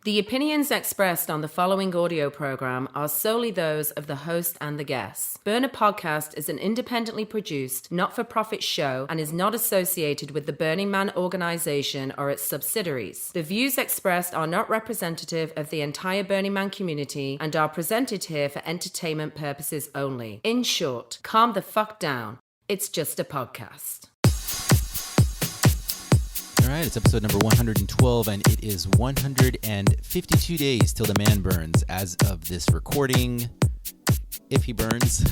The opinions expressed on the following audio program are solely those of the host and the guests. Burner Podcast is an independently produced, not-for-profit show and is not associated with the Burning Man organization or its subsidiaries. The views expressed are not representative of the entire Burning Man community and are presented here for entertainment purposes only. In short, calm the fuck down. It's just a podcast. All right, it's episode number 112, and it is 152 days till the man burns as of this recording. If he burns,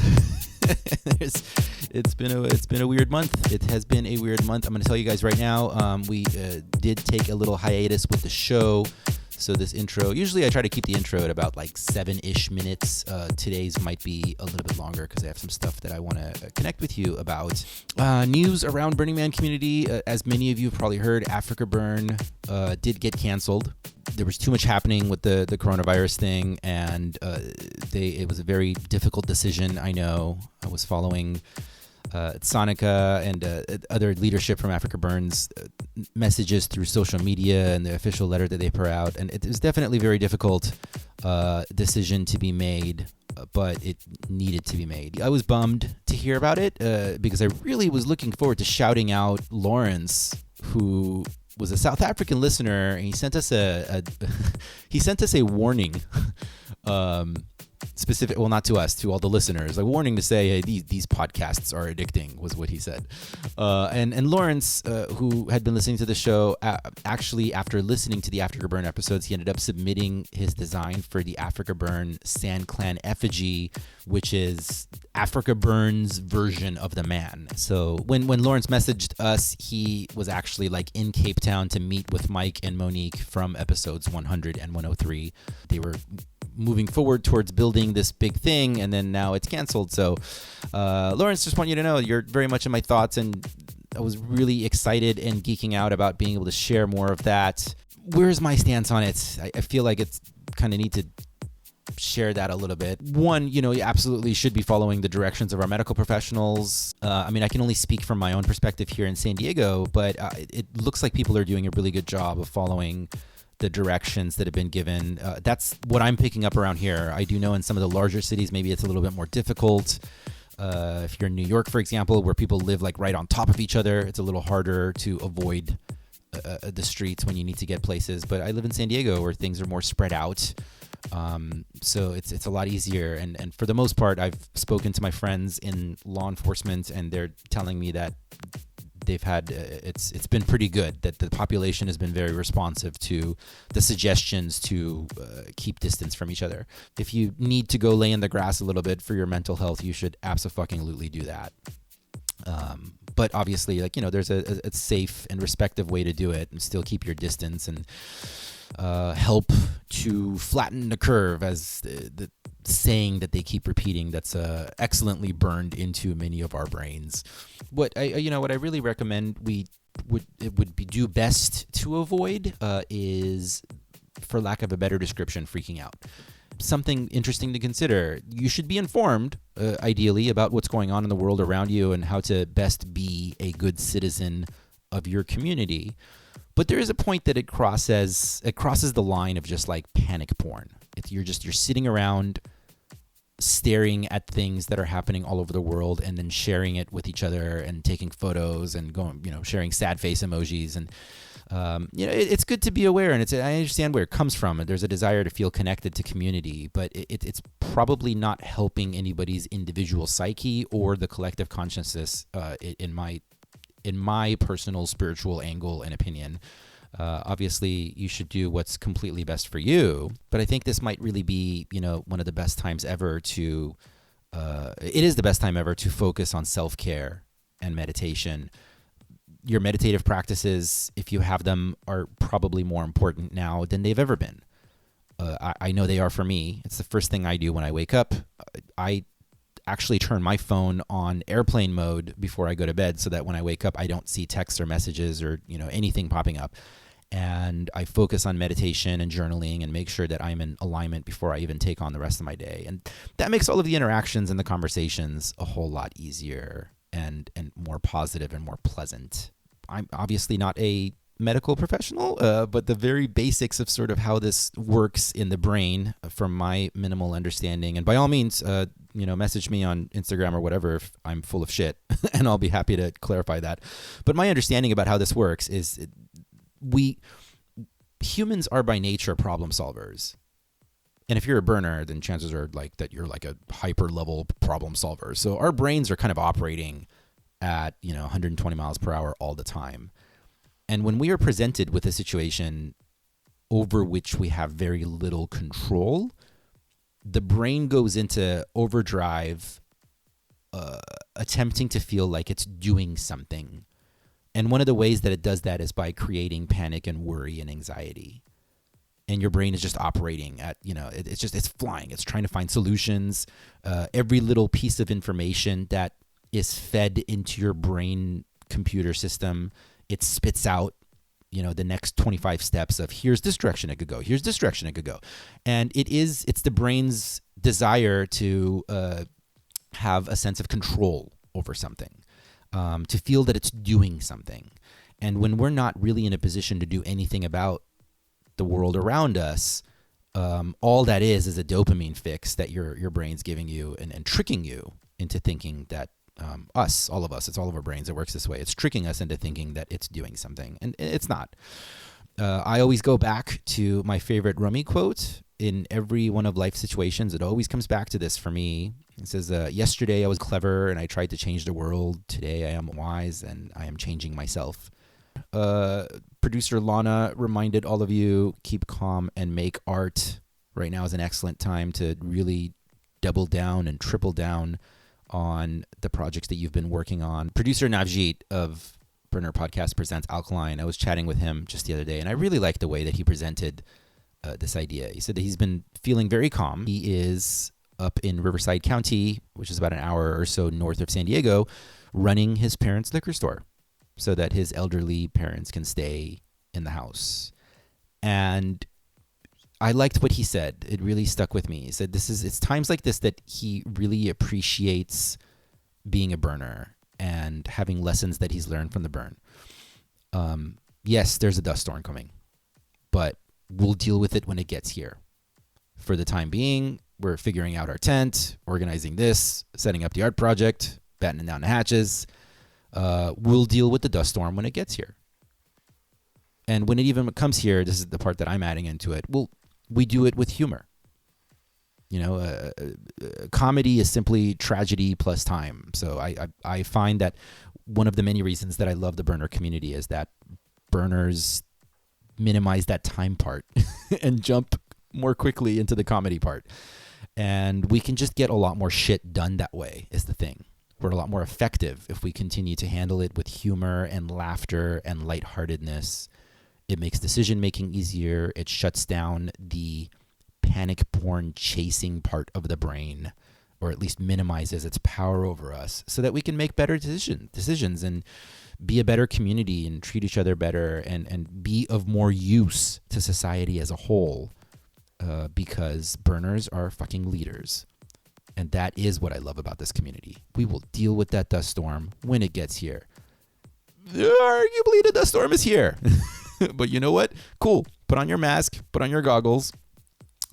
it's been a weird month. It has been a weird month. I'm going to tell you guys right now. We did take a little hiatus with the show. So this intro, usually I try to keep the intro at about like 7-ish minutes. Today's might be a little bit longer because I have some stuff that I want to connect with you about. News around Burning Man community. As many of you have probably heard, Africa Burn did get canceled. There was too much happening with the coronavirus thing, and it was a very difficult decision. I know. I was following Sonica and other leadership from Africa Burn's messages through social media and the official letter that they put out, and it was definitely a very difficult decision to be made, but it needed to be made. I was bummed to hear about it because I really was looking forward to shouting out Lawrence, who was a South African listener, and he sent us a warning. Specific, well, not to us, to all the listeners, a warning to say, hey, these podcasts are addicting, was what he said. And Lawrence, who had been listening to the show, actually, after listening to the Africa Burn episodes, he ended up submitting his design for the Africa Burn Sand Clan effigy, which is Africa Burn's version of the man. So when Lawrence messaged us, he was actually like in Cape Town to meet with Mike and Monique from episodes 100 and 103. They were moving forward towards building this big thing, and then now it's canceled. So Lawrence, just want you to know you're very much in my thoughts, and I was really excited and geeking out about being able to share more of that. Where's my stance on it? I feel like it's kind of need to share that a little bit. One, you absolutely should be following the directions of our medical professionals. I mean, I can only speak from my own perspective here in San Diego, but it looks like people are doing a really good job of following the directions that have been given. That's what I'm picking up around here. I do know in some of the larger cities, maybe it's a little bit more difficult. If you're in New York, for example, where people live like right on top of each other, it's a little harder to avoid the streets when you need to get places. But I live in San Diego where things are more spread out. So it's a lot easier. And for the most part, I've spoken to my friends in law enforcement, and they're telling me that they've had it's been pretty good, that the population has been very responsive to the suggestions to keep distance from each other. If you need to go lay in the grass a little bit for your mental health, you should absolutely do that. But obviously, there's a safe and respective way to do it and still keep your distance and help to flatten the curve, as the saying that they keep repeating that's excellently burned into many of our brains. What I really recommend do best to avoid is, for lack of a better description, freaking out. Something interesting to consider. You should be informed, ideally, about what's going on in the world around you and how to best be a good citizen of your community. But there is a point that it crosses the line of just like panic porn. You're sitting around staring at things that are happening all over the world and then sharing it with each other and taking photos and going, sharing sad face emojis. And, it's good to be aware. And I understand where it comes from. And there's a desire to feel connected to community, but it's probably not helping anybody's individual psyche or the collective consciousness, in my personal spiritual angle and opinion. Obviously, you should do what's completely best for you, but I think this might really be, one of the best times ever to, it is the best time ever to focus on self-care and meditation. Your meditative practices, if you have them, are probably more important now than they've ever been. I know they are for me. It's the first thing I do when I wake up. I actually turn my phone on airplane mode before I go to bed so that when I wake up, I don't see texts or messages or, anything popping up. And I focus on meditation and journaling and make sure that I'm in alignment before I even take on the rest of my day. And that makes all of the interactions and the conversations a whole lot easier and more positive and more pleasant. I'm obviously not a medical professional, but the very basics of sort of how this works in the brain from my minimal understanding. And by all means, message me on Instagram or whatever if I'm full of shit, and I'll be happy to clarify that. But my understanding about how this works is humans are by nature problem solvers. And if you're a burner, then chances are like that you're like a hyper level problem solver. So our brains are kind of operating at 120 miles per hour all the time. And when we are presented with a situation over which we have very little control, the brain goes into overdrive, attempting to feel like it's doing something. And one of the ways that it does that is by creating panic and worry and anxiety. And your brain is just operating at, it's flying. It's trying to find solutions. Every little piece of information that is fed into your brain computer system, it spits out, the next 25 steps of here's this direction it could go. Here's this direction it could go. And it's the brain's desire to have a sense of control over something, to feel that it's doing something. And when we're not really in a position to do anything about the world around us, all that is a dopamine fix that your brain's giving you and tricking you into thinking that all of us, it's all of our brains, it works this way. It's tricking us into thinking that it's doing something, and it's not. I always go back to my favorite Rumi quote in every one of life situations. It always comes back to this for me. It says, yesterday I was clever and I tried to change the world. Today I am wise and I am changing myself. Producer Lana reminded all of you, keep calm and make art. Right now is an excellent time to really double down and triple down on the projects that you've been working on. Producer Navjeet of Burner Podcast Presents Alkaline, I was chatting with him just the other day, and I really liked the way that he presented this idea. He said that he's been feeling very calm. He is up in Riverside County, which is about an hour or so north of San Diego, running his parents' liquor store so that his elderly parents can stay in the house. And I liked what he said. It really stuck with me. He said it's times like this that he really appreciates being a burner and having lessons that he's learned from the burn. Yes, there's a dust storm coming, but we'll deal with it when it gets here. For the time being, we're figuring out our tent, organizing this, setting up the art project, battening down the hatches. We'll deal with the dust storm when it gets here. And when it even comes here, this is the part that I'm adding into it, we do it with humor. Comedy is simply tragedy plus time. So I find that one of the many reasons that I love the burner community is that burners minimize that time part and jump more quickly into the comedy part. And we can just get a lot more shit done that way is the thing. We're a lot more effective if we continue to handle it with humor and laughter and lightheartedness. It makes decision-making easier. It shuts down the panic-born chasing part of the brain, or at least minimizes its power over us so that we can make better decisions and be a better community and treat each other better and be of more use to society as a whole, because burners are fucking leaders. And that is what I love about this community. We will deal with that dust storm when it gets here. Arguably, the dust storm is here. But you know what? Cool. Put on your mask. Put on your goggles.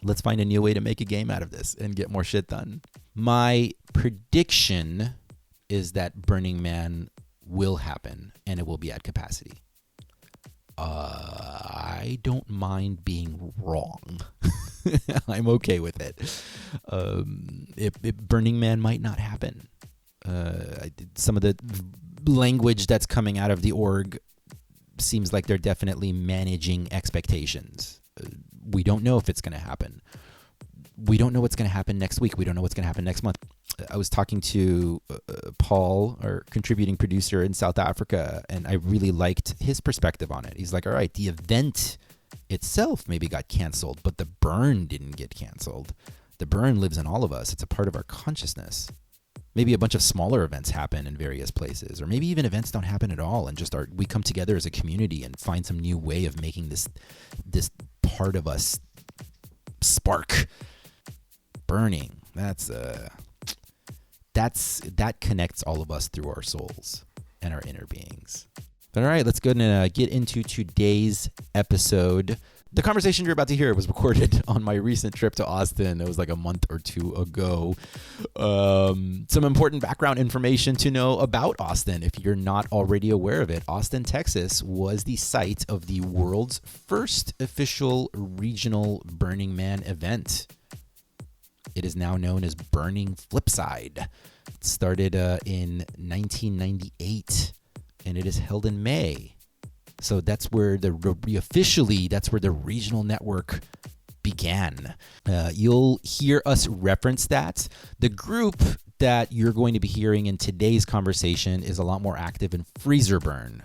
Let's find a new way to make a game out of this and get more shit done. My prediction is that Burning Man will happen and it will be at capacity. I don't mind being wrong. I'm okay with it. Burning Man might not happen. Some of the language that's coming out of the org seems like they're definitely managing expectations. We don't know if it's going to happen. We don't know what's going to happen next week. We don't know what's going to happen next month. I was talking to Paul, our contributing producer in South Africa, and I really liked his perspective on it. He's like, all right, the event itself maybe got canceled, but the burn didn't get canceled. The burn lives in all of us. It's a part of our consciousness. Maybe a bunch of smaller events happen in various places, or maybe even events don't happen at all, and just we come together as a community and find some new way of making this part of us spark burning. That connects all of us through our souls and our inner beings. All right, let's go and get into today's episode. The conversation you're about to hear was recorded on my recent trip to Austin. It was like a month or two ago. Some important background information to know about Austin, if you're not already aware of it. Austin, Texas was the site of the world's first official regional Burning Man event. It is now known as Burning Flipside. It started in 1998, and it is held in May. So that's where the regional network began. You'll hear us reference that. The group that you're going to be hearing in today's conversation is a lot more active in Freezurburn.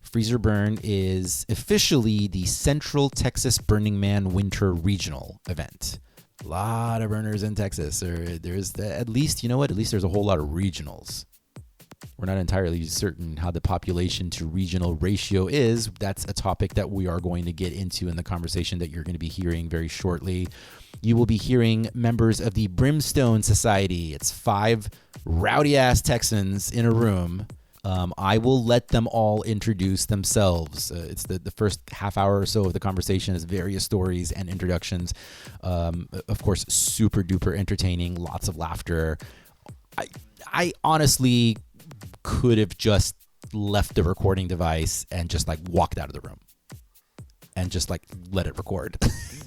Freezurburn is officially the Central Texas Burning Man Winter Regional event. A lot of burners in Texas. There's at least there's a whole lot of regionals. We're not entirely certain how the population to regional ratio is. That's a topic that we are going to get into in the conversation that you're going to be hearing very shortly. You will be hearing members of the Brimstone Society. It's 5 rowdy-ass Texans in a room. I will let them all introduce themselves. It's the first half hour or so of the conversation is various stories and introductions. Of course, super duper entertaining, lots of laughter. I honestly could have just left the recording device and just like walked out of the room and just like let it record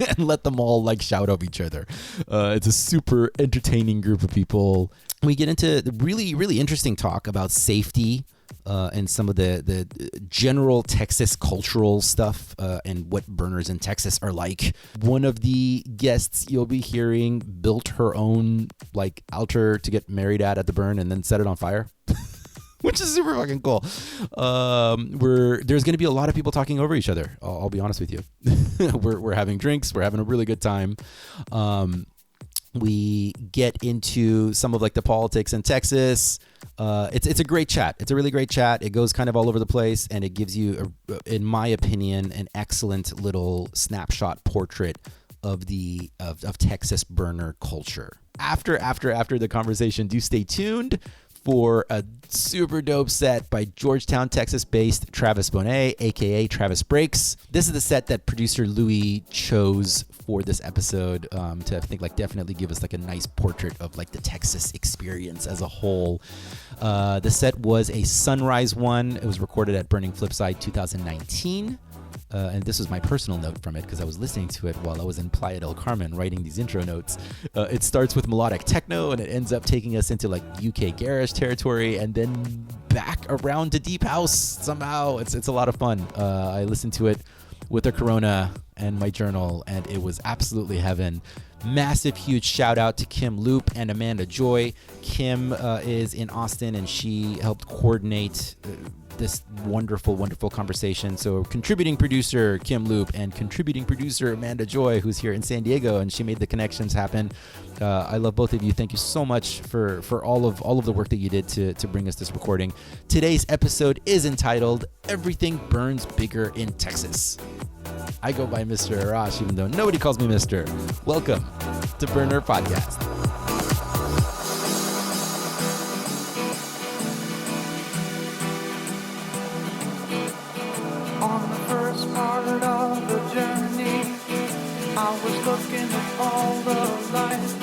and let them all like shout over each other. It's a super entertaining group of people. We get into the really, really interesting talk about safety and some of the general Texas cultural stuff and what burners in Texas are like. One of the guests you'll be hearing built her own like altar to get married at the burn and then set it on fire. Which is super fucking cool. There's going to be a lot of people talking over each other. I'll be honest with you. We're having drinks. We're having a really good time. We get into some of like the politics in Texas. It's a great chat. It's a really great chat. It goes kind of all over the place, and it gives you, in my opinion, an excellent little snapshot portrait of Texas burner culture. After the conversation, do stay tuned for a super dope set by Georgetown, Texas-based TravisBREAKS, aka travisBREAKS. This is the set that producer Louis chose for this episode to, I think, like definitely give us like a nice portrait of like the Texas experience as a whole. The set was a sunrise one. It was recorded at Burning Flipside 2019. And this was my personal note from it because I was listening to it while I was in Playa del Carmen writing these intro notes. It starts with melodic techno and it ends up taking us into like UK garage territory and then back around to deep house somehow. It's a lot of fun. I listened to it with a Corona and my journal, and it was absolutely heaven. Massive, huge shout out to Kim Loop and Amanda Joy. Kim is in Austin, and she helped coordinate this wonderful, wonderful conversation. So contributing producer Kim Loop and contributing producer Amanda Joy, who's here in San Diego, and she made the connections happen. I love both of you. Thank you so much for all of the work that you did to bring us this recording. Today's episode is entitled Everything Burns Bigger in Texas. I go by Mr. Arash, even though nobody calls me Mr. Welcome to Burner Podcast. On the first part of the journey, I was looking at all the life.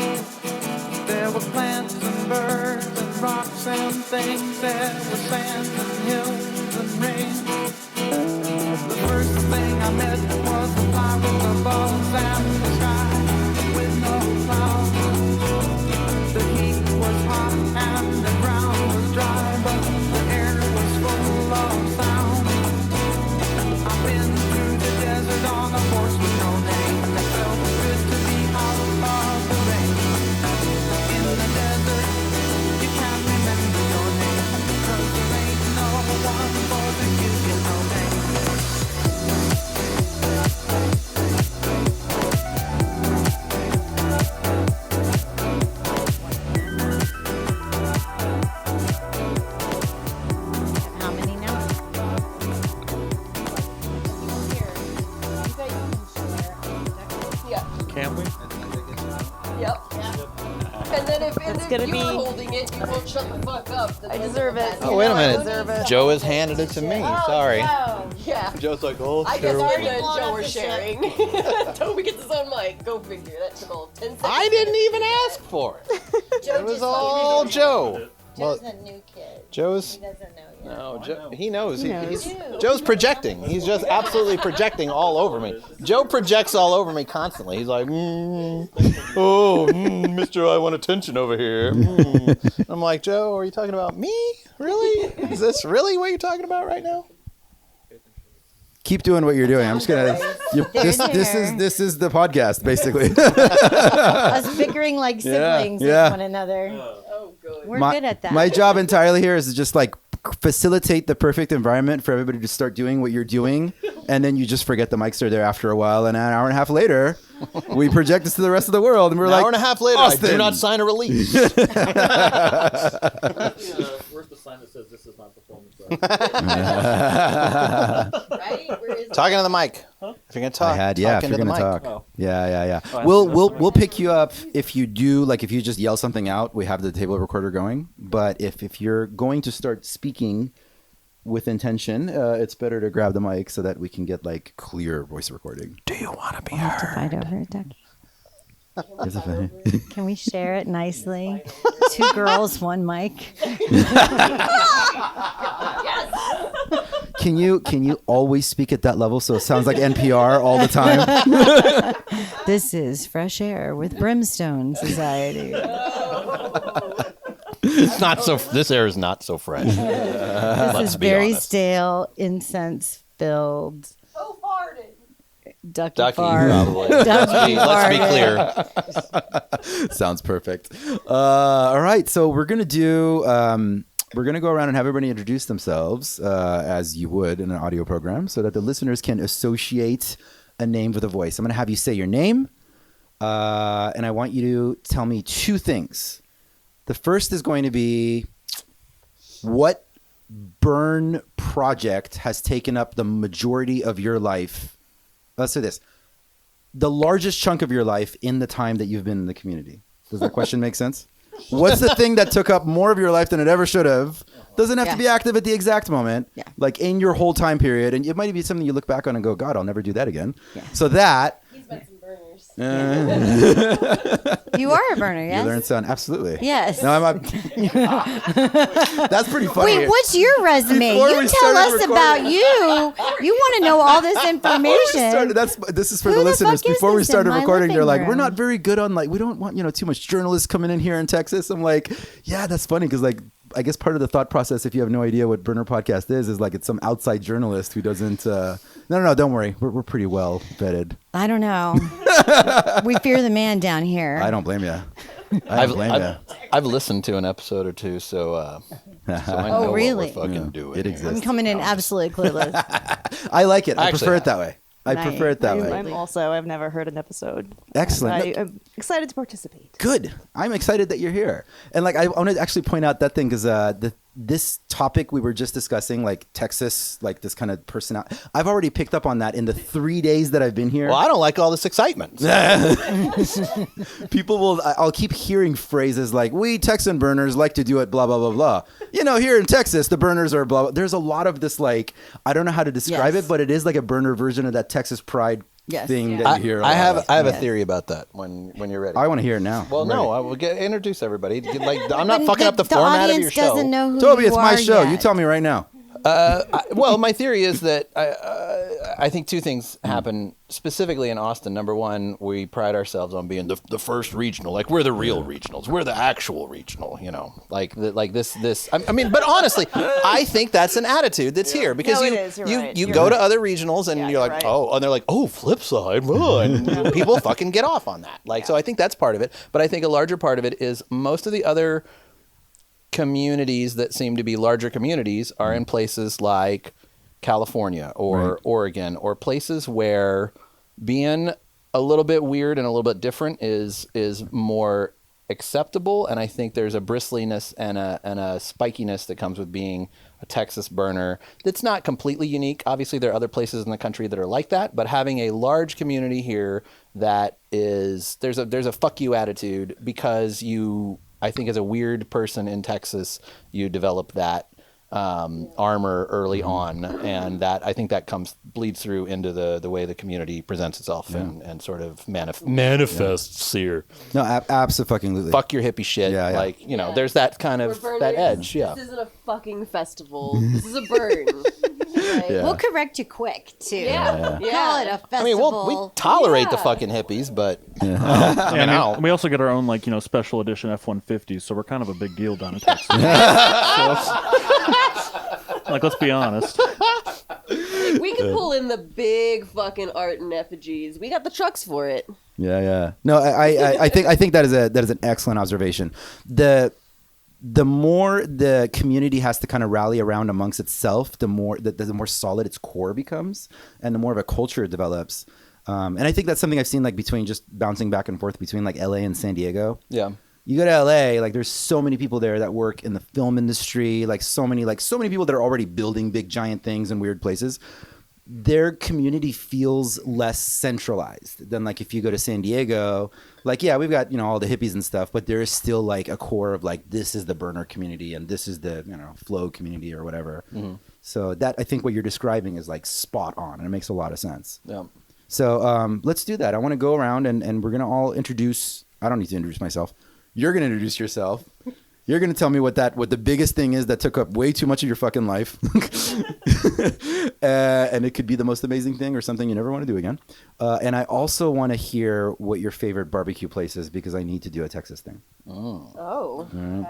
There were plants and birds and rocks and things. There were sand and hills and rain. The first thing I met was the fly with the bugs and the sky with no clouds. The heat was hot and the ground was dry, but the air was full of sound. I've been through the desert on a horse with no name. It felt good to be out of the rain. In the desert, you can't remember your name, 'cause there ain't no one for to give you no name. How many now? Can we? Yep. And then if gonna You be. were holding it. You won't shut the fuck up. I deserve it. Oh, wait a I minute. deserve it. Joe has handed it to me. Sorry. Yeah. Joe's like, oh, I guess sure. Arda and Joe were sharing. Toby gets his own mic. Go figure. That took all 10 seconds. I didn't even ask for it. It was all Joe. Joe's a new kid. Joe's. He doesn't know yet. No, Joe, he knows. knows. Joe's projecting. He's just absolutely projecting all over me. Joe projects all over me constantly. He's like, Mister, I want attention over here. I'm like, Joe, are you talking about me? Really? Is this really what you're talking about right now? Keep doing what you're doing. I'm just gonna. This is the podcast, basically. Us bickering like siblings yeah. with one another. Oh, good. We're my, good at that. My job entirely here is to just like facilitate the perfect environment for everybody to start doing what you're doing, and then you just forget the mics are there after a while, and an hour and a half later, we project this to the rest of the world, and we're like, An hour and a half later, Austin. I do not sign a release. Where's the sign that says this is not performance art? Right? Where is Talking to the mic. If you're gonna talk, if talk you're into the gonna mic. talk. Oh. Yeah. Oh, We'll pick you up if you do, like if you just yell something out, we have the table recorder going. But if you're going to start speaking with intention, it's better to grab the mic so that we can get like clear voice recording. Do you want to be We'll have to heard? fight over it, Doug. Is it funny? Can we share it nicely? 2 girls, 1 mic. Can you always speak at that level so it sounds like NPR all the time? This is Fresh Air with Brimstone Society. It's not so. This air is not so fresh. This Let's is be very honest. stale, incense-filled. Oh, farted. Ducky, Ducky, fart. probably. Ducky Let's be farted. clear. Sounds perfect. All right, so we're gonna do. We're gonna go around and have everybody introduce themselves as you would in an audio program, so that the listeners can associate a name with a voice. I'm gonna have you say your name, and I want you to tell me 2 things. The first is going to be what burn project has taken up the majority of your life. Let's say this. The largest chunk of your life in the time that you've been in the community. Does that question make sense? What's the thing that took up more of your life than it ever should have? Doesn't have to be active at the exact moment. Yeah. Like in your whole time period. And it might be something you look back on and go, God, I'll never do that again. Yeah. So that... He's met some burners. You are a burner, You yes? learn sound. Absolutely. Yes. No, I'm That's pretty funny. Wait, what's your resume? Before You we tell us started about recording- you. You want to know all this information. This is for Who the the listeners. fuck is Before we this in started my recording, they're living like, "We're room?" not very good on we don't want too much journalists coming in here in Texas." I'm like, "Yeah, that's funny because I guess part of the thought process, if you have no idea what Burner Podcast is like it's some outside journalist who doesn't. No, don't worry, we're pretty well vetted. I don't know. We fear the man down here. I don't blame you. I don't blame you. I've listened to an episode or two, so I know really? what we're fucking doing. It here. exists. I'm coming in absolutely clueless. I like it. I Actually, prefer it that way. I Nice. prefer it that way. I'm also, I've never heard an episode. Excellent. I'm excited to participate. Good. I'm excited that you're here. And I want to actually point out that thing because this topic we were just discussing, like Texas, like this kind of personality, I've already picked up on that in the 3 days that I've been here. Well, I don't like all this excitement. I'll keep hearing phrases like, we Texan burners like to do it, blah, blah, blah, blah. Here in Texas, the burners are blah, blah. There's a lot of this, I don't know how to describe Yes. it, but it is like a burner version of that Texas pride Yes. thing Yeah. that you hear a lot I have of. a theory about that when you're ready. I want to hear it now. Well, I'm no, ready. I will introduce everybody. I'm not But fucking up the the format of audience your show. doesn't know who Toby, you it's my are show. yet. You tell me right now. Well, my theory is that I think 2 things happen specifically in Austin. Number one, we pride ourselves on being the first regional. Like we're the real regionals. We're the actual regional. This. I mean, but honestly, I think that's an attitude that's here because No, you it is. You're you right. you You're go right. to other regionals and Yeah, you're you're like, right. oh, and they're like, oh, Flipside, and people fucking get off on that. So I think that's part of it. But I think a larger part of it is most of the other communities that seem to be larger communities are in places like California or Oregon or places where being a little bit weird and a little bit different is more acceptable. And I think there's a bristliness and a spikiness that comes with being a Texas burner that's not completely unique. Obviously, there are other places in the country that are like that, but having a large community here that is there's a fuck you attitude because you I think as a weird person in Texas, you develop that armor early on, and that I think that bleeds through into the way the community presents itself and sort of manifests here. No, absolutely. Fuck your hippie shit. Yeah, yeah. Like, you know, there's that kind of that edge. Yeah. This isn't a fucking festival. This is a burn. Like, Yeah. We'll correct you quick too. Yeah. Call it a festival. I mean, we tolerate the fucking hippies, but And we also get our own, like, you know, special edition F-150s, so we're kind of a big deal down in Texas. Like, let's be honest. we can pull in the big fucking art and effigies. We got the trucks for it. Yeah. No, I think that is an excellent observation. The more the community has to kind of rally around amongst itself, the more solid its core becomes, and the more of a culture it develops. And I think that's something I've seen, like, between just bouncing back and forth between like LA and San Diego. yeah. You go to LA, like, there's so many people there that work in the film industry, like so many people that are already building big giant things in weird places. Their community feels less centralized than, like, if you go to San Diego, like, yeah, we've got, you know, all the hippies and stuff, but there is still like a core of like, this is the burner community and this is the, you know, flow community or whatever. Mm-hmm. So that, I think what you're describing is like spot on, and it makes a lot of sense. Yeah. So let's do that. I want to go around and we're going to all introduce, I don't need to introduce myself. You're going to introduce yourself. You're going to tell me what the biggest thing is that took up way too much of your fucking life. And it could be the most amazing thing or something you never want to do again. And I also want to hear what your favorite barbecue place is, because I need to do a Texas thing. Oh.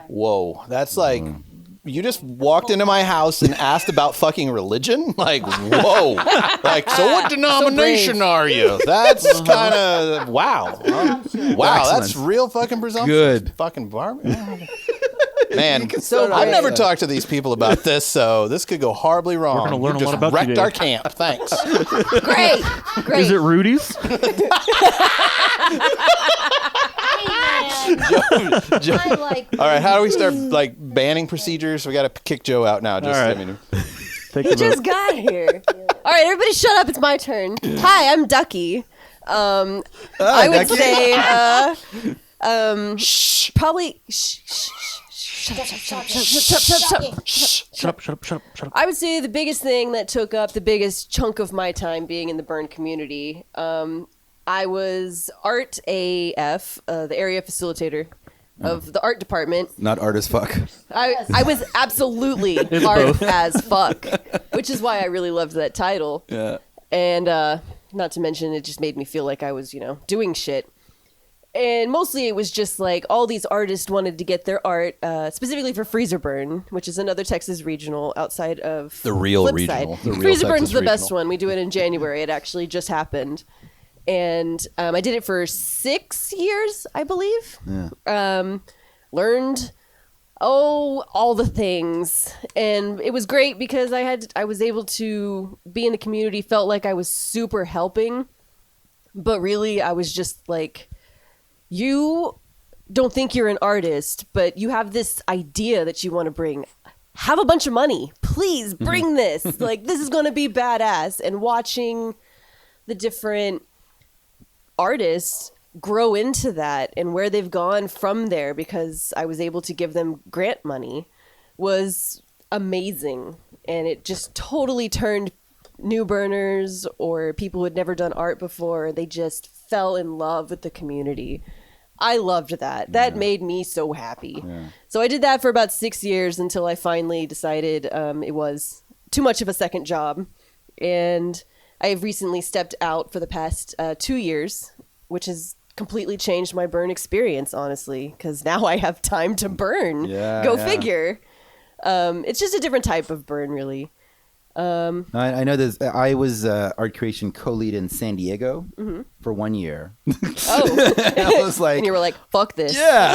Whoa. That's like, you just walked into my house and asked about fucking religion? Like, whoa. Like, so what denomination are you? That's kind of, wow. Wow, Excellent. that's real fucking presumptuous. Good. Fucking barbecue. Man, So I've great. never talked to these people about this, so this could go horribly wrong. We're gonna learn You a lot just about you, wrecked Dave. our camp. Thanks. Great. Is it Rudy's? I like. All right, how do we start, like, banning procedures? We got to kick Joe out now. Just, All right. I mean, Take He the vote. just got here. All right, everybody shut up. It's my turn. Hi, I'm Ducky. I would say probably shut up. I would say the biggest thing that took up the biggest chunk of my time being in the burn community. I was Art AF, the area facilitator of the art department. Not art as fuck. I was absolutely art as fuck, which is why I really loved that title. Yeah. And not to mention, it just made me feel like I was, you know, doing shit. And mostly it was just like all these artists wanted to get their art, specifically for Freezurburn, which is another Texas regional outside of The real Flipside. regional. The real Freezurburn's Texas the best regional. one. We do it in January. It actually just happened. And I did it for 6 years, I believe. Yeah. Learned all the things, and it was great because I was able to be in the community, felt like I was super helping, but really I was just like, you don't think you're an artist, but you have this idea that you want to bring. Have a bunch of money, please bring this. Like, this is going to be badass. And watching the different artists grow into that and where they've gone from there, because I was able to give them grant money, was amazing. And it just totally turned new burners or people who had never done art before, they just fell in love with the community. I loved that. That made me so happy. Yeah. So I did that for about 6 years until I finally decided it was too much of a second job. And I have recently stepped out for the past 2 years, which has completely changed my burn experience, honestly, because now I have time to burn. Go figure. It's just a different type of burn, really. I know this. I was art creation co-lead in San Diego for 1 year. Oh. I was like, and you were like, fuck this. yeah,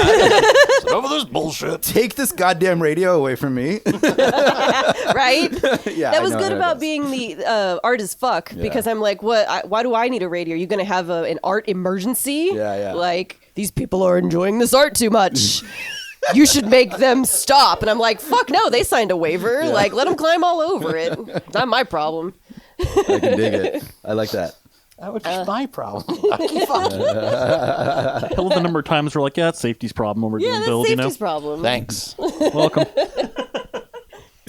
Some of this bullshit. take this goddamn radio away from me. Right? Yeah, That I was know good how it about is. being the art as fuck, because I'm like, why do I need a radio? Are you going to have an art emergency? Yeah. Like, these people are enjoying this art too much. You should make them stop. And I'm like, fuck no, they signed a waiver. Like, let them climb all over it. Not my problem. I can dig it. I like that. Which is my problem. Hell of the number of times we're like, yeah, it's safety's problem when we're doing that's build, safety's problem. Thanks. Welcome.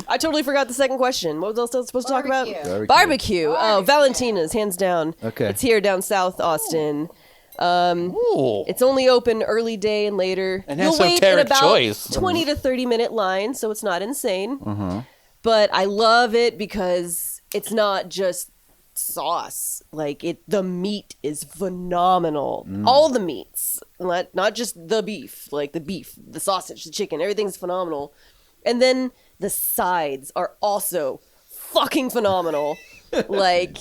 I totally forgot the second question. What was else supposed to talk about? Barbecue. Oh, Valentina's, hands down. Okay. It's here down south Austin. Ooh. It's only open early day and later. An You'll wait in esoteric about choice. 20 to 30-minute line, so it's not insane. Mm-hmm. But I love it because it's not just sauce. Like the meat is phenomenal. All the meats, not just the beef, like the beef, the sausage, the chicken, everything's phenomenal. And then the sides are also fucking phenomenal. Like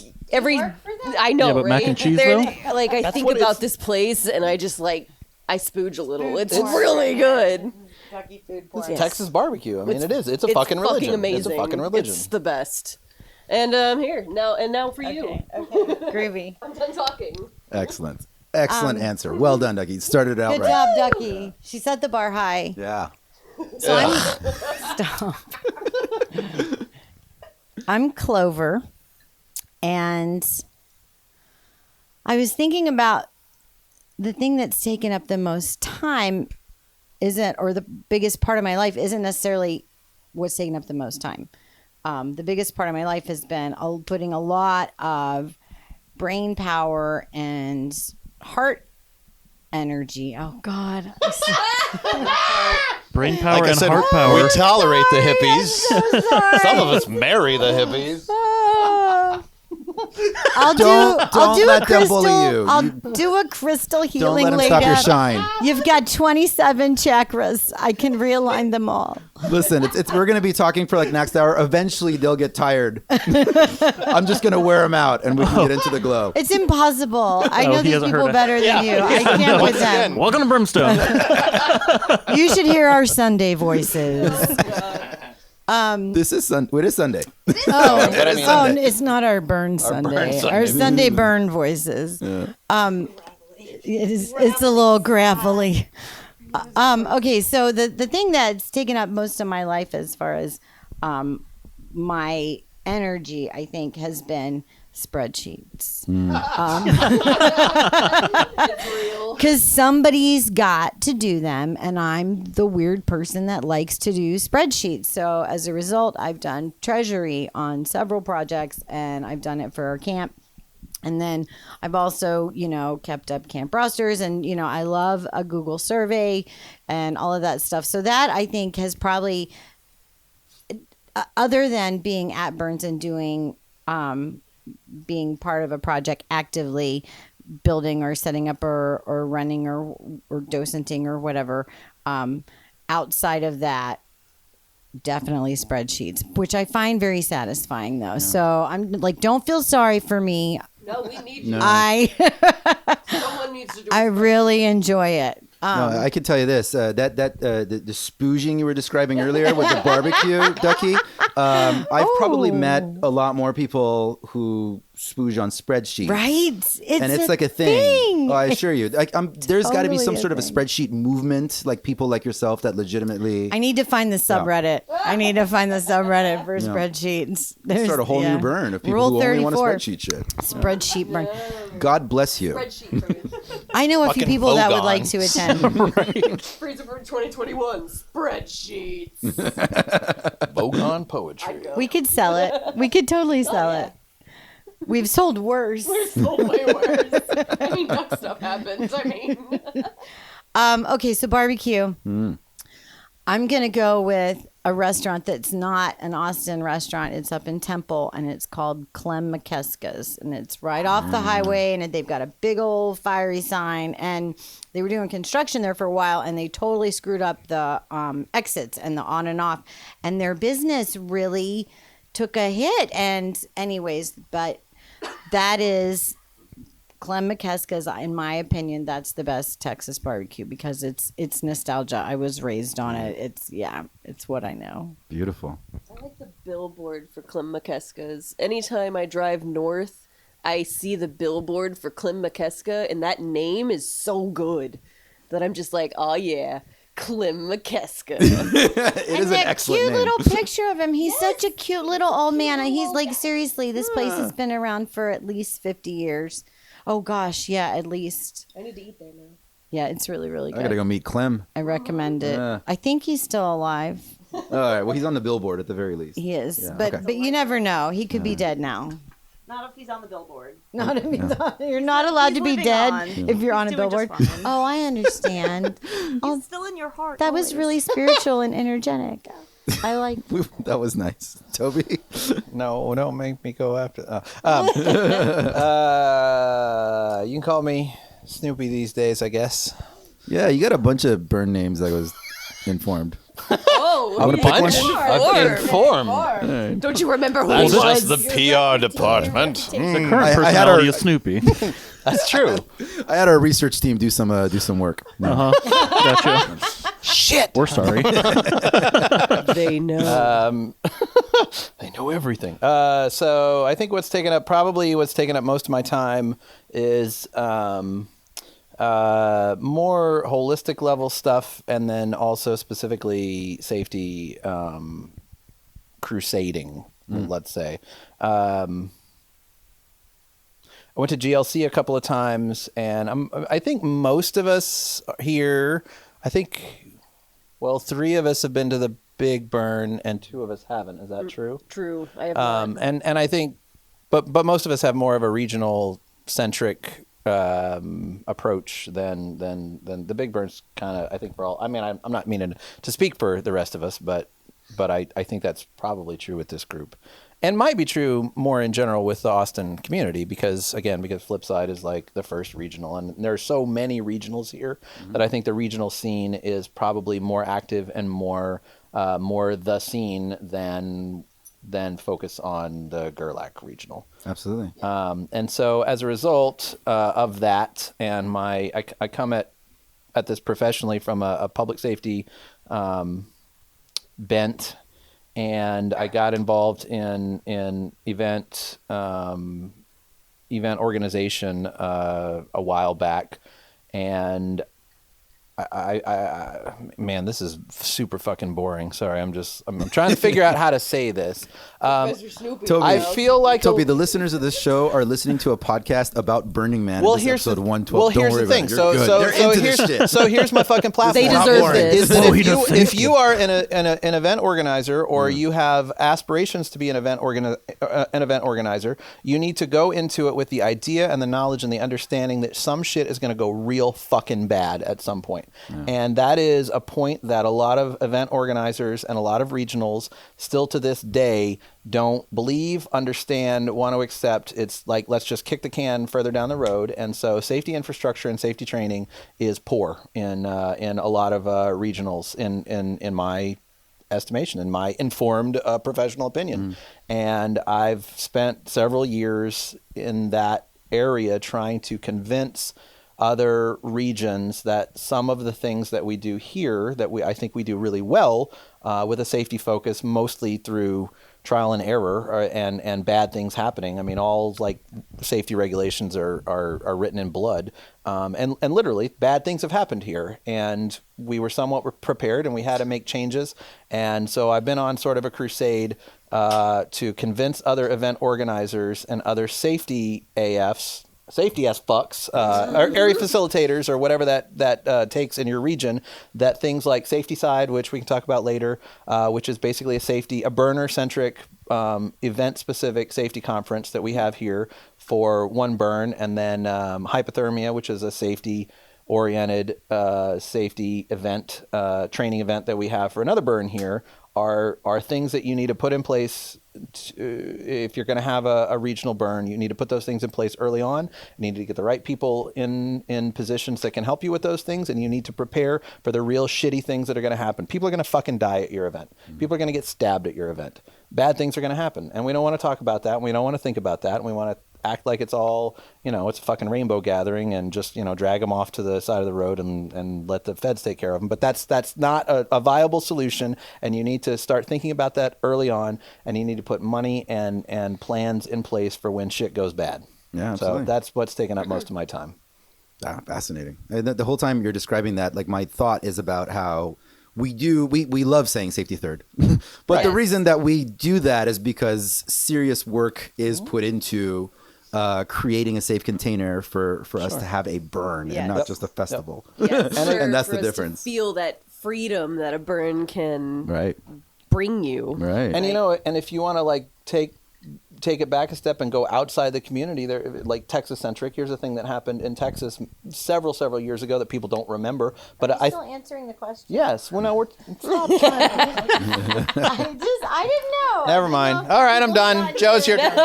I know, Yeah, but right? mac and cheese, They're- though? Like I think about this place and I just like I spooge a little. It's really good. It's Texas barbecue. I mean, it is. It's a It's fucking religion. amazing. It's a fucking religion. It's the best. And here now for you. Okay. Groovy. I'm done talking. Excellent. Excellent answer. Well done, Ducky. Started out Good right. job, Ducky. She set the bar high. Yeah. So stop. I'm Clover, and I was thinking about the thing that's taken up the most time or the biggest part of my life isn't necessarily what's taken up the most time. The biggest part of my life has been putting a lot of brain power and heart energy. Oh God. Brain power Like I and said, heart power. we tolerate the hippies. Some of us marry the hippies. I'll Don't do let a them crystal. bully you. I'll do a crystal Don't healing let them later. stop your shine. You've got 27 chakras. I can realign them all. Listen, we're going to be talking for like next hour. Eventually, they'll get tired. I'm just going to wear them out, and we can get into the glow. It's impossible. I know he these hasn't people heard it. better than you. I can't with them. Welcome to Brimstone. You should hear our Sunday voices. This is What is Sunday? Oh, But I mean, oh, it's not our burn Sunday. Sunday. Our Sunday burn voices. It's a little gravelly. Okay, so the thing that's taken up most of my life as far as my energy, I think, has been spreadsheets. Because somebody's got to do them, and I'm the weird person that likes to do spreadsheets. So as a result, I've done treasury on several projects, and I've done it for our camp. And then I've also, kept up camp rosters, and, I love a Google survey and all of that stuff. So that, I think, has probably, other than being at Burns and doing, being part of a project actively building or setting up or running or docenting or whatever, outside of that, definitely spreadsheets, which I find very satisfying though. Yeah. So I'm like, don't feel sorry for me. No, we need you. No. Someone needs to do I really enjoy it. No, I can tell you this: the spooging you were describing earlier with the barbecue, Ducky. I've probably met a lot more people who spooge on spreadsheets, Right? It's like a thing. Oh, I assure you, there's got to be Totally some a sort of a thing. spreadsheet movement, like people like yourself that legitimately I need to find the subreddit. I need to find the subreddit for spreadsheets. There's, start a whole new burn of people Rule who only want a 34. spreadsheet shit. Spreadsheet burn. God bless you. spreadsheet for you. I know a few Fucking people that would Vogon. like to attend. Freezurburn 2021 spreadsheets. Vogon poetry. We could sell it. We could totally sell it. We've sold worse. We're so way worse. I mean, duck stuff happens. I mean, Okay, so barbecue. I'm going to go with a restaurant that's not an Austin restaurant. It's up in Temple, and it's called Clem McKeska's. And it's right off the highway, and they've got a big old fiery sign. And they were doing construction there for a while, and they totally screwed up the exits and the on and off. And their business really took a hit. And anyways, but that is... Clem McKeska's, in my opinion, that's the best Texas barbecue because it's nostalgia. I was raised on it. It's what I know. Beautiful. I like the billboard for Clem McKeska's. Anytime I drive north, I see the billboard for Clem McKeska, and that name is so good that I'm just like, oh yeah, Clem McKeska. It is an that excellent cute name. little picture of him. He's such a cute little old man. He's like, seriously, this place has been around for at least 50 years. Oh gosh, yeah, at least. I need to eat there now. Yeah, it's really, really good. I gotta go meet Clem. I recommend it. Yeah. I think he's still alive. All right. Well, he's on the billboard at the very least. He is, Yeah, but okay. but you never know. He could be dead now. Not if he's on the billboard. Not if you're not allowed He's to be living dead on. if you're on a He's doing just billboard. fine. Oh, I understand. Oh, He's still in your heart. that was always. really spiritual and energetic. I like. That was nice, Toby. No, don't make me go after. You can call me Snoopy these days, I guess. Yeah, you got a bunch of burn names. I was informed. Oh, I'm gonna pick one. I'm informed. don't you remember who That's he was? just the PR department. The current I had personality our- is Snoopy. That's true. I had our research team do some work. No. Gotcha. Shit. We're sorry. They know. They know everything. So I think what's taken up most of my time is more holistic level stuff, and then also specifically safety crusading, let's say. I went to GLC a couple of times, and I think most of us here, well, 3 of us have been to the Big Burn, and 2 of us haven't. Is that true? True. I have not. And I think, but most of us have more of a regional centric approach than the Big Burn's kind of. I think we're all. I mean, I'm not meaning to speak for the rest of us, but I think that's probably true with this group, and might be true more in general with the Austin community because Flipside is like the first regional, and there are so many regionals here that I think the regional scene is probably more active and more the scene than focus on the Gerlach regional. Absolutely. And so as a result of that, and I come at this professionally from a public safety bent, and I got involved in event organization a while back, and I man, this is super fucking boring. Sorry, I'm trying to figure out how to say this. Toby, I feel like Toby, the listeners of this show are listening to a podcast about Burning Man. Well, This is here's episode the 112. well, Don't here's worry the thing. about it. You're good. They're into this shit. So here's my fucking platform. They deserve this. Is that if you are an event organizer, or you have aspirations to be an event organizer, you need to go into it with the idea and the knowledge and the understanding that some shit is going to go real fucking bad at some point. And that is a point that a lot of event organizers and a lot of regionals still to this day don't believe, understand, want to accept. It's like, let's just kick the can further down the road. And so safety infrastructure and safety training is poor in a lot of regionals in my estimation, in my informed professional opinion. And I've spent several years in that area trying to convince other regions that some of the things that we do here that I think we do really well with a safety focus, mostly through trial and error and bad things happening. I mean, all like safety regulations are written in blood, and literally bad things have happened here, and we were somewhat prepared and we had to make changes. And so I've been on sort of a crusade to convince other event organizers and other safety AFs, safety as fucks, or area facilitators, or whatever that takes in your region, that things like Safety Side, which we can talk about later, which is basically a burner-centric, event-specific safety conference that we have here for one burn, and then Hypothermia, which is a safety-oriented safety event, training event that we have for another burn here, are things that you need to put in place. If you're going to have a regional burn, you need to put those things in place early on. You need to get the right people in positions that can help you with those things, and you need to prepare for the real shitty things that are going to happen. People are going to fucking die at your event. People are going to get stabbed at your event. Bad things are going to happen, and we don't want to talk about that, and we don't want to think about that, and we want to act like it's all, it's a fucking rainbow gathering, and just, drag them off to the side of the road and let the feds take care of them. But that's not a viable solution, and you need to start thinking about that early on, and you need to put money and plans in place for when shit goes bad. Yeah, absolutely. So that's what's taken up most of my time. Fascinating. And the whole time you're describing that, like, my thought is about how we love saying safety third, but the reason that we do that is because serious work is put into creating a safe container for us to have a burn and not just a festival. And that's the us difference. To feel that freedom that a burn can Right. bring you. Right. And and if you want to like take it back a step and go outside the community, there like Texas centric. Here's a thing that happened in Texas several years ago that people don't remember. But Are you still answering the question? Yes. Well, no, we're stop trying. I didn't know. Never mind. All right, I'm done. Joe's your turn. No,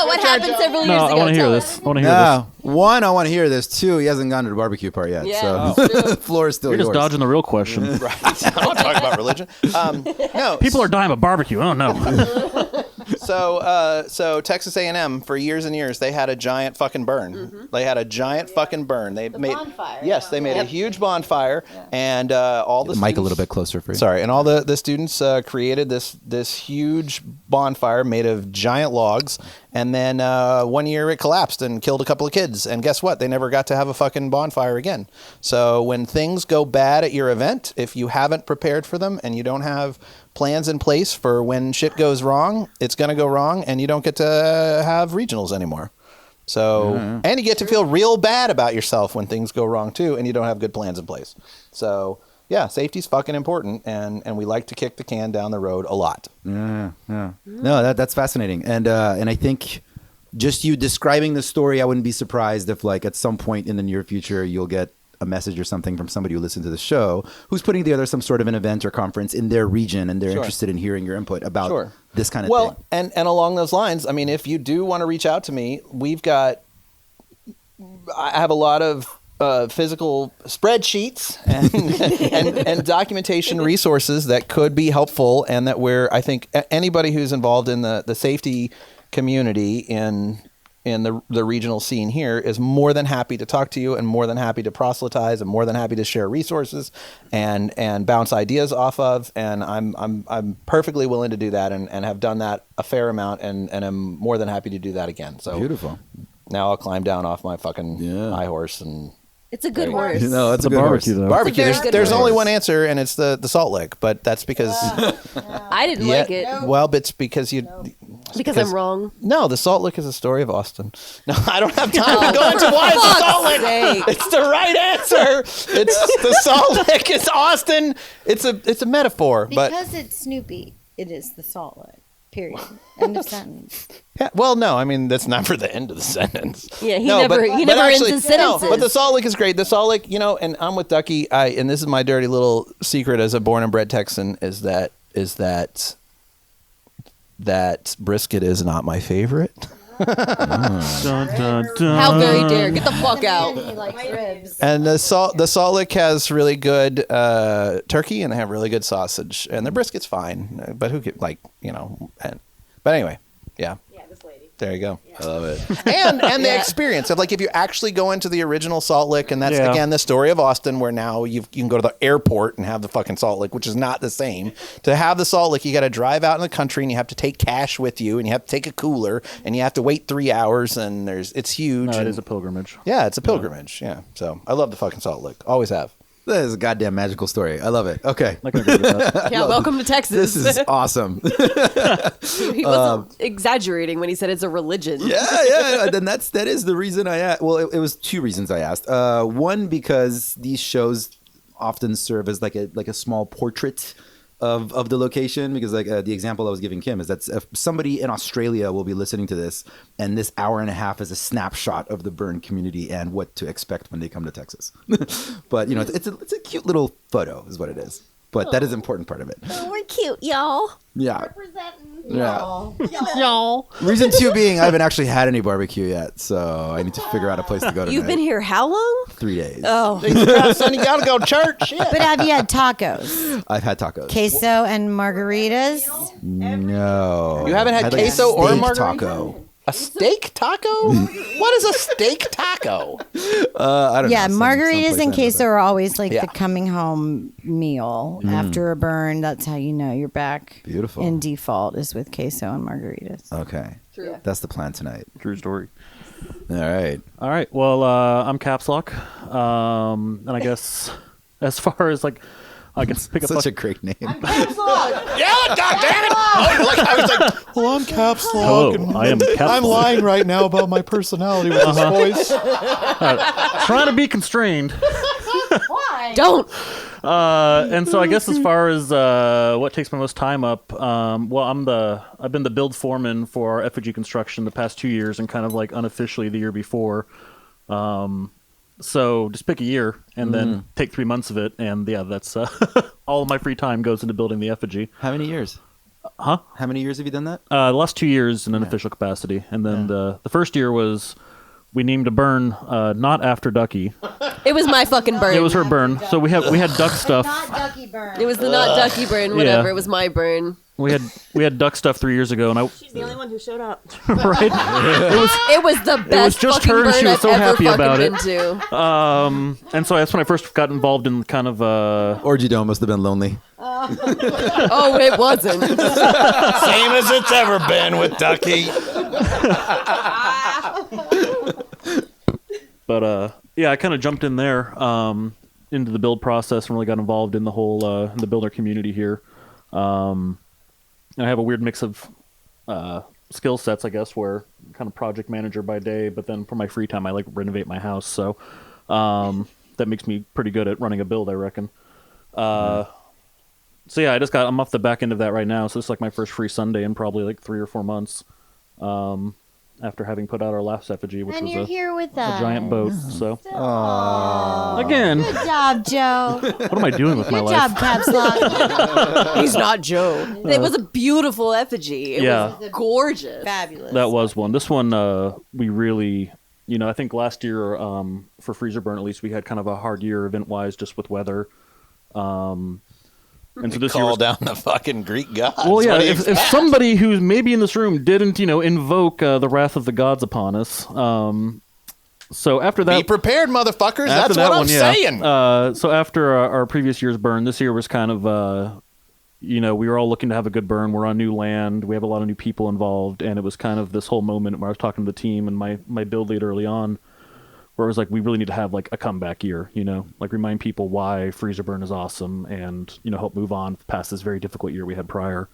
what happened several years No, ago? I want to hear Tell this. us. I want to hear this. One, I want to hear this. Two, he hasn't gone to the barbecue part yet. Yeah, so the floor is still You're yours. just dodging the real question. Right. I don't want to talk about religion. No. People are dying of barbecue. Oh no. So Texas A&M for years and years they had a giant fucking burn. They had a giant fucking burn. They made bonfire. Yes, they made a huge bonfire, and all the Mic a students- little bit closer for you. Sorry, and all the students created this huge bonfire made of giant logs, and then 1 year it collapsed and killed a couple of kids. And guess what? They never got to have a fucking bonfire again. So when things go bad at your event, if you haven't prepared for them and you don't have plans in place for when shit goes wrong, it's going to go wrong, and you don't get to have regionals anymore. So, and you get to feel real bad about yourself when things go wrong too, and you don't have good plans in place. So, yeah, safety's fucking important, and we like to kick the can down the road a lot. Yeah. No, that's fascinating, and I think just you describing the story, I wouldn't be surprised if like at some point in the near future you'll get a message or something from somebody who listened to the show who's putting together some sort of an event or conference in their region, and they're interested in hearing your input about this kind of thing. Well, and along those lines, I mean, if you do want to reach out to me, I have a lot of physical spreadsheets and documentation resources that could be helpful, and that I think anybody who's involved in the safety community in the regional scene here is more than happy to talk to you, and more than happy to proselytize, and more than happy to share resources and bounce ideas off of. And I'm perfectly willing to do that, and have done that a fair amount, and I'm more than happy to do that again. So beautiful. Now I'll climb down off my fucking high horse and. It's a good horse. No, it's a good barbecue horse. though. Barbecue. There's horse. only one answer, and it's the Salt Lick. But that's because I didn't like it. Well, but it's because Because I'm wrong. No, the Salt Lick is a story of Austin. No, I don't have time to go into why it's the Salt Lick. It's the right answer. It's the Salt Lick. It's Austin. It's a metaphor. Because it's Snoopy, it is the Salt Lick. Period. End of sentence. Yeah, well, no, I mean that's not for the end of the sentence. Yeah, he No, never but ends actually, his sentences. No, but the Salt Lick is great. The Salt Lick, and I'm with Ducky. And this is my dirty little secret as a born and bred Texan is that brisket is not my favorite. Dun, dun, dun. How very dare. Get the fuck out. He likes ribs. And the Salt Lick has really good turkey, and they have really good sausage, and the brisket's fine. But who could but anyway, yeah. Yeah, this lady. There you go. I love it. And the experience of like if you actually go into the original Salt Lick, and that's again the story of Austin, where now you can go to the airport and have the fucking Salt Lick, which is not the same. To have the Salt Lick, you got to drive out in the country, and you have to take cash with you, and you have to take a cooler, and you have to wait 3 hours, and it's huge. No, it and- is a pilgrimage. Yeah, it's a pilgrimage. Yeah, so I love the fucking Salt Lick. Always have. That is a goddamn magical story. I love it. Okay. I can agree with that. Yeah, welcome to Texas. This is awesome. He wasn't exaggerating when he said it's a religion. Yeah. Then that is the reason I asked. Well, it was two reasons I asked. One, because these shows often serve as like a small portrait of the location, because like the example I was giving Kim is that if somebody in Australia will be listening to this, and this hour and a half is a snapshot of the burn community and what to expect when they come to Texas. But it's a cute little photo is what it is. But that is an important part of it. Oh, we're cute, y'all. Yeah. Representing. Yeah. Y'all. Reason two being I haven't actually had any barbecue yet, so I need to figure out a place to go tonight. You've been here how long? 3 days. Oh. Son, you gotta go to church. Shit. But have you had tacos? I've had tacos. Queso and margaritas? No. You haven't had I queso or steak margarita? taco. A steak taco? What is a steak taco? I don't know. Yeah, margaritas someplace and queso random. are always like Yeah. the coming home meal after a burn. That's how you know you're back. Beautiful. In default is with queso and margaritas. Okay. True. That's the plan tonight. True story. All right. All right. Well, I'm Caps Lock. And I guess as far as like I can pick up. Such a great name. Yell it, goddammit! Like I was like, well, I'm Caps Lock. Hello, I am Caps I'm Lock. lying right now about my personality with this voice. Trying to be constrained. Why? Don't. And so I guess as far as what takes my most time up, well, I've been the build foreman for our effigy construction the past 2 years and kind of like unofficially the year before. So just pick a year and then take 3 months of it, and yeah, that's all of my free time goes into building the effigy. How many years? Huh? How many years have you done that? The last 2 years in an official capacity, and then the first year was we named a burn not after Ducky. It was my fucking burn. It was her burn. So we had duck stuff. Not Ducky Burn. It was the not Ducky burn. Whatever. Yeah. It was my burn. We had duck stuff 3 years ago, and She's the only one who showed up. right. It was the best just fucking her, and burn she was I've so ever happy fucking about been it. to. And so that's when I first got involved in kind of Orgy Dome must have been lonely. Oh, it wasn't. Same as it's ever been with Ducky. But yeah, I kind of jumped in there into the build process and really got involved in the whole in the builder community here. And I have a weird mix of skill sets, I guess, where I'm kind of project manager by day, but then for my free time, I like renovate my house. So that makes me pretty good at running a build, I reckon. So yeah, I'm off the back end of that right now. So it's like my first free Sunday in probably like 3 or 4 months. After having put out our last effigy, which And was you're a here with us. giant boat. So Aww. again, Good job, Joe. what am I doing with my Good life? job, Caps Lock. He's not Joe. It was a beautiful effigy. It Yeah. was gorgeous. Fabulous. That was one. This one, we really, I think last year for Freezurburn, at least, we had kind of a hard year event-wise, just with weather. And so this year Call was, down the fucking Greek gods. well, yeah. What do you If expect? somebody who's maybe in this room didn't, invoke the wrath of the gods upon us, so after that, Be prepared, motherfuckers. after That's that what one, I'm yeah. saying. So after our previous year's burn, this year was kind of, we were all looking to have a good burn. We're on new land. We have a lot of new people involved, and it was kind of this whole moment where I was talking to the team and my build lead early on, where it was like, we really need to have like a comeback year, like remind people why Freezurburn is awesome and, help move on past this very difficult year we had prior.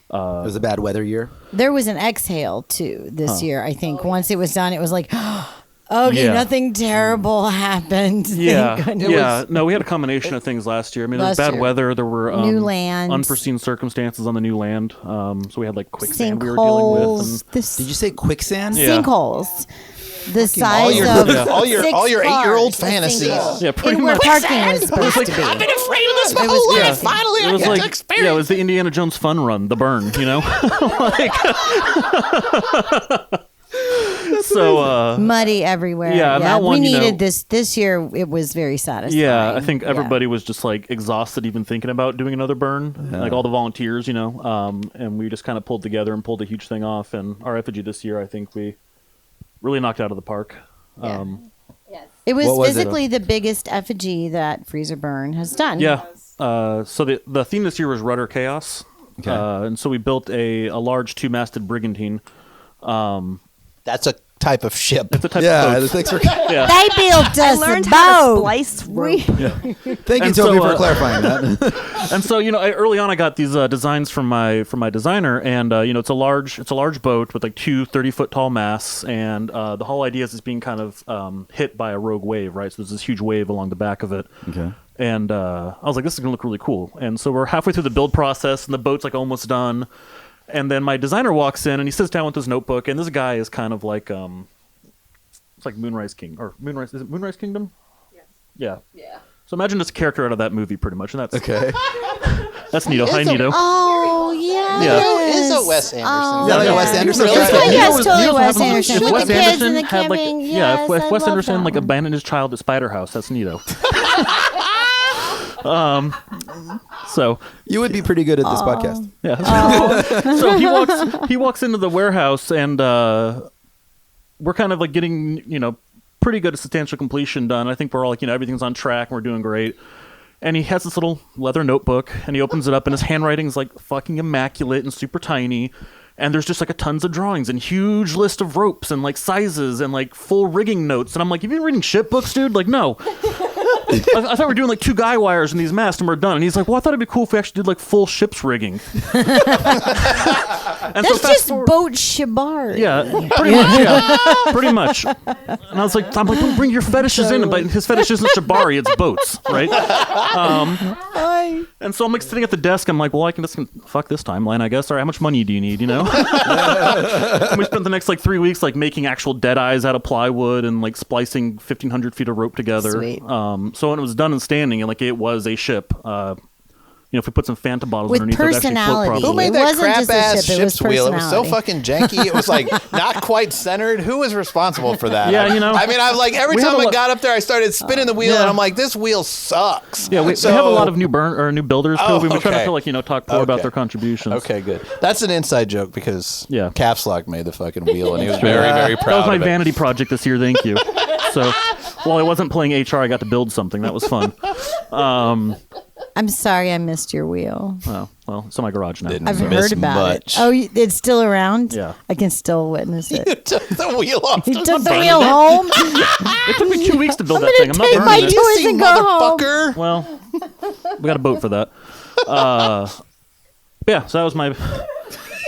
It was a bad weather year. There was an exhale too this year. I think once it was done, it was like, okay, Yeah. nothing terrible happened. Thank Yeah, goodness. yeah. No, we had a combination of things last year. I mean, there was Last bad year. weather. There were New land. unforeseen circumstances on the new land. So we had like quicksand we were dealing with. Sinkholes. Did you say quicksand? Yeah. Sinkholes. The all size your, of all your 6 8-year-old cars, a fantasies. sinkhole. Yeah, pretty And where much. parking was supposed to be. I've been afraid of this my It whole was life. crazy. Finally, It I was get like, to experience. yeah, it was the Indiana Jones fun run, the burn, So, Muddy everywhere. Yeah, and that one, we you know- needed this year. It was very satisfying. yeah, I think Yeah. everybody was just like exhausted even thinking about doing another burn. Like all the volunteers, and we just kind of pulled together and pulled a huge thing off. And our effigy this year, I think we really knocked out of the park. It was What was it? physically the biggest effigy that Freezurburn has done. Yeah. So the theme this year was Rudder Chaos. Okay. And so we built a large 2-masted brigantine. That's a type of ship. It's a type Yeah, of boat. thanks for. Yeah. They built us Learned a how to boat. splice rope. Thank you, And Toby, so, for clarifying that. And so, early on, I got these designs from my designer, and it's a large boat with like 2 30-foot tall masts, and the whole idea is it's being kind of hit by a rogue wave, right? So there's this huge wave along the back of it. Okay. And I was like, this is gonna look really cool. And so we're halfway through the build process, and the boat's like almost done. And then my designer walks in, and he sits down with his notebook, and this guy is kind of like it's like Moonrise King or Moonrise. Is it Moonrise Kingdom? Yes. Yeah. Yeah. So imagine just a character out of that movie, pretty much, and that's Okay. that's Nito. Hi, It's a- Nito. Oh yeah. Yeah. Is a Wes Anderson. Oh, Is that like a yeah. Wes Anderson? Really? Yes, Yes, You know totally what Wes happens Anderson. if With Wes the kids Anderson and the had, like, camping. if Yes, Wes I Wes love Anderson that like one. abandoned his child at Spider House, that's Nito. So You would be pretty good at this podcast. yeah. So he walks into the warehouse, and we're kind of like getting pretty good at substantial completion done. I think we're all like everything's on track and we're doing great. And he has this little leather notebook, and he opens it up, and his handwriting is like fucking immaculate and super tiny. And there's just like a tons of drawings and huge list of ropes and like sizes and like full rigging notes. And I'm like, have you been reading ship books, dude? Like, no. I thought we were doing like 2 guy wires in these masts and we're done. And he's like, well, I thought it'd be cool if we actually did like full ship's rigging. And That's just boat shibari. Yeah, pretty much. Yeah, pretty much. And I was like, don't bring your fetishes in. But his fetish isn't shibari; it's boats, right? And so I'm like sitting at the desk. I'm like, well, I can just fuck this timeline, I guess. All right, how much money do you need? You know. And we spent the next like 3 weeks like making actual dead eyes out of plywood and like splicing 1,500 feet of rope together. Sweet. So when it was done and standing, and like it was a ship. If we put some Fanta bottles With underneath, it would actually float personality. properly. Who made It that wasn't crap just a ass ship, it was ship's wheel? It was so personality. fucking janky. It was like not quite centered. Who was responsible for that? Yeah, you know. I mean, I'm like every We have time a I lot- got up there, I started spinning the wheel, Yeah. and I'm like, this wheel sucks. Yeah, we have a lot of new builders. Oh, We've been trying okay. to talk more about Okay. their contributions. Okay, good. That's an inside joke because Yeah. Caps Lock made the fucking wheel, and he was very, very proud That was my of it. vanity project this year. Thank you. So while I wasn't playing HR, I got to build something. That was fun. I'm sorry I missed your wheel. Oh, well, it's in my garage now. Didn't I've miss heard about much. it. Oh, it's still around? Yeah. I can still witness You it. took the wheel off. You took the wheel home? It took me 2 weeks to build that gonna thing. I'm not take my burning it. toys Easy, and go home. motherfucker. Well, we got a boat for that. Yeah, so that was my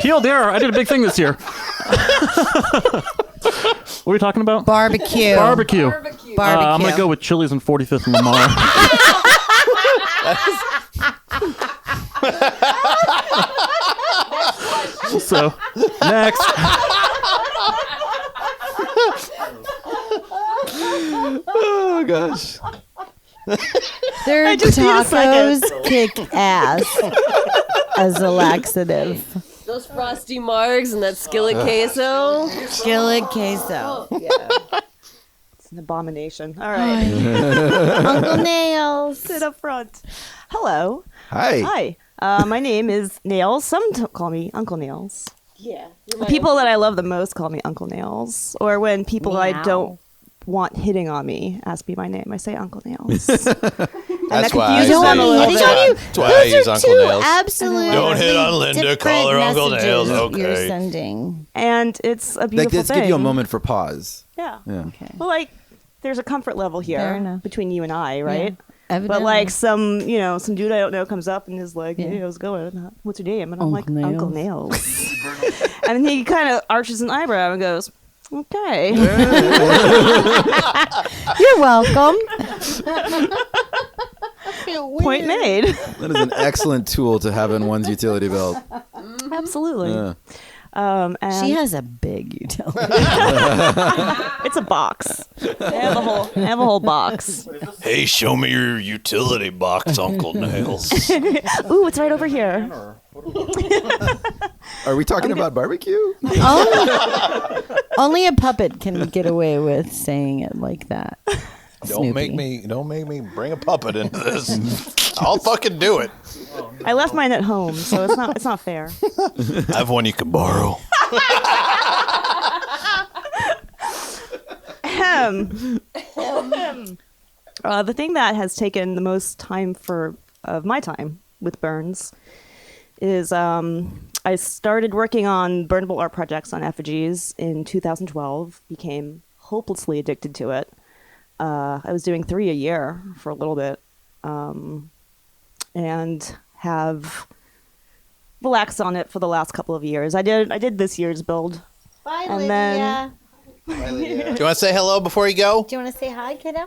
TLDR. I did a big thing this year. What are we talking about? Barbecue. Barbecue. Barbecue. I'm going to go with Chili's and 45th and Lamar. So, next. Oh gosh. Their tacos kick ass as a laxative. Those frosty margs and that skillet queso. Skillet queso. It's an abomination. All right. Uncle Nails. Sit up front. Hello. Hi. Hi. My name is Nails. Some call me Uncle Nails. Yeah. The people that I love the most call me Uncle Nails. Or when people I Meow. don't want hitting on me ask me my name, I say Uncle Nails. That's that why I confuses them a say. little bit. That's why I use Those are Uncle two Nails. absolutely Don't hit on Linda, different call her Uncle messages Nails, You're okay. sending. And it's a Like, beautiful let's thing. give you a moment for pause. Yeah. Yeah. Okay. Well, like, there's a comfort level Fair here enough. between you and I, right? Yeah, But like some dude I don't know comes up and is like, "Hey, how's it going? What's your name?" And I'm like, Uncle "Uncle Nails." And then he kind of arches an eyebrow and goes, "Okay." You're welcome. Point made. That is an excellent tool to have in one's utility belt. Absolutely. Yeah. And She has a big utility. it's a box. I have a whole box. Hey, show me your utility box, Uncle Nails. Ooh, it's right over here. Are we talking about barbecue? Only a puppet can get away with saying it like that. Don't make me bring a puppet into this. I'll fucking do it. I left mine at home, so it's not fair. I have one you can borrow. The thing that has taken the most time of my time with Burns is I started working on burnable art projects on effigies in 2012. Became hopelessly addicted to it. I was doing 3 a year for a little bit, and have relaxed on it for the last couple of years. I did this year's build. Bye, And Lydia. then- Do you want to say hello before you go? Do you want to say hi, kiddo?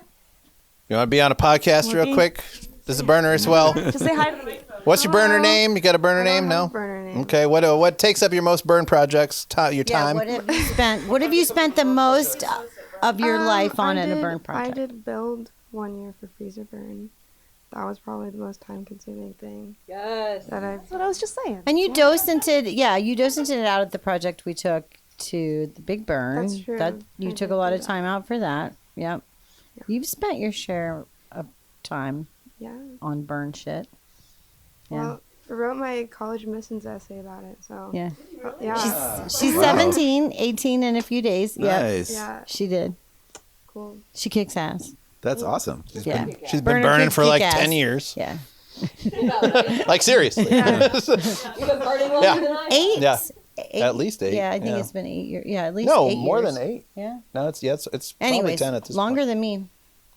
You want to be on a podcast real quick? This is a burner as well. Just say hi to me. What's your burner name? You got a burner name? No. Burner name. Okay. What takes up your most burn projects? Your Yeah. time? What have you spent? What have you spent the most of your life on in a burn project? I did build 1 year for Freezurburn. That was probably the most time-consuming thing. Yes. That's what I was just saying. And you docented it out at the project we took to the Big Burn. That's true. That you I took did a lot do of that. time out for that. Yep. You've spent your share of time Yeah. on burn shit. Yeah. Well, I wrote my college admissions essay about it, so. Yeah. Yeah. She's 17, 18 in a few days. Yep. Nice. Yeah. She did. Cool. She kicks ass. That's awesome. Yeah. She's been Burner burning kick for like ass. 10 years. Yeah. Like seriously. You've been burning longer Yeah. than I have. 8? Yeah. At least 8. Yeah, I think yeah. it's been 8 years. Yeah, at least No, 8 more years. than 8. Yeah. No, it's probably Anyways, 10 at this longer point. than me.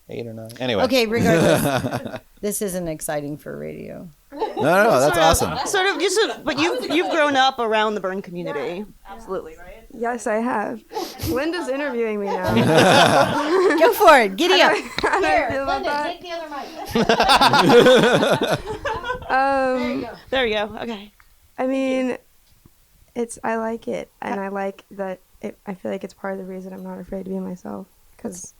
8 or 9. Anyway. Okay, regardless, this isn't exciting for radio. No, that's awesome. Sort of, but you've grown up around the burn community. Absolutely, right? Yes, I have. Linda's interviewing me now. Go for it. Giddy up. How do I feel about that? take the other mic. There you go. Okay. I mean, I like it, and I like that. I feel like it's part of the reason I'm not afraid to be myself, because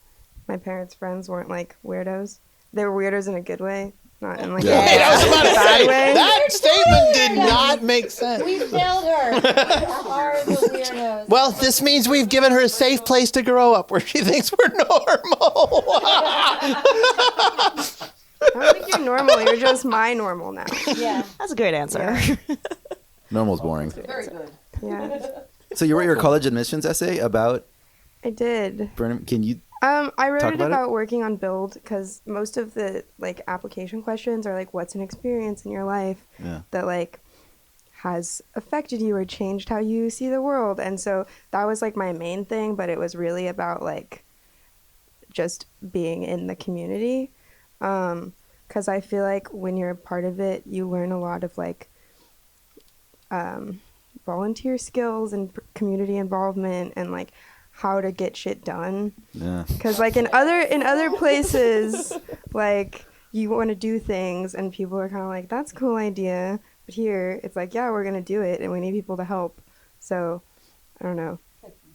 my parents' friends weren't like weirdos. They were weirdos in a good way, not in like Hey, I was about to bad say, way. that statement did not make sense. We failed her. We are the weirdos. Well, this means we've given her a safe place to grow up where she thinks we're normal. I don't think you're normal. You're just my normal now. Yeah. That's a great answer. Normal's boring. Very good. Yeah, So you wrote your college admissions essay about I did. Burnham. Can you? I wrote Talk it about it? about working on build, because most of the like application questions are like, what's an experience in your life that like has affected you or changed how you see the world? And so that was like my main thing, but it was really about like just being in the community, because I feel like when you're a part of it, you learn a lot of like volunteer skills and community involvement and like how to get shit done. Yeah. Because like in other places, like you want to do things and people are kind of like, that's a cool idea, but here it's like, yeah, we're gonna do it and we need people to help. So I don't know.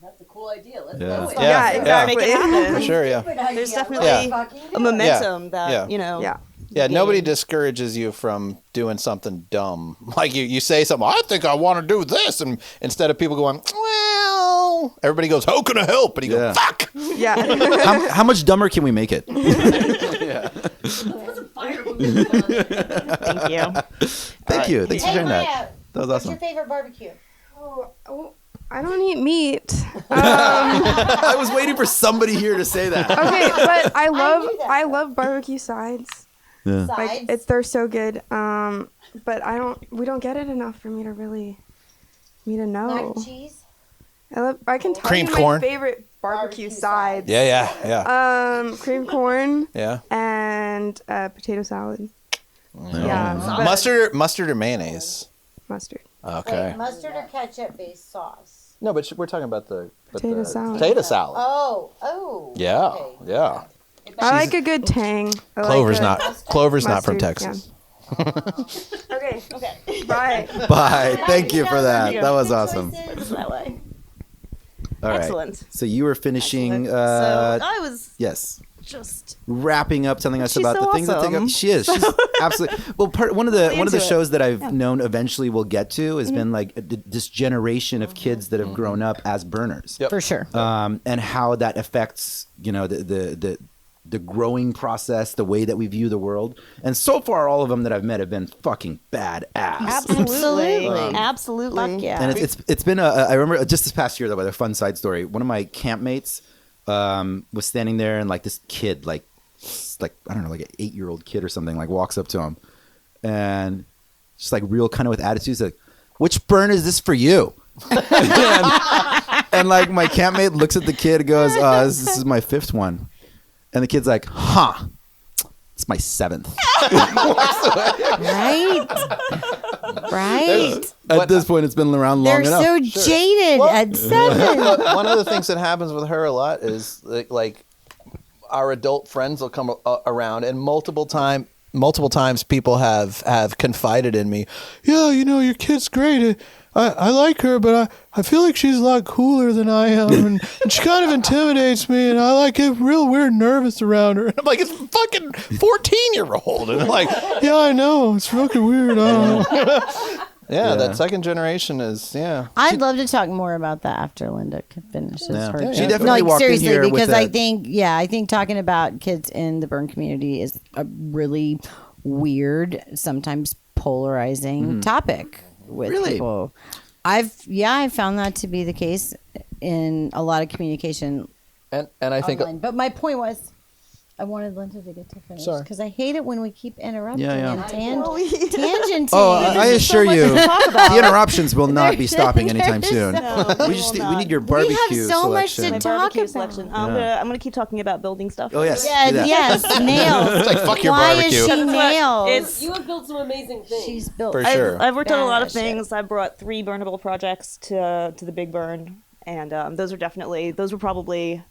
That's a cool idea. Let's Yeah. do it. Yeah, exactly. Make it happen. For sure, yeah. There's definitely Yeah. a momentum that, Yeah. you know. Yeah. Yeah, nobody discourages you from doing something dumb. Like you say something, I think I want to do this. And instead of people going, well, everybody goes, how can I help? And you go, fuck. Yeah. How much dumber can we make it? Thank you. Thank you. Thanks for sharing that. That was What's awesome. your favorite barbecue? Oh, I don't eat meat. I was waiting for somebody here to say that. Okay, but I knew that. love barbecue sides. Yeah. Like they're so good. But we don't get it enough for me to really know. Mac and cheese? I can tell Creamed you corn. my favorite barbecue sides. Yeah. Creamed corn. Yeah. And potato salad. Yeah. Mustard or mayonnaise? Mustard. Okay. Wait, mustard or ketchup based sauce? No, but we're talking about the Potato salad. Potato salad. Oh. Yeah, Okay. yeah. I like a good tang. I like Clover's a not from mustard, Texas. Okay. Bye. Bye. Thank you for that. That was awesome. That way. All right. Excellent. So you were finishing. So I was Yes. just Wrapping up, telling us She's about so the things that take awesome. up. She is. She's absolutely. Well, one of the into it. shows that I've known eventually we'll get to has been like this generation of kids that have grown up as burners. Yep. For sure. And how that affects the growing process, the way that we view the world. And so far, all of them that I've met have been fucking badass. absolutely, absolutely. Fuck yeah. And it's been I remember just this past year though, with a fun side story. One of my campmates was standing there, and like this kid, like I don't know, like an 8-year-old kid or something, like walks up to him, and just like real kind of with attitudes, like, "Which burn is this for you?" and like my campmate looks at the kid and goes, "This is my 5th one," and the kid's like, "Huh." It's my 7th. Right. At this point, it's been around long They're enough. so jaded at 7. One of the things that happens with her a lot is like our adult friends will come around, and multiple times people have confided in me. Yeah, your kid's great. I like her, but I feel like she's a lot cooler than I am, and she kind of intimidates me, and I get real weird nervous around her. And I'm like, it's a fucking 14-year-old. And I'm like, yeah, I know. It's fucking weird. I don't know. Yeah, that second generation is, I'd love to talk more about that after Linda finishes her. She thing. definitely walked in seriously, here with because a- I think talking about kids in the burn community is a really weird, sometimes polarizing topic with people. I've found that to be the case in a lot of communication. and I think online. But my point was, I wanted Linda to get to finish Sorry. because I hate it when we keep interrupting Yeah. and tangenting. Oh, I assure you, talk about. the interruptions will not be stopping anytime soon. No, We need your barbecue so much selection. to talk barbecue about. selection. I'm gonna keep talking about building stuff. Oh yes. Yeah, do that. yes, nails. It's like, fuck your Why barbecue. is she nails? You have built some amazing things. She's built. For sure. I've worked on a lot of Badass things. I brought 3 burnable projects to the Big Burn, and those were probably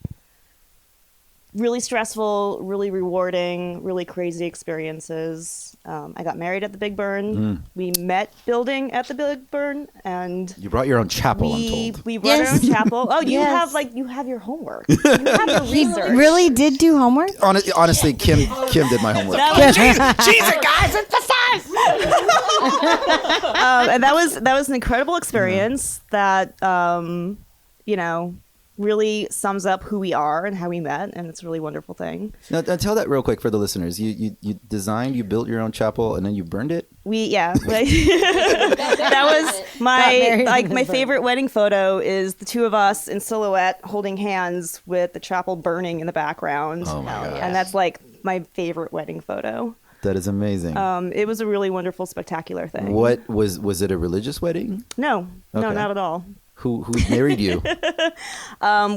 really stressful, really rewarding, really crazy experiences. I got married at the Big Burn. We met building at the Big Burn, and You brought your own chapel, I'm told. we brought our own Yes. chapel. Oh, you Yes. have your homework. You have your He research. really did do homework. Honestly, Kim did my homework. And that was an incredible experience that really sums up who we are and how we met, and it's a really wonderful thing. Now, tell that real quick for the listeners. You designed, you built your own chapel, and then you burned it. That was my favorite wedding photo is the 2 of us in silhouette holding hands with the chapel burning in the background. Oh my God. And that's like my favorite wedding photo. That is amazing. It was a really wonderful, spectacular thing. What was it? A religious wedding? No, Okay. not at all. Who married you?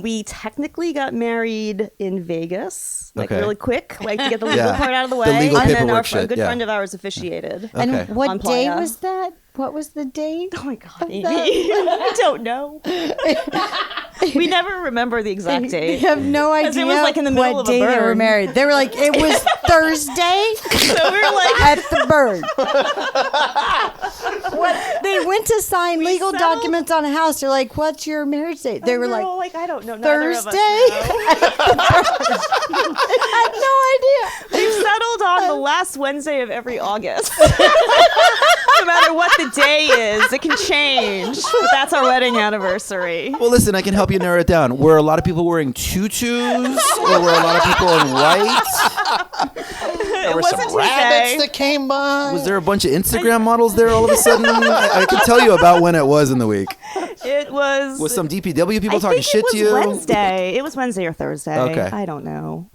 We technically got married in Vegas, Okay. really quick, to get the legal Yeah. part out of the way. The legal and then paperwork a shit, good yeah. friend of ours officiated. Okay. And what On day Playa. was that? What was the date? Oh my God, Amy. I don't know. We never remember the exact They date. have no idea. 'Cause it was, like, in the middle what of a day they were burn. married. They were like, it was Thursday So we were like, at the burn. They went to sign legal settled- documents on a house. They're like, "What's your marriage date?" They were like, all I don't know. Neither of us Thursday. know. I had no idea. We've settled on the last Wednesday of every August. No matter what the day is, it can change. But that's our wedding anniversary. Well, listen, I can help you narrow it down. Were a lot of people wearing tutus, or were a lot of people in white? There were wasn't some Tuesday. rabbits that came by. Was there a bunch of Instagram models there all of a sudden? I can tell you about when it was in the week. It was. Was some DPW people I talking think shit it was to you? Wednesday. It was Wednesday or Thursday. Okay. I don't know.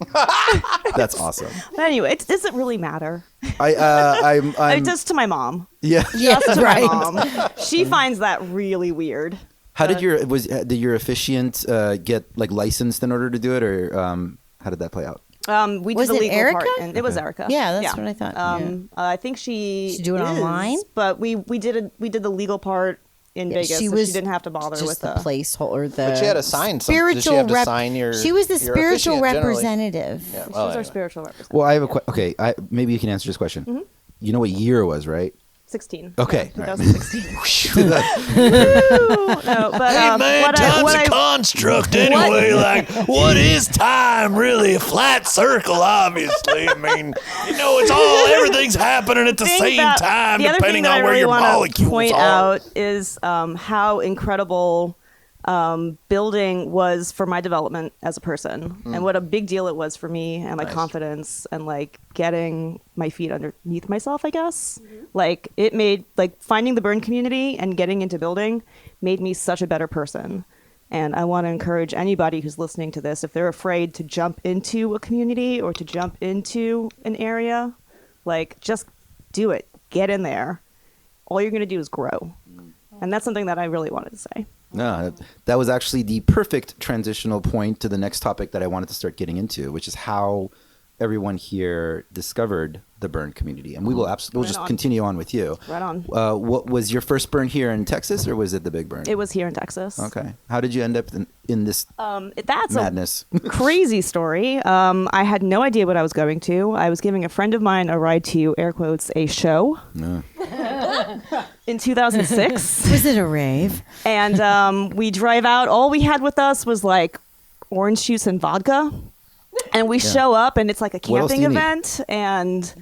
That's awesome. But anyway, it doesn't really matter. I'm Just to my mom. yeah. Just to right. my mom. She finds that really weird. How did your officiant get like licensed in order to do it, or how did that play out? We Was did the it legal Erica? part, and it was Erica. Yeah, that's what I thought. I think she do it is, online? but we did the legal part in Vegas, she so was she didn't have to bother just with the placeholder. But she had to sign something. Did she spiritual have to rep. sign your? She was the your spiritual officiant generally? representative. Yeah, She well, was our anyway. spiritual representative. Well, I have a okay. Maybe you can answer this question. Mm-hmm. You know what year it was, right? 16. Okay. Yeah, All right. 2016. No, but Hey man, what time's I a construct anyway. Like, what is time really? A flat circle, obviously. I mean, it's everything's happening at the think same that- time, the other thing depending that on I where really your wanna molecules point are. out is how incredible building was for my development as a person, and what a big deal it was for me and my confidence and like getting my feet underneath myself, I guess. Like it made finding the burn community and getting into building made me such a better person. And I want to encourage anybody who's listening to this, if they're afraid to jump into a community or to jump into an area, just do it. Get in there. All you're going to do is grow. And that's something that I really wanted to say. No, that was actually the perfect transitional point to the next topic that I wanted to start getting into, which is how everyone here discovered the burn community. And we'll Right just on. continue on with you. Right on. What was your first burn here in Texas, or was it the big burn? It was here in Texas. Okay. How did you end up in this That's madness? a crazy story. I had no idea what I was going to. I was giving a friend of mine a ride to, air quotes, a show in 2006. Was it a rave? And we drive out. All we had with us was orange juice and vodka. And we show up, and it's like a What else do camping you need? event. And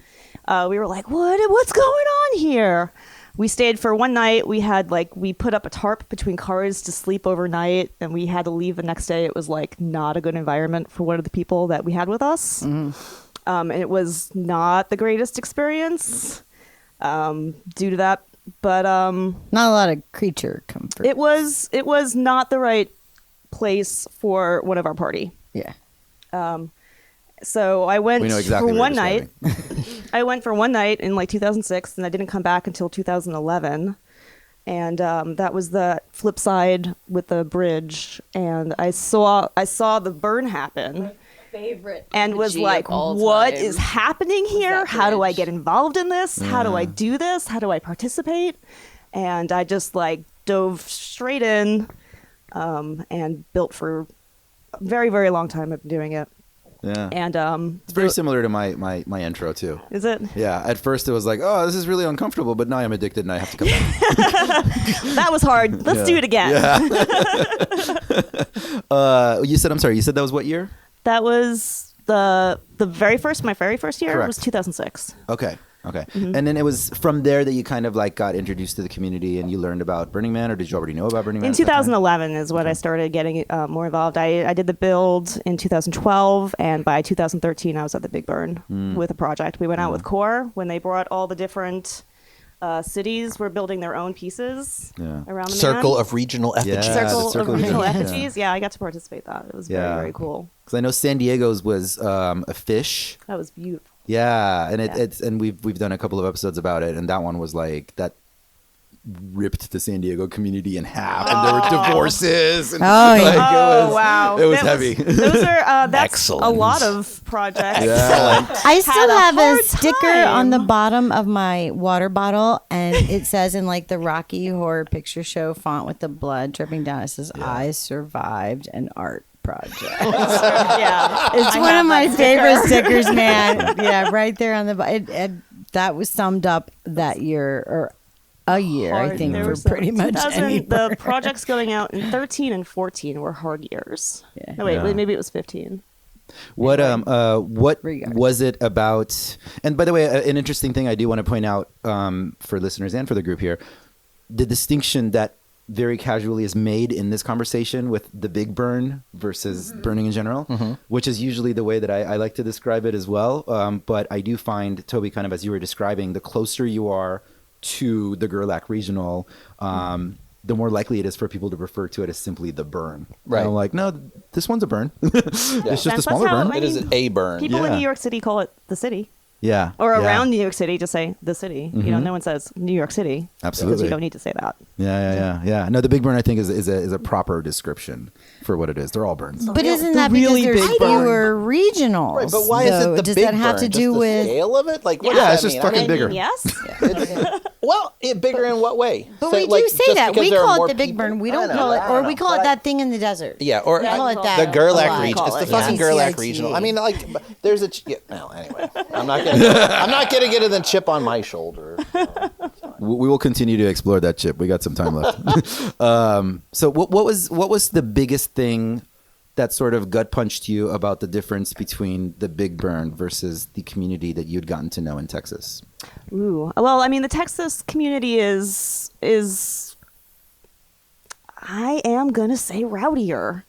we were like, what's going on here? We stayed for one night. We had we put up a tarp between cars to sleep overnight, and we had to leave the next day. It was not a good environment for one of the people that we had with us. And it was not the greatest experience due to that. But Not a lot of creature comfort. it was not the right place for one of our party. Yeah. So I went We know exactly for what one you're night. I went for one night in like 2006, and I didn't come back until 2011. And that was the flip side with the bridge, and I saw the burn happen. Favorite And was like, what is happening here? How do I get involved in this? How do I do this? How do I participate? And I just like dove straight in and built for a very, very long time. I've been doing it. Yeah. And It's very similar to my intro too. is it? Yeah. At first it was like, oh, this is really uncomfortable, but now I'm addicted and I have to come back. That was hard. Let's do it again. You said that was what year? That was my very first year. Correct. Was 2006. Okay. And then it was from there that you kind of like got introduced to the community and you learned about Burning Man, or did you already know about Burning Man? In 2011 is when I started getting more involved. I did the build in 2012, and by 2013 I was at the Big Burn with a project. We went out with Core when they brought all the different cities were building their own pieces around the Circle man. of regional effigies. Circle of regional effigies. Yeah. Yeah, I got to participate in that. It was very, very cool. Because I know San Diego's was a fish. That was beautiful. Yeah, and it's we've done a couple of episodes about it, and that one was like that ripped the San Diego community in half, and there were divorces. And Wow, it was heavy. Those are that's Excellent. a lot of projects. I still have a hard sticker time. on the bottom of my water bottle, and it says in like the Rocky Horror Picture Show font with the blood dripping down, it says, "I survived an art project." Yeah, It's one of my favorite stickers, man. Yeah, right there on the that was summed up that year or a year, I think, There for were some- pretty much 2000 any the projects going out in 13 and 14 were hard years. Yeah. No, wait, maybe it was 15. What Regard. was it about? And by the way, an interesting thing I do want to point out for listeners and for the group here, the distinction that very casually is made in this conversation with the big burn versus burning in general, which is usually the way that I like to describe it as well. But I do find, Toby, kind of as you were describing, the closer you are to the Gerlach regional, the more likely it is for people to refer to it as simply the burn. Right. And I'm like, no, this one's a burn. It's just a smaller how burn. It is a burn. People in Yeah. New York City call it the city. Yeah. Or yeah. around New York City, just say the city. You know, no one says New York City. Absolutely. Because you don't need to say that. Yeah. No, the big burn I think is a proper description for what it is. They're all burns. But isn't the that because really there's big burn. fewer regionals? Right, but why is though? it the Does big that have burn? to do Just with? the scale of it? Like, what Yeah, does it's that just mean? fucking bigger. Yes. Well, bigger in what way? But So, we like, do say just that. because We there are call more it the big people? burn. We I don't know, call it, I or know, we call but it that thing in the desert. Yeah, or We call it that. the Gerlach a lot. region. It's the Yeah. fucking Gerlach CIT. regional. I mean, like, there's a. Well, anyway, I'm not gonna get into the chip on my shoulder. We will continue to explore that chip. We got some time left. So what was the biggest thing that sort of gut punched you about the difference between the big burn versus the community that you'd gotten to know in Texas? Ooh. Well, I mean, the Texas community is I am gonna say rowdier.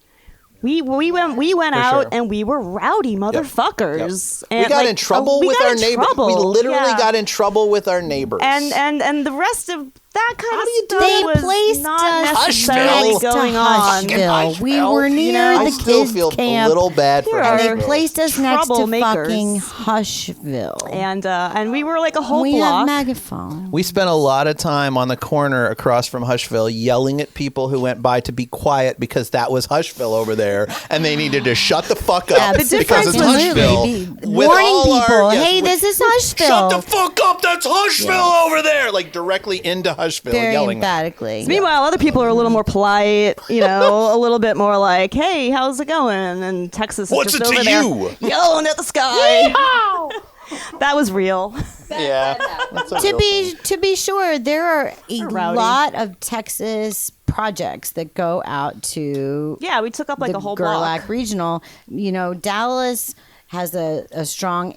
We went out sure. and we were rowdy motherfuckers. We And, got like, in trouble we with got our in neighbors. trouble. We literally Yeah. got in trouble with our neighbors. And the rest of that kind of stuff They was placed not us necessarily next to going on. Hushville. We were You near know, I the still kids' feel camp, a little bad for There and are they placed us next to troublemakers. fucking Hushville. And we were like a whole we block. have megaphone. We spent a lot of time on the corner across from Hushville yelling at people who went by to be quiet because that was Hushville over there and they needed to shut the fuck up because it's Absolutely. Hushville. Be With warning all people, our- yes, hey, with- this is Hushville. Shut the fuck up, that's Hushville over there. Like directly into Hushville Very yelling. emphatically. Meanwhile, other people are a little more polite, you know, a little bit more like, "Hey, how's it going?" And Texas is What's just it over to there you? yelling at the sky. That was real. Yeah. That's a real thing. To be sure, there are a rowdy. lot of Texas projects that go out to Yeah, we took up like the a whole Gerlach block. regional. You know, Dallas has a strong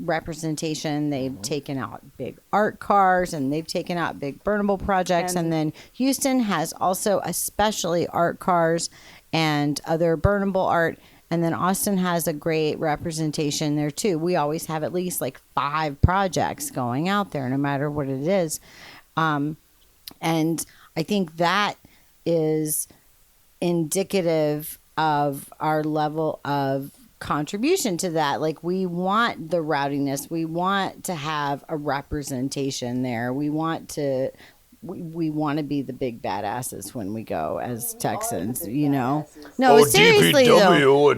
representation. They've taken out big art cars and they've taken out big burnable projects. And then Houston has also especially art cars and other burnable art. And then Austin has a great representation there too. We always have at least like 5 projects going out there, no matter what it is. And I think that is indicative of our level of contribution to that. Like, we want the rowdiness. We want to have a representation there. We want to be the big badasses when we go as Texans, you know? No, seriously, though.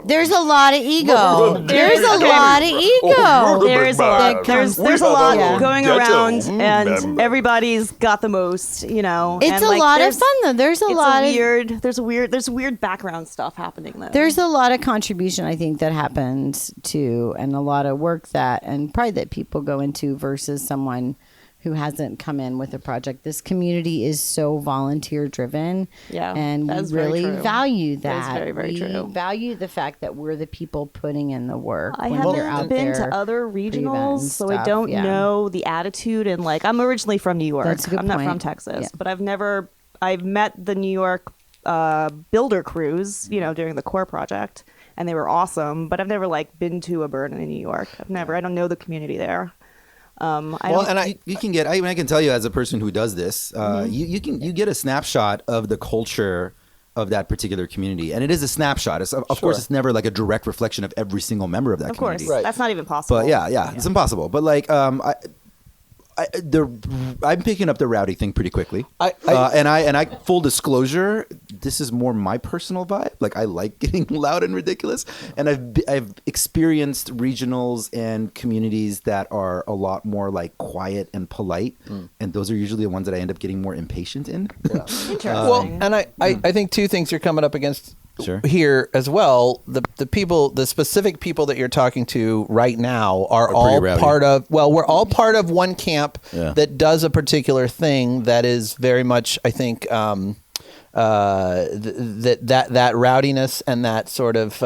There's a lot of ego. There's a lot of ego. There's a lot going around, and everybody's got the most, you know. It's a lot of fun, though. There's weird background stuff happening, though. There's a lot of contribution, I think, that happens too, and a lot of work and pride that people go into versus someone who hasn't come in with a project. This community is so volunteer driven. Yeah. And we really value that. That's very, very true. We value the fact that we're the people putting in the work. I haven't been to other regionals, so I don't know the attitude. And like, I'm originally from New York. That's a good I'm not point. from Texas, but I've met the New York builder crews, you know, during the core project, and they were awesome, but I've never like been to a burn in New York. I don't know the community there. I can tell you as a person who does this, you get a snapshot of the culture of that particular community, and it is a snapshot. Of course, it's never like a direct reflection of every single member of that community. Of course, that's not even possible. But yeah, it's impossible. But like, I'm picking up the rowdy thing pretty quickly. I full disclosure, this is more my personal vibe. Like, I like getting loud and ridiculous, and I've experienced regionals and communities that are a lot more like quiet and polite, and those are usually the ones that I end up getting more impatient in. Yeah. Interesting. Well, and I think two things you're coming up against. Sure. Here as well, the specific people that you're talking to right now are all part of. Well, we're all part of one camp that does a particular thing that is very much, I think, that rowdiness and that sort of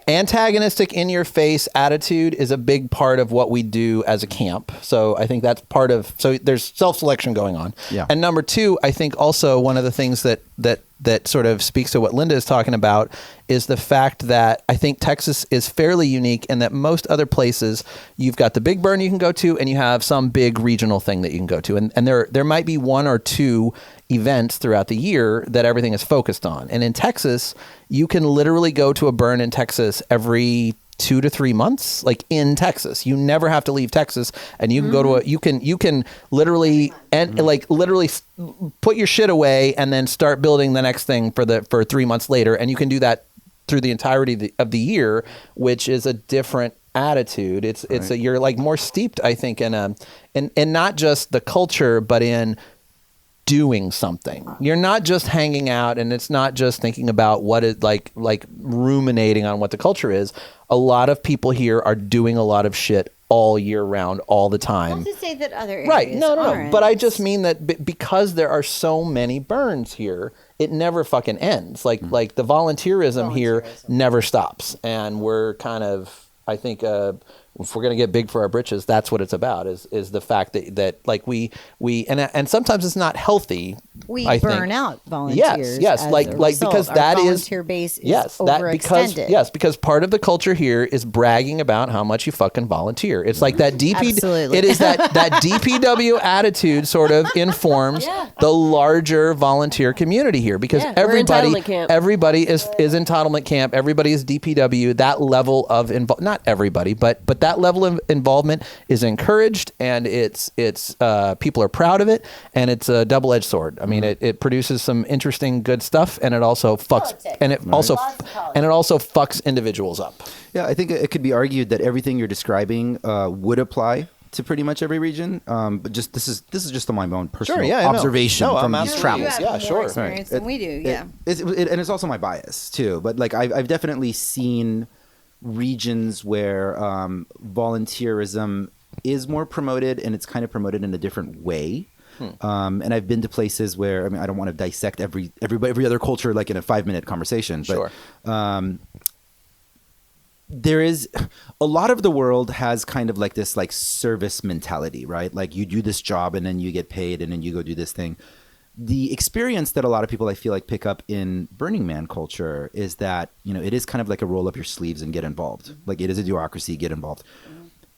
antagonistic, in your face attitude is a big part of what we do as a camp. So I think that's part of. So there's self-selection going on. Yeah. And number two, I think also one of the things that sort of speaks to what Linda is talking about is the fact that I think Texas is fairly unique in that most other places you've got the big burn you can go to and you have some big regional thing that you can go to. And there might be one or two events throughout the year that everything is focused on. And in Texas, you can literally go to a burn in Texas every 2 to 3 months, like in Texas. You never have to leave Texas, and you can go to you can literally literally put your shit away and then start building the next thing for 3 months later, and you can do that through the entirety of the year, which is a different attitude. You're like more steeped, I think, in not just the culture, but in doing something. You're not just hanging out, and it's not just thinking about what is like ruminating on what the culture is. A lot of people here are doing a lot of shit all year round, all the time. Not to say that other areas right? No. aren't. But I just mean that because there are so many burns here, it never fucking ends. Like the volunteerism here never stops, and we're kind of, I think, if we're gonna get big for our britches, that's what it's about. Is the fact that like we and sometimes it's not healthy. We I burn think. out volunteers. Yes, like because that is volunteer base is overextended. because part of the culture here is bragging about how much you fucking volunteer. It's like that Absolutely. It is that DPW attitude sort of informs the larger volunteer community here, because everybody is entitlement camp. Everybody is DPW. That level of not everybody, but that level of involvement is encouraged, and it's people are proud of it, and it's a double-edged sword. I mean, it produces some interesting, good stuff, and it also fucks individuals up. Yeah, I think it could be argued that everything you're describing would apply to pretty much every region. But just this is just my own personal observation from these travels. You have more experience than we do. Yeah, and it's also my bias too. But like I've definitely seen regions where volunteerism is more promoted, and it's kind of promoted in a different way. And I've been to places where, I mean, I don't want to dissect every other culture like in a 5-minute conversation, but there is a lot of the world has kind of like this like service mentality, right? Like you do this job and then you get paid and then you go do this thing. The experience that a lot of people I feel like pick up in Burning Man culture is that, you know, it is kind of like a roll up your sleeves and get involved. Like it is a bureaucracy, get involved.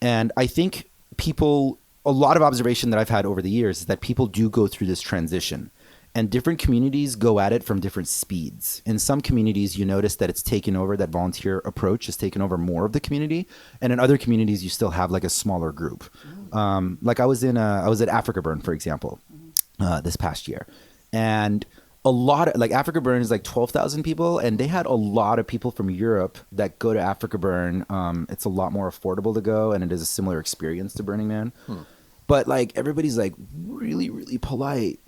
And I think a lot of observation that I've had over the years is that people do go through this transition. And different communities go at it from different speeds. In some communities, you notice that it's taken over, that volunteer approach has taken over more of the community. And in other communities, you still have like a smaller group. Like I was at Africa Burn, for example, this past year. And a lot of, like, Africa Burn is like 12,000 people, and they had a lot of people from Europe that go to Africa Burn. It's a lot more affordable to go, and it is a similar experience to Burning Man. But like everybody's like really, really polite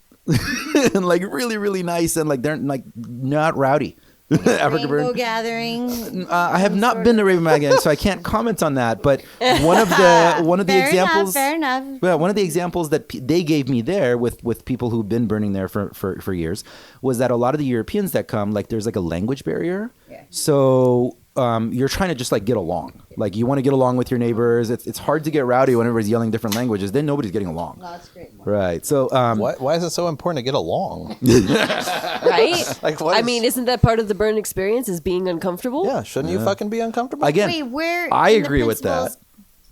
and like really, really nice, and like they're like not rowdy. Africa Rainbow Burn. Gathering. I have not been to Rainbow Gathering, so I can't comment on that. But one of the Fair examples, Fair enough. well, one of the examples that they gave me there with people who've been burning there for years was that a lot of the Europeans that come, like, there's like a language barrier. So you're trying to just like get along. Like, you want to get along with your neighbors. It's hard to get rowdy when everybody's yelling different languages. Then nobody's getting along. No, that's great. Right. So Why is it so important to get along? Right? Like, I mean, isn't that part of the burn experience, is being uncomfortable? yeah, shouldn't you fucking be uncomfortable? again, Wait, where? I in the agree with that. principles,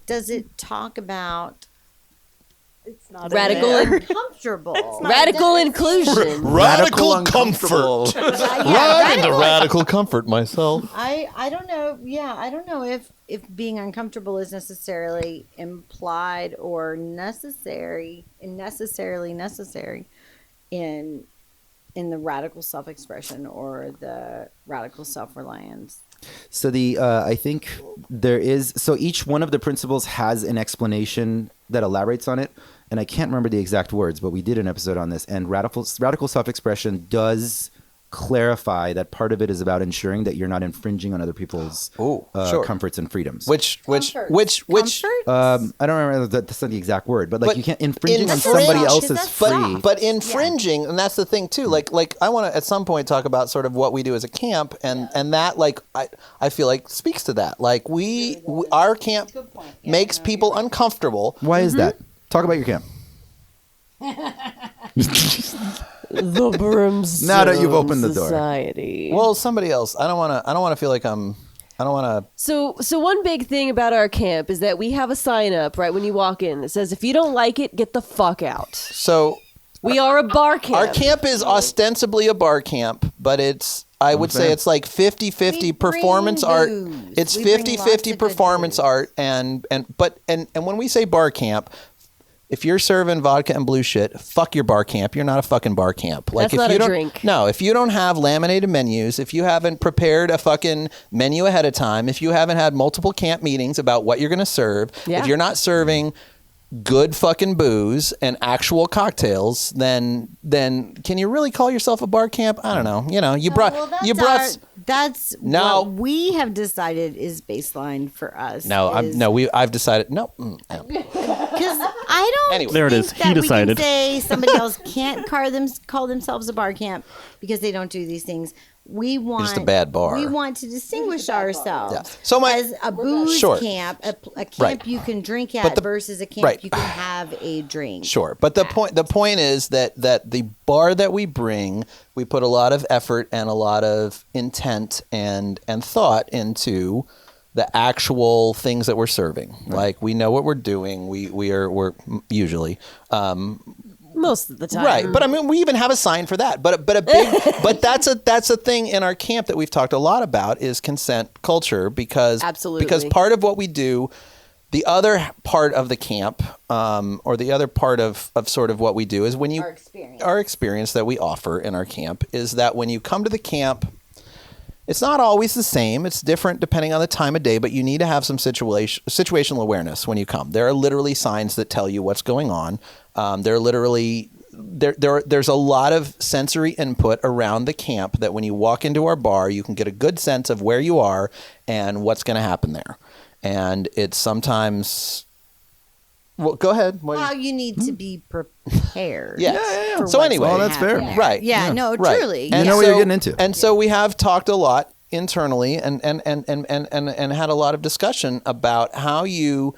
Does it talk about It's not Radical in there. uncomfortable? Radical inclusion. Radical comfort. I'm into radical comfort myself. I don't know. Yeah, I don't know if being uncomfortable is necessarily implied or necessarily necessary in the radical self-expression or the radical self-reliance. So I think there is, so each one of the principles has an explanation that elaborates on it. And I can't remember the exact words, but we did an episode on this. And radical self-expression does clarify that part of it is about ensuring that you're not infringing on other people's sure. comforts and freedoms. Which Comfort? I don't remember that's not the exact word, but like, you can't infringing on infringe- somebody else's That's free. But infringing, and that's the thing too. Like I want to at some point talk about sort of what we do as a camp, and that, like, I feel like speaks to that. Like our camp makes people uncomfortable. Why is that? Talk about your camp. The Brimstone Now that you've opened the door. Society. Well, somebody else. I don't want to feel like I don't want to. So one big thing about our camp is that we have a sign up right when you walk in that says, if you don't like it, get the fuck out. So We are a bar camp. our camp is ostensibly a bar camp, but I would say it's like 50-50 performance art. booze. It's We bring lots 50-50 of good performance booze. art, and when we say bar camp, if you're serving vodka and blue shit, fuck your bar camp. You're not a fucking bar camp. Like, That's if not you a don't, drink. No, if you don't have laminated menus, if you haven't prepared a fucking menu ahead of time, if you haven't had multiple camp meetings about what you're going to serve, Yeah. if you're not serving good fucking booze and actual cocktails, then can you really call yourself a bar camp? I don't know. You know, That's No. what we have decided is baseline for us. I've decided no. Because I don't. Anyway. There it think is. that He we decided. can say somebody else can't call themselves a bar camp because they don't do these things. We want just a bad bar. We want to distinguish ourselves. Yeah. So as a booze Sure. camp, a camp Right. you can drink But at versus a camp right. you can have a drink. Sure, but the point is that the bar that we bring, we put a lot of effort and a lot of intent and thought into the actual things that we're serving. Right. Like, we know what we're doing. We're usually Most of the time. right, but I mean, we even have a sign for that. But a big, but that's a thing in our camp that we've talked a lot about is consent culture, because Absolutely. because part of what we do, the other part of the camp, or the other part of sort of what we do is when you our experience that we offer in our camp is that when you come to the camp, it's not always the same. It's different depending on the time of day, but you need to have some situational awareness when you come. There are literally signs that tell you what's going on. There's a lot of sensory input around the camp that when you walk into our bar, you can get a good sense of where you are and what's going to happen there. And it's sometimes... Well, go ahead. Well, you need to be prepared. Yeah. for So what's anyway, gonna that's fair. happen there. Right. Yeah, no, Right. truly. You know what you're getting into. And so we have talked a lot internally and had a lot of discussion about how you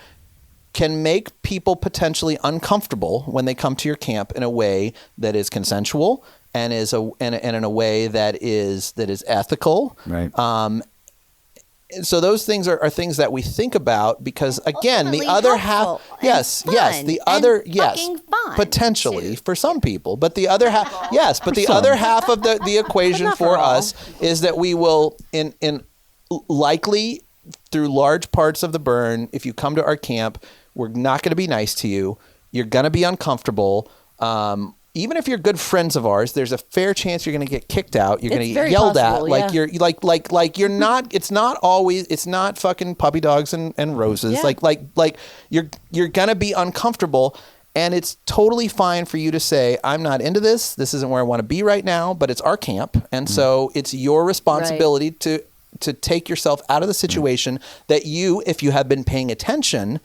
can make people potentially uncomfortable when they come to your camp in a way that is consensual and in a way that is ethical. Right. So those things are things that we think about because, again, Ultimately the other helpful half, and yes, fun yes, the and other, yes, fucking fun. potentially for some people, but the other half, yes, but the other half of the equation for us is that we will in likely through large parts of the burn, if you come to our camp, we're not going to be nice to you. You're going to be uncomfortable. Even if you're good friends of ours, there's a fair chance you're going to get kicked out. You're going to get yelled at. Like you're like you're not. It's not always. It's not fucking puppy dogs and roses. Yeah. Like you're going to be uncomfortable, and it's totally fine for you to say, I'm not into this. This isn't where I want to be right now. But it's our camp, and so it's your responsibility to take yourself out of the situation that you, if you have been paying attention,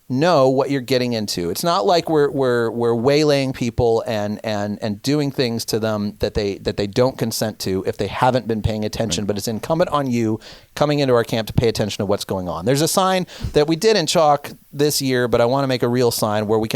know what you're getting into. It's not like we're waylaying people and doing things to them that they don't consent to if they haven't been paying attention. But it's incumbent on you coming into our camp to pay attention to what's going on. There's a sign that we did in chalk this year, but I want to make a real sign where we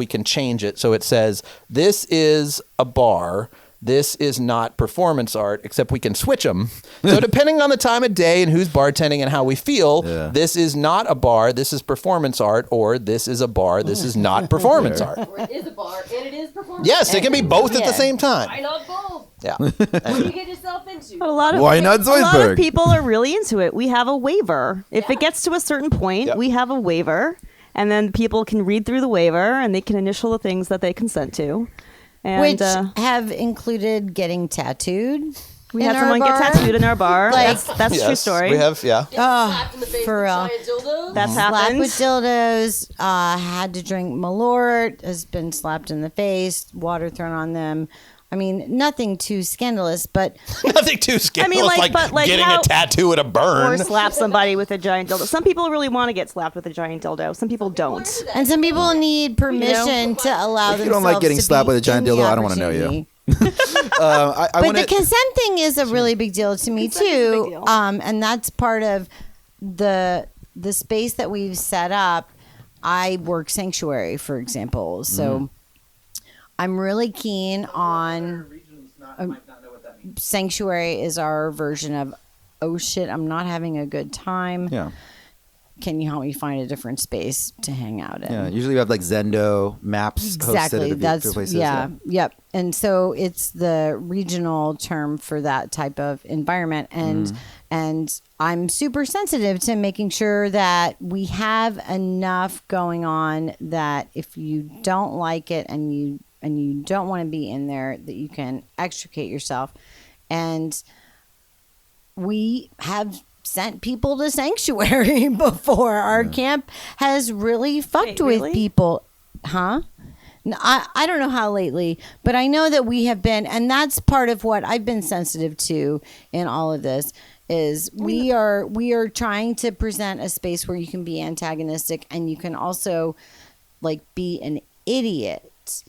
can change it so it says, "This is a bar. This is not performance art," except we can switch them. So depending on the time of day and who's bartending and how we feel, this is not a bar, this is performance art, or this is a bar, this is not performance art. Or it is a bar and it is performance. Yes, it can be both at the same time. Why not both? Yeah. What do you get yourself into? But a lot of Why not A lot Zoidberg? of people are really into it. We have a waiver. If it gets to a certain point, we have a waiver, and then people can read through the waiver and they can initial the things that they consent to. And, Which have included getting tattooed. we in had our someone get bar. tattooed in our bar. Like- that's a true story. We have, Slapped in the face for with real. giant dildos? That's Slapped happened. with dildos, had to drink Malort, has been slapped in the face, water thrown on them. I mean, nothing too scandalous, but nothing too scandalous like getting a tattoo at a burn. Or slap somebody with a giant dildo. Some people really want to get slapped with a giant dildo. Some people don't. and some people need permission to allow If you themselves don't like getting to slapped be with a giant in the dildo, I don't wanna know you. opportunity. I But wanna, the consent thing is a really big deal to me Consent is a big too, deal. and that's part of the space that we've set up. I work sanctuary, for example, so I'm really keen on. Sanctuary is our version of, oh shit, I'm not having a good time. yeah. Can you help me find a different space to hang out in? Yeah, usually we have like Zendo maps hosted Exactly. at That's the places. Yep. And so it's the regional term for that type of environment, and I'm super sensitive to making sure that we have enough going on that if you don't like it and you don't want to be in there, that you can extricate yourself. And we have sent people to sanctuary before. Our camp has really fucked with people. Huh? No, I don't know how lately, but I know that we have been, and that's part of what I've been sensitive to in all of this, is we are trying to present a space where you can be antagonistic and you can also like be an idiot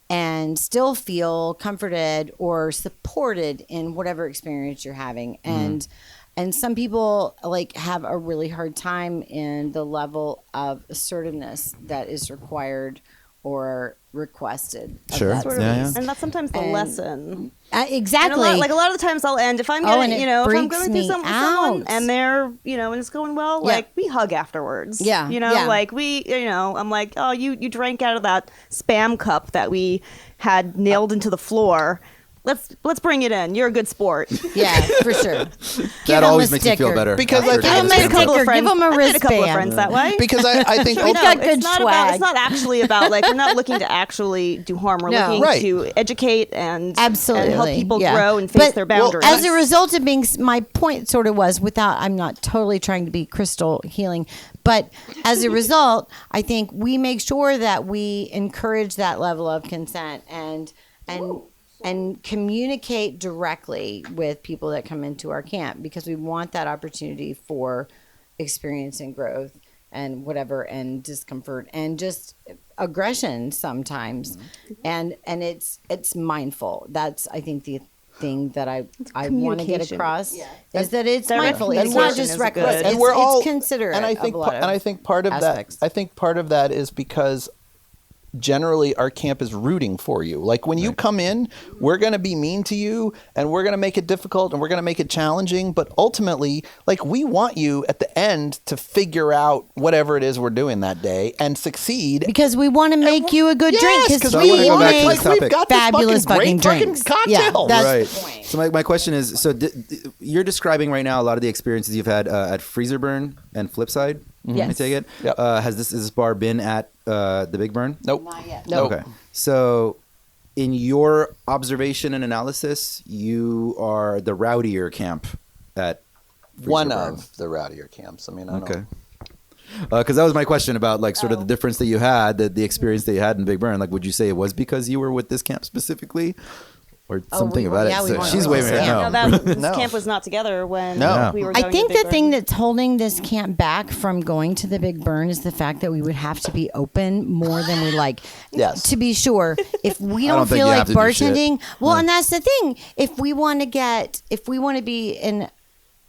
and still feel comforted or supported in whatever experience you're having. And some people like have a really hard time in the level of assertiveness that is required or requested. of Sure. that Sort of space. And that's sometimes the And- lesson. Exactly. And a lot of the times I'll end if I'm Oh, getting, and it if I'm freaks going through me something with someone out. and they're, and it's going well, Yeah. like we hug afterwards. Yeah, yeah. like we, I'm like, oh, you drank out of that Spam cup that we had nailed into the floor. Let's bring it in. You're a good sport. Yeah, for sure. That always makes me feel better. Because I after think- doing Give the him a stand-up. couple of friends. Give him a I've made a couple of wristband. friends that way. Because I think We've got good it's not swag. it's not actually about like we're not looking to actually do harm. We're No. looking Right. to educate and Absolutely help people yeah. grow and face But, their boundaries. As a result of being, my point sort of was, without, I'm not totally trying to be crystal healing, but as a result, I think we make sure that we encourage that level of consent and communicate directly with people that come into our camp, because we want that opportunity for experience and growth and whatever, and discomfort and just aggression sometimes. And it's mindful. That's, I think, the thing that I want to get communication. across is that it's Direct mindful. It's not communication just is reckless. good. It's, we're all it's considerate. and I think of a lot of part of aspects. that is because generally our camp is rooting for you. Like when you come in, we're going to be mean to you and we're going to make it difficult and we're going to make it challenging. But ultimately, like we want you at the end to figure out whatever it is we're doing that day and succeed. Because we want to make you a good drink. Because I we wanna go back to make this topic. We've got fabulous this fucking fucking great drinks. fucking Yeah, cocktails. that's Right. the point. So my question is, so you're describing right now a lot of the experiences you've had at Freezurburn and Flipside. Yes. I take it. Yep. Has this bar been at the Big Burn? Nope. Not yet. Nope. Okay. So, in your observation and analysis, you are the rowdier camp at One Freezurburn. of the rowdier camps. I mean, I don't Okay. Because that was my question about like sort of the difference that you had, the experience that you had in Big Burn. Like, would you say it was because you were with this camp specifically, or something about it? yeah, we So weren't she's with waving this her camp. No, no. this No. camp was not together when No. we were I going think to Big the thing Burn. that's holding this camp back from going to the Big Burn is the fact that we would have to be open more than we like. Yes. To be sure, if we don't don't think feel you like have to do shit. bartending, well, and that's the thing. If we want to be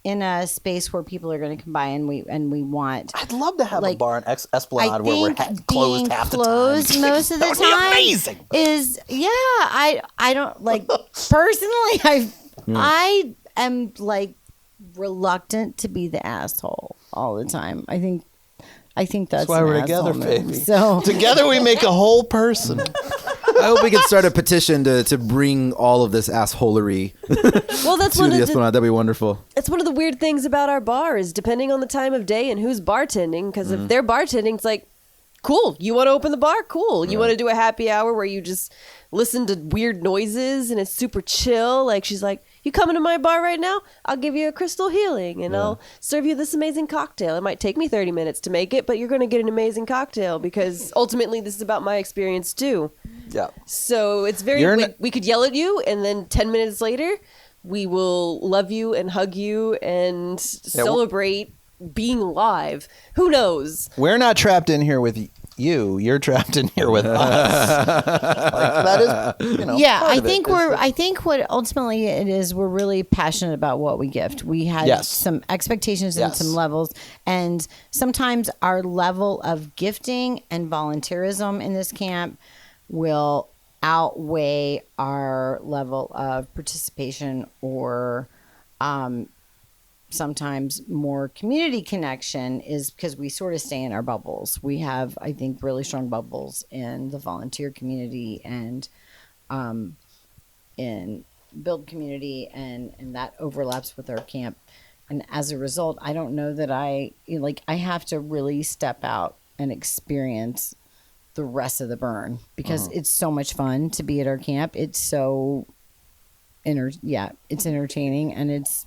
in a space where people are going to come by and we want. I'd love to have a Like, bar in I Esplanade where we're think closed being half the closed time. most of the That would be time amazing. is I don't like personally I am like reluctant to be the asshole all the time. I think that's why an we're asshole together, move. baby. So Together we make a whole person. I hope we can start a petition to bring all of this assholery Well, that's to one the of the Esplanade. That'd be wonderful. It's one of the weird things about our bar is depending on the time of day and who's bartending. Because if they're bartending, it's like, cool. You want to open the bar? Cool. You want to do a happy hour where you just listen to weird noises and it's super chill. Like she's like, you coming to my bar right now? I'll give you a crystal healing and I'll serve you this amazing cocktail. It might take me 30 minutes to make it, but you're going to get an amazing cocktail because ultimately this is about my experience too. Yeah. So it's very, we could yell at you and then 10 minutes later, we will love you and hug you and celebrate being alive. Who knows? We're not trapped in here with you. You're trapped in here with us. Like, that is, yeah, part I of it think is that- I think what ultimately it is, we're really passionate about what we gift. We had Yes. some expectations and Yes. some levels, and sometimes our level of gifting and volunteerism in this camp will outweigh our level of participation or sometimes more community connection is because we sort of stay in our bubbles. We have, I think, really strong bubbles in the volunteer community and in build community, and that overlaps with our camp. And as a result, I don't know that I have to really step out and experience the rest of the burn because it's so much fun to be at our camp. It's so it's entertaining and it's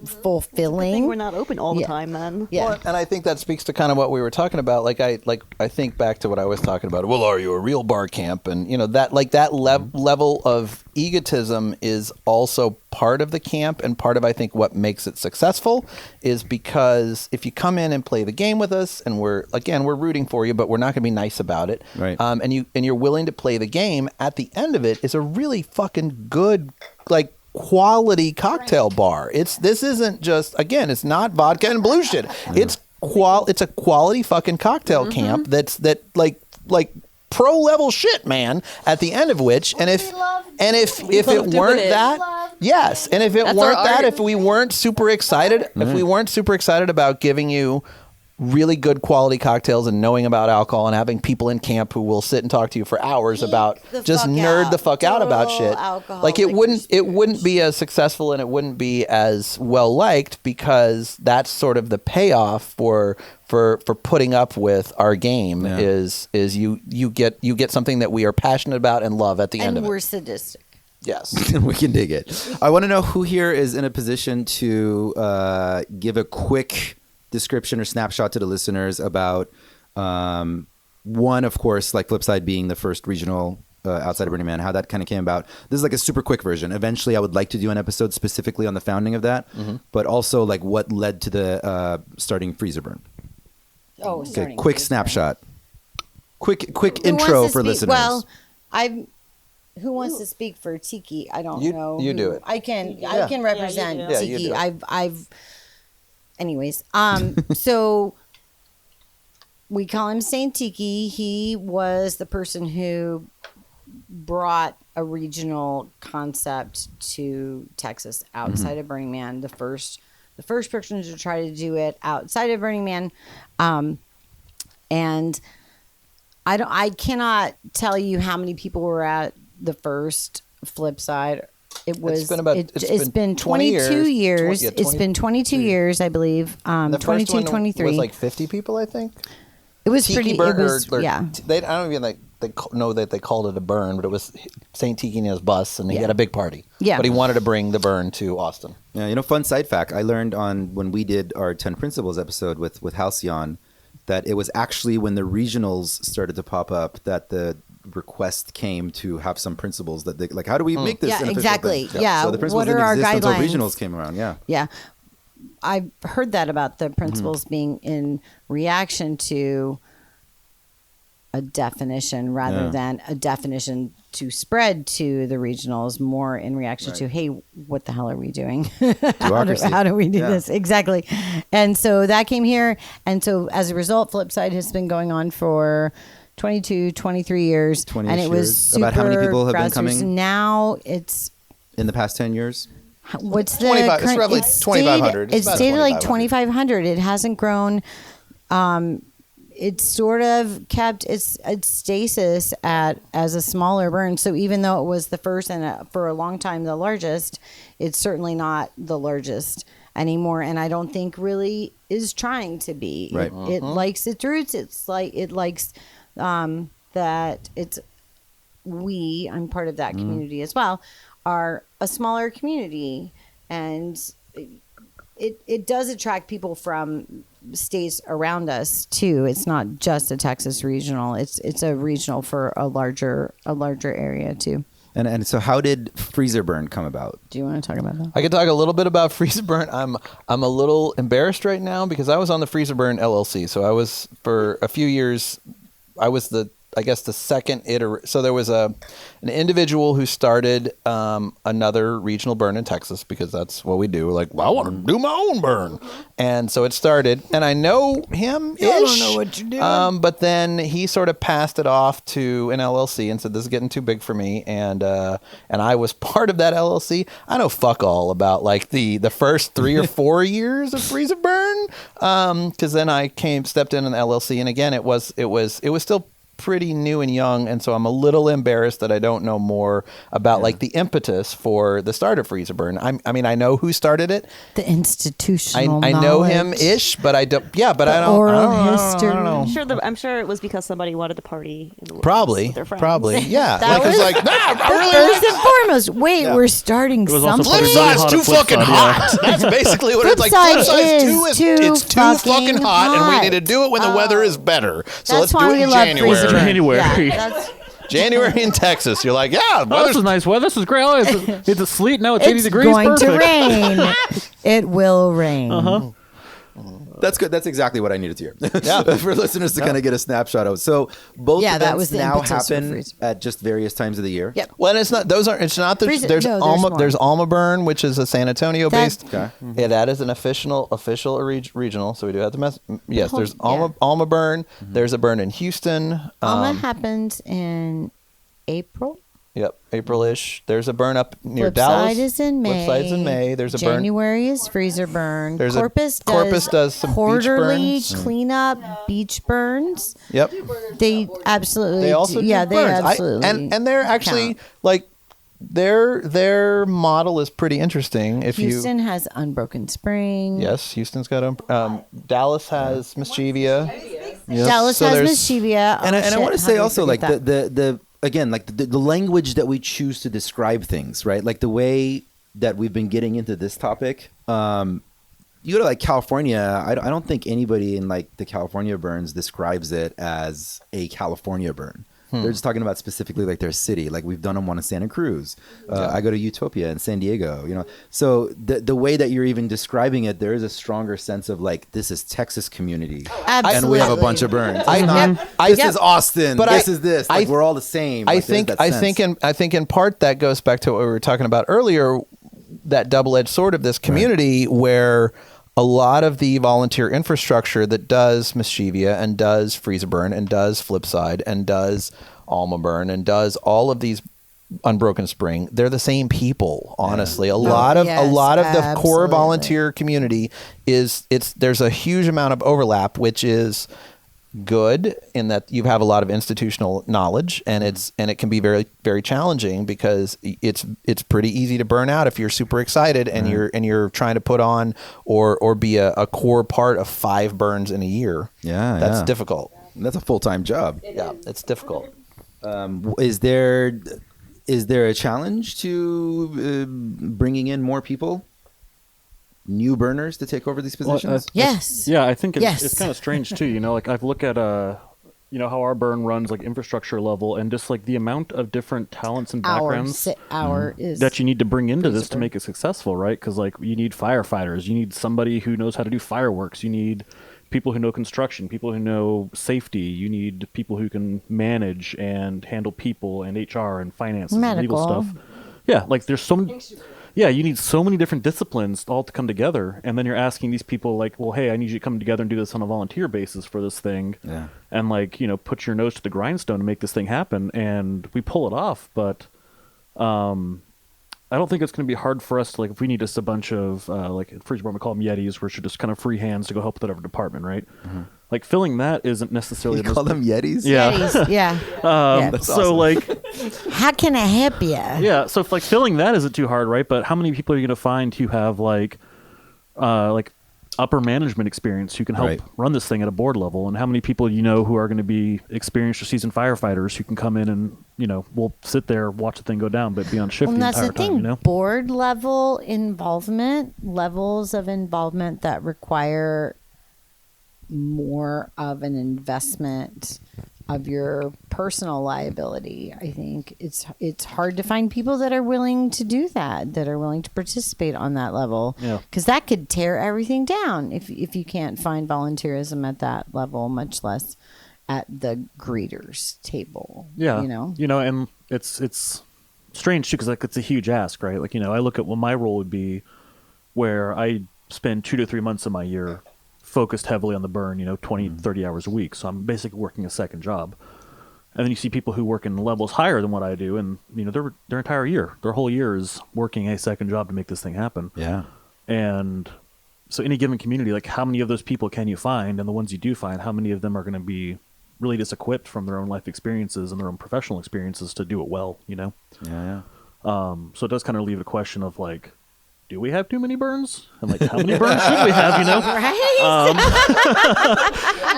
fulfilling. We're not open all the time, then. Yeah. Well, and I think that speaks to kind of what we were talking about. I think back to what I was talking about. Well, are you a real bar camp? And that level of egotism is also part of the camp, and part of I think what makes it successful is because if you come in and play the game with us, and we're rooting for you, but we're not going to be nice about it. Right. And you're willing to play the game. At the end of it is a really fucking good quality cocktail bar. This isn't just, again, it's not vodka and blue shit. It's a quality fucking cocktail camp that's pro level shit, man. At the end of which, and if it weren't that, yes, and if it weren't that, if we weren't super excited, about giving you really good quality cocktails and knowing about alcohol and having people in camp who will sit and talk to you for hours about just nerd the fuck out about shit. Like it wouldn't be as successful and it wouldn't be as well liked, because that's sort of the payoff for putting up with our game is you get something that we are passionate about and love at the end of it. And we're sadistic. Yes. We can dig it. I want to know who here is in a position to give a quick description or snapshot to the listeners about one, of course, like Flipside being the first regional outside of Burning Man, how that kind of came about. This is like a super quick version. Eventually, I would like to do an episode specifically on the founding of that, but also like what led to the starting Freezurburn. Oh, okay, quick snapshot. Quick intro for listeners. Well, who wants to speak for Tiki? I don't know. You do it. I can represent Yeah, you Tiki. do. Anyways, so we call him Saint Tiki. He was the person who brought a regional concept to Texas outside of Burning Man. The first person to try to do it outside of Burning Man. And I cannot tell you how many people were at the first Flipside. It's been 22 years. It's been 22 years, I believe. The 22, first one 23. was like 50 people, I think. It was pretty. Yeah. I don't even know that they called it a burn, but it was Saint Tiki and his bus, and he had a big party. Yeah. But he wanted to bring the burn to Austin. Yeah, fun side fact. I learned when we did our 10 Principles episode with Halcyon that it was actually when the regionals started to pop up that the request came to have some principles that they, like, how do we make this? Yeah, an official exactly. thing? Yeah. So the principles What are didn't our exist until guidelines? regionals came around. Yeah. Yeah. I've heard that about the principles being in reaction to a definition rather than a definition to spread to the regionals, more in reaction to, hey, what the hell are we doing? how do we do this? Exactly. And so that came here. And so as a result, Flipside has been going on for 22, 23 years. 20 and it was years. super About how many people have been grassroots. coming? Now it's... In the past 10 years? What's the 25, current? it's roughly 2,500. It's about stayed at like 2,500. 2,500. It hasn't grown. It's sort of kept its stasis as a smaller burn. So even though it was the first and for a long time the largest, it's certainly not the largest anymore. And I don't think really is trying to be. Right. It likes its roots. It likes that it's I'm part of that community as well, are a smaller community, and it does attract people from states around us too. It's not just a Texas regional. It's a regional for a larger area too. And so how did Freezurburn come about? Do you want to talk about that? I could talk a little bit about Freezurburn. I'm a little embarrassed right now because I was on the Freezurburn LLC. So I was, for a few years, I was the second iteration. So there was an individual who started another regional burn in Texas, because that's what we do. We're like, well, I want to do my own burn. And so it started, and I know him-ish. I don't know what you're doing. But then he sort of passed it off to an LLC and said, this is getting too big for me. And I was part of that LLC. I know fuck all about like the first 3 or 4 years of Freezurburn. Because then I stepped in an LLC, and again, it was still pretty new and young, and so I'm a little embarrassed that I don't know more about like the impetus for the start of Freezurburn. I mean, I know who started it. The institutional I know him-ish, but I don't. Yeah, but I don't. Oral I history. don't know. I'm sure it was because somebody wanted to party in the woods Probably, with their friends. probably, yeah. That was like, nah, I really First and foremost, we're starting was also something. probably really Flipside's hot too at fucking Flipside, hot. That's basically what it's like. Flipside is too it's too fucking hot, and we hot. need to do it when the weather is better. So That's let's why do it we in love January. Freezurburn. January. Yeah, that's, January in Texas. You're like, yeah, Oh, this is nice weather. This is great. Oh, it's a sleet. No, it's 80 it's degrees. going Perfect. to rain. It will rain. Uh-huh. That's good. That's exactly what I needed to hear. Yeah. For listeners to kind of get a snapshot of. So both Yeah, that events was the now impetus for happen Freezurburn. at just various times of the year. Yep. Well, it's not. Those aren't. It's not. There's There's more. there's Alma Burn, which is a San Antonio based. Okay. Yeah, that is an official regional. So we do have to Yes, there's Yeah. Alma Burn. There's a burn in Houston. Alma happens in April. Yep, April-ish. There's a burn up near Flipside Dallas. is in May. Flipside's in May. There's a burn. January is Freezurburn. There's Corpus does some beach quarterly burns. cleanup beach burns. Yep. They absolutely. They also yeah, do they burns. absolutely. And they're actually count. like their model is pretty interesting. If Houston has Unbroken Spring. Yes, Houston's got Dallas has Mischievousness. Yes. Dallas So has there's- Mischievousness. And I want to say also, like the the again, like the language that we choose to describe things, right? Like the way that we've been getting into this topic. You go to like California, I don't think anybody in like the California burns describes it as a California burn. They're just talking about specifically like their city. Like we've done one in Santa Cruz. I go to Utopia in San Diego, you know. So the way that you're even describing it, there is a stronger sense of like, this is Texas community. Absolutely. And we have a bunch of burns. It's I- not, I- this is Austin. But this I- is this. I- Like, we're all the same. Like, there's that sense. I think in part that goes back to what we were talking about earlier, that double-edged sword of this community where a lot of the volunteer infrastructure that does Mischievousness and does Freezurburn and does Flipside and does Almaburn and does all of these Unbroken Spring, they're the same people, honestly. A lot of the core volunteer community there's a huge amount of overlap, which is good in that you have a lot of institutional knowledge, and it can be very, very challenging because it's pretty easy to burn out if you're super excited and you're trying to put on or be a core part of 5 burns in a year. That's difficult. That's a full-time job. Yeah, it's difficult. Is there a challenge to bringing in more people, new burners to take over these positions? Yes. Yeah, I think it's kind of strange too. You know, like I've looked at how our burn runs, like infrastructure level, and just like the amount of different talents and backgrounds that you need to bring into this to make it successful, right? Because like you need firefighters, you need somebody who knows how to do fireworks, you need people who know construction, people who know safety, you need people who can manage and handle people and HR and finance and legal stuff. Yeah, like there's so many. Yeah, you need so many different disciplines all to come together, and then you're asking these people like, well, hey, I need you to come together and do this on a volunteer basis for this thing, and like put your nose to the grindstone to make this thing happen, and we pull it off, but I don't think it's going to be hard for us to, like, if we need just a bunch of, like, Freezurburn, we call them Yetis, where it's just kind of free hands to go help with whatever department, right? Mm-hmm. Like, filling that isn't necessarily... You call them Yetis? Yeah. Yetis, yeah. That's so, awesome. Like... How can I help you? Yeah, so, if, like, filling that isn't too hard, right? But how many people are you going to find who have, like, upper management experience who can help run this thing at a board level, and how many people who are going to be experienced or seasoned firefighters who can come in and we'll sit there, watch the thing go down, but be on shift the entire time. That's the thing. Board level involvement, levels of involvement that require more of an investment of your personal liability. I think it's hard to find people that are willing to do that are willing to participate on that level. Yeah. Because that could tear everything down if you can't find volunteerism at that level, much less at the greeters table. Yeah. And it's strange too, because like it's a huge ask, right? Like, I look at what my role would be, where I spend 2 to 3 months of my year focused heavily on the burn, 20, 30 hours a week. So I'm basically working a second job. And then you see people who work in levels higher than what I do, and their entire year, their whole year is working a second job to make this thing happen. Yeah. And so any given community, like how many of those people can you find? And the ones you do find, how many of them are going to be really just equipped from their own life experiences and their own professional experiences to do it well, Yeah. So it does kind of leave a question of like, do we have too many burns? And like, how many burns should we have, Right?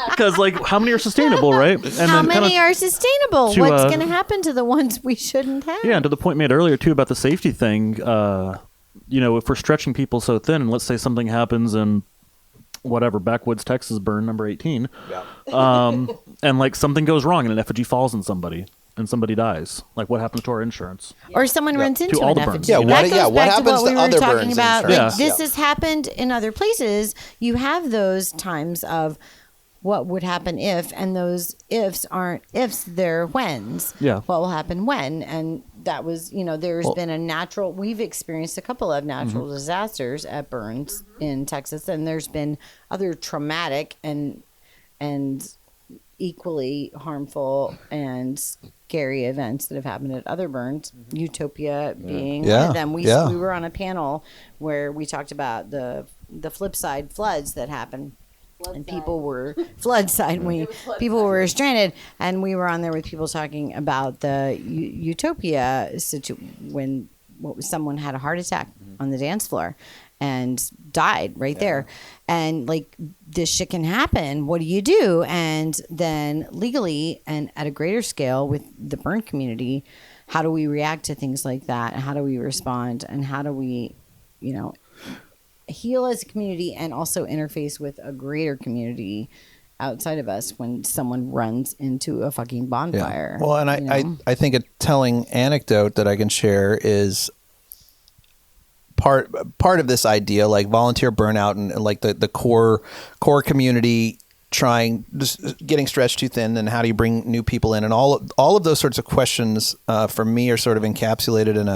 Because like, how many are sustainable, right? And how many are sustainable? What's going to happen to the ones we shouldn't have? Yeah, and to the point made earlier too about the safety thing, if we're stretching people so thin, and let's say something happens in whatever, Backwoods, Texas burn number 18, and like something goes wrong and an effigy falls on somebody, and somebody dies. Like, what happens to our insurance? Or someone runs into all an the effigy. burns. Yeah, what happens to other burns? About. Yeah. Like, this has happened in other places. You have those times of what would happen if, and those ifs aren't ifs, they're whens. Yeah. What will happen when? And that was, there's been we've experienced a couple of natural disasters at burns in Texas, and there's been other traumatic and equally harmful and scary events that have happened at other burns. Utopia being one of them. We were on a panel where we talked about the Flipside floods that happened. And people were people were stranded, and we were on there with people talking about the Utopia when someone had a heart attack on the dance floor and died right there. And like, this shit can happen. What do you do? And then legally and at a greater scale with the burn community, how do we react to things like that? And how do we respond? And how do we, heal as a community and also interface with a greater community outside of us when someone runs into a fucking bonfire? Well, and I think a telling anecdote that I can share is part of this idea, like volunteer burnout and like the core community getting stretched too thin, and how do you bring new people in, and all of those sorts of questions for me are sort of encapsulated in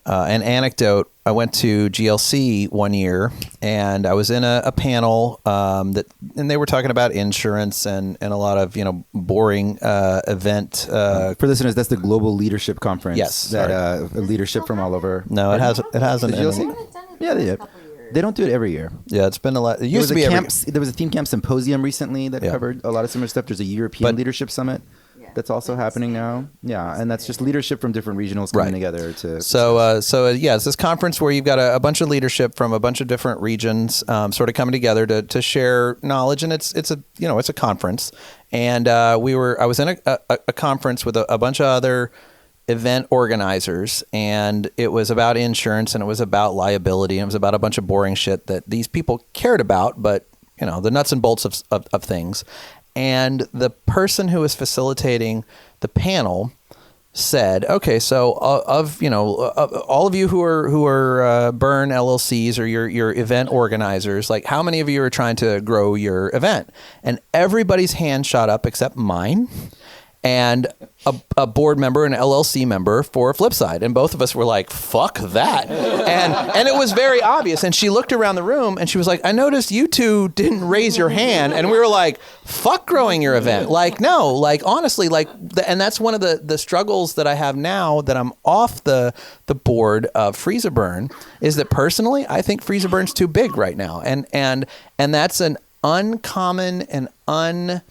an anecdote went to GLC one year, and I was in a panel and they were talking about insurance and a lot of boring event. For listeners, that's the Global Leadership Conference. Yes, that leadership from all over. No, it hasn't. Did you see? Yeah, they did. They don't do it every year. Yeah, it's been a lot. It used to be there was a theme camp symposium recently that covered a lot of similar stuff. There's a European Leadership Summit that's also happening now. Yeah, and that's just leadership from different regionals coming together to. So it's this conference where you've got a bunch of leadership from a bunch of different regions, sort of coming together to share knowledge, and it's a conference, and I was in a conference with a bunch of other event organizers, and it was about insurance, and it was about liability, and it was about a bunch of boring shit that these people cared about, but the nuts and bolts of things. And the person who was facilitating the panel said, okay, so all of you who are Burn LLCs or your event organizers, like how many of you are trying to grow your event? And everybody's hand shot up except mine and a board member, an LLC member for Flipside. And both of us were like, fuck that. And it was very obvious. And she looked around the room and she was like, I noticed you two didn't raise your hand. And we were like, fuck growing your event. Like, no, like honestly, and that's one of the struggles that I have now that I'm off the board of Freezurburn, is that personally, I think Freezurburn's too big right now. And that's an uncommon and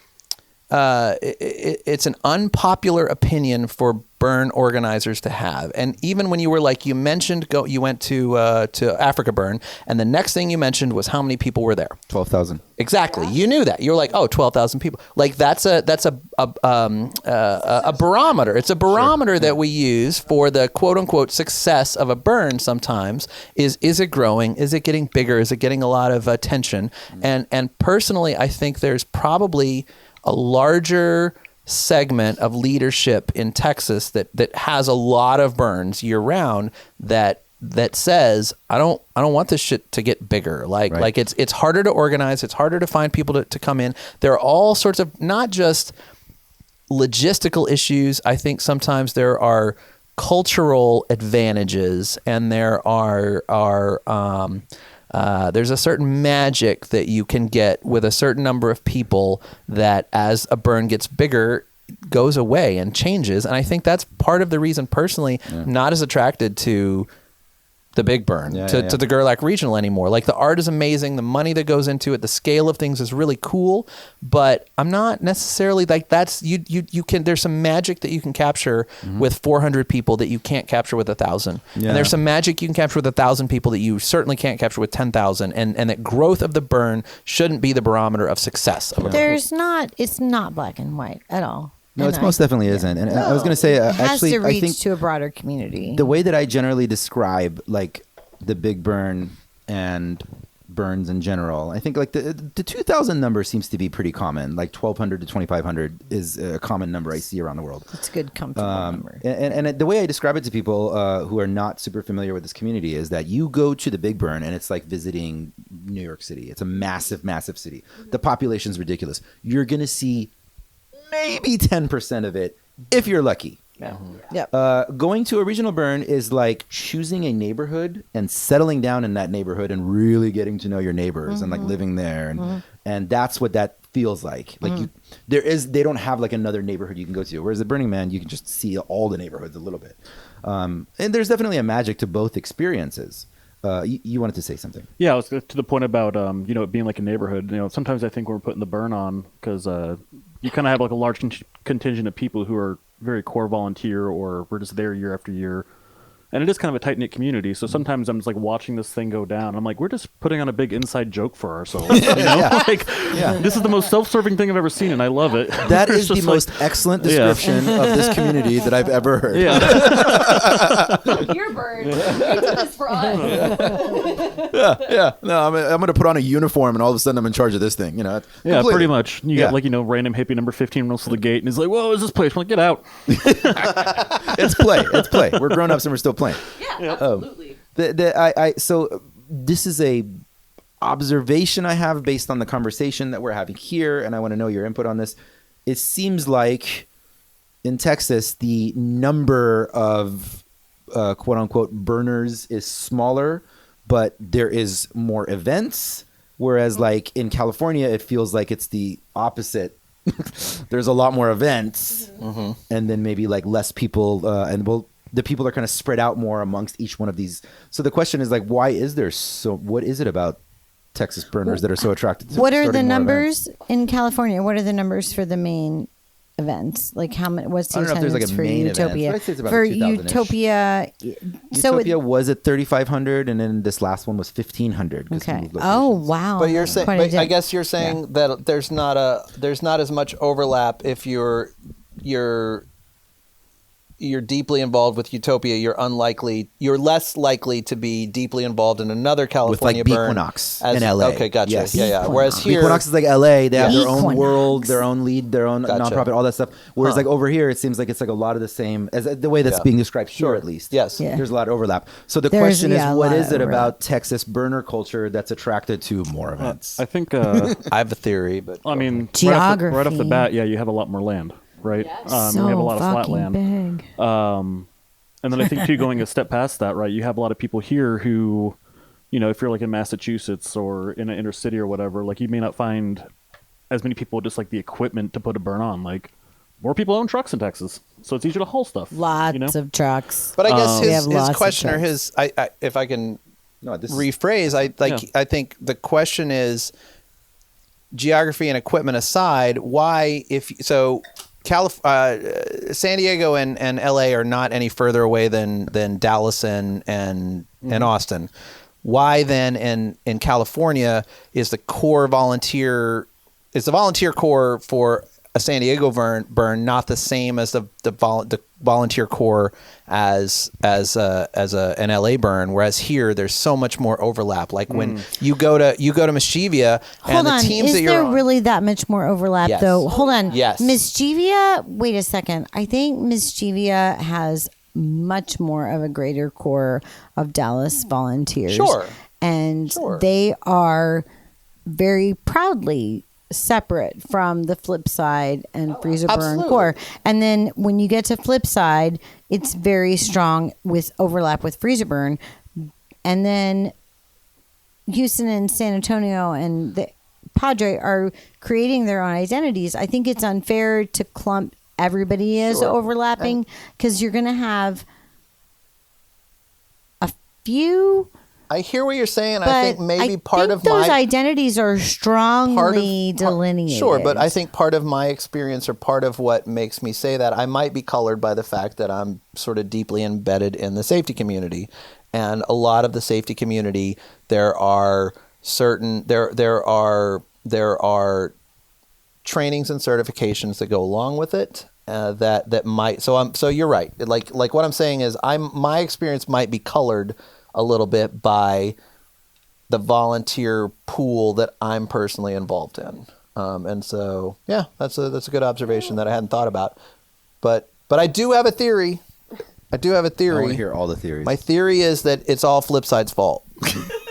it's an unpopular opinion for Burn organizers to have. And even when you were like, you mentioned you went to Africa Burn, and the next thing you mentioned was how many people were there. 12,000. Exactly. You knew that. You were like, 12,000 people. Like that's a barometer. It's a barometer that we use for the quote unquote success of a burn. Sometimes is it growing? Is it getting bigger? Is it getting a lot of attention? And personally, I think there's probably a larger segment of leadership in Texas that has a lot of burns year round that says I don't want this shit to get bigger. Like it's harder to organize, it's harder to find people to come in. There are all sorts of, not just logistical issues. I think sometimes there are cultural advantages, and there are there's a certain magic that you can get with a certain number of people that as a burn gets bigger goes away and changes. And I think that's part of the reason personally not as attracted to the big burn, to the Gerlach regional anymore. Like the art is amazing, the money that goes into it, the scale of things is really cool, but I'm not necessarily like that's you can, there's some magic that you can capture with 400 people that you can't capture with 1,000. And there's some magic you can capture with 1,000 people that you certainly can't capture with 10,000. And that growth of the burn shouldn't be the barometer of success of a burn. It's not black and white at all. No, it most definitely isn't. And I was going to say, it has actually, to reach I think to a broader community. The way that I generally describe like the big burn and burns in general, I think like the 2,000 number seems to be pretty common. Like 1,200 to 2,500 is a common number I see around the world. It's a good, comfortable number. And the way I describe it to people who are not super familiar with this community is that you go to the big burn and it's like visiting New York City. It's a massive, massive city. The population's ridiculous. You're going to see maybe 10% of it if you're lucky. Going to a regional burn is like choosing a neighborhood and settling down in that neighborhood and really getting to know your neighbors and like living there, and that's what that feels like. Like they don't have like another neighborhood you can go to, whereas the Burning Man you can just see all the neighborhoods a little bit, and there's definitely a magic to both experiences. You wanted to say something? Yeah, I was to the point about it being like a neighborhood. Sometimes I think when we're putting the burn on, because you kind of have like a large contingent of people who are very core volunteer, or we're just there year after year, and it is kind of a tight knit community. So sometimes I'm just like watching this thing go down. I'm like, we're just putting on a big inside joke for ourselves. This is the most self-serving thing I've ever seen, and I love it. That is the most excellent description of this community that I've ever heard. Your bird. You did this for us. No, I'm going to put on a uniform, and all of a sudden I'm in charge of this thing. Completely. Pretty much. You got random hippie number 15 runs to the gate, and he's like, "Whoa, is this place?" I'm like, "Get out." It's play. We're grown-ups and we're still playing. Yeah, absolutely. So this is a observation I have based on the conversation that we're having here, and I want to know your input on this. It seems like in Texas, the number of quote unquote burners is smaller, but there is more events. Whereas like in California, it feels like it's the opposite. There's a lot more events, and then maybe like less people, the people are kind of spread out more amongst each one of these. So the question is like, why is there what is it about Texas burners that are so attracted to What are the starting more numbers events? in California? What are the numbers for the main events? Like how many? What's the I don't know if there's like attendance a for main event, Utopia? but I'd say it's about For 2,000-ish. Utopia, Utopia was at 3,500, and then this last one was 1,500. Okay. Oh wow. But you're saying, Quite a but I dip. guess you're saying that there's not as much overlap if you're deeply involved with Utopia. You're less likely to be deeply involved in another California with like burn Bequinox as, in LA. Okay, gotcha. Yes. Yeah. Whereas here, Bequinox is like LA. They have their own Equinox. world, their own lead, their own Gotcha. nonprofit, all that stuff. Whereas like over here, it seems like it's like a lot of the same as the way that's Yeah. being described here, Sure. at least. Yes. Yeah. There's a lot of overlap. So the There's, question yeah, a is, what lot is of it overlap. about Texas burner culture that's attracted to more events? I think, I have a theory, but I mean, Geography. right off the bat, yeah, you have a lot more land, right? So you have a lot of flat fucking land. big. And then I think, too, going a step past that, right, you have a lot of people here who, you know, if you're like in Massachusetts or in an inner city or whatever, like you may not find as many people with just like the equipment to put a burn on. Like more people own trucks in Texas, so it's easier to haul stuff. Lots you know? of trucks. But I guess We have lots his of question or trucks. his, if I can This is- rephrase, I think the question is, geography and equipment aside, why San Diego and LA are not any further away than Dallas and Austin. Why then in California is the volunteer core for a San Diego burn not the same as the volunteer core as an LA burn, whereas here there's so much more overlap. Like when you go to Mischievia and Hold the on, teams is that you're there on, really that much more overlap Yes. though? Hold on. Yes. Mischievia, wait a second. I think Mischievia has much more of a greater core of Dallas volunteers. Sure. And Sure. they are very proudly separate from the Flipside and Freezurburn absolutely. core. And then when you get to Flipside, it's very strong with overlap with Freezurburn. And then Houston and San Antonio and the Padre are creating their own identities. I think it's unfair to clump everybody as Sure. overlapping because you're going to have a few. I hear what you're saying. But I think maybe part of those my identities are strongly delineated. Sure, but I think part of my experience or part of what makes me say that I might be colored by the fact that I'm sort of deeply embedded in the safety community, and a lot of the safety community there are trainings and certifications that go along with it. That might so you're right. Like what I'm saying is my experience might be colored a little bit by the volunteer pool that I'm personally involved in, and so yeah, that's a good observation that I hadn't thought about. But I do have a theory. I want to hear all the theories. My theory is that it's all Flipside's fault.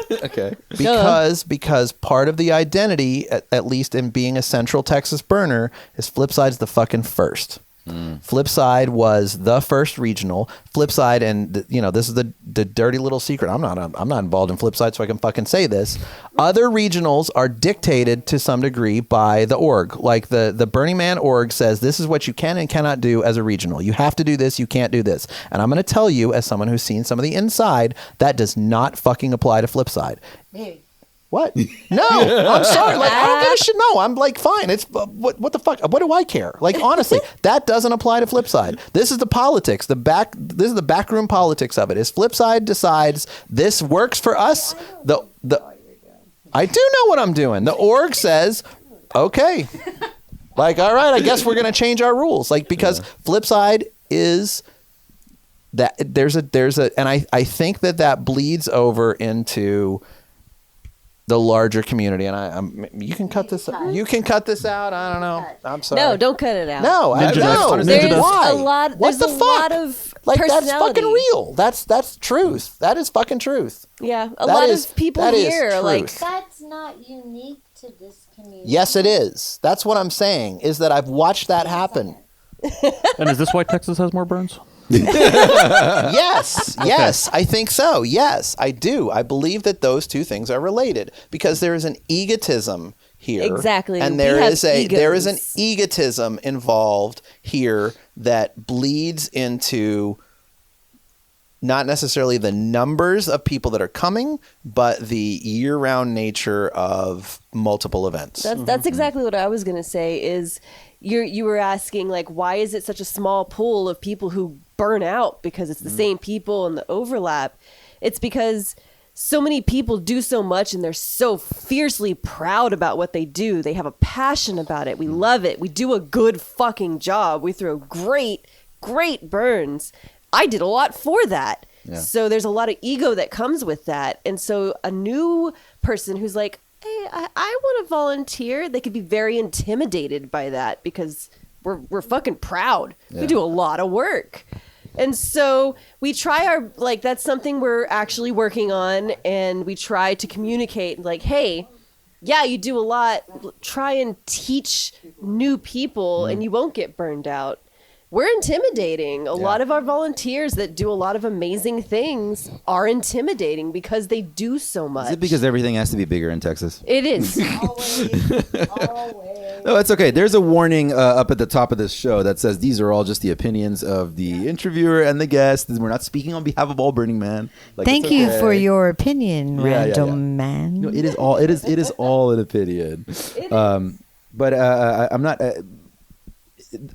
Okay. Because part of the identity, at least in being a Central Texas burner, is Flipside's the fucking first. Flipside was the first regional. Flipside, and this is the dirty little secret. I'm not involved in Flipside, so I can fucking say this. Other regionals are dictated to some degree by the org. Like the Burning Man org says, this is what you can and cannot do as a regional. You have to do this. You can't do this. And I'm going to tell you, as someone who's seen some of the inside, that does not fucking apply to Flipside. What? No, I'm sorry. Like, I don't give a shit. No, I'm like, fine. It's what the fuck? What do I care? Like, honestly, that doesn't apply to Flipside. This is the politics. This is the backroom politics of it. Is Flipside decides this works for us. I do know what I'm doing. The org says, okay, like, all right, I guess we're gonna change our rules. Like, because Flipside is that there's a, and I think that bleeds over into the larger community, and you can cut this. You can cut this out. I don't know. I'm sorry. No, don't cut it out. No, no. There's Why? a lot. What There's the a fuck? lot of like that's personality. fucking real. That's truth. That is fucking truth. Yeah, a That lot is- of people that is here are like, truth. That's not unique to this community. Yes, it is. That's what I'm saying. Is that I've watched that happen. And is this why Texas has more burns? Yes, I think so. Yes, I do. I believe that those two things are related because there is an egotism here. Exactly. And there is an egotism involved here that bleeds into not necessarily the numbers of people that are coming, but the year-round nature of multiple events. That's exactly what I was going to say is you were asking, like, why is it such a small pool of people who burn out because it's the same people and the overlap? It's because so many people do so much and they're so fiercely proud about what they do. They have a passion about it. We love it. We do a good fucking job. We throw great burns. I did a lot for that. Yeah. So there's a lot of ego that comes with that. And so a new person who's like, hey, I want to volunteer, they could be very intimidated by that because we're fucking proud. Yeah. We do a lot of work. And so we try that's something we're actually working on, and we try to communicate like, hey, yeah, you do a lot. Try and teach new people and you won't get burned out. We're intimidating. A lot of our volunteers that do a lot of amazing things are intimidating because they do so much. Is it because everything has to be bigger in Texas? It is. Always. No, it's okay. There's a warning up at the top of this show that says these are all just the opinions of the interviewer and the guest. We're not speaking on behalf of all Burning Man. Thank you for your opinion, random man. No, it is all an opinion. But I'm not.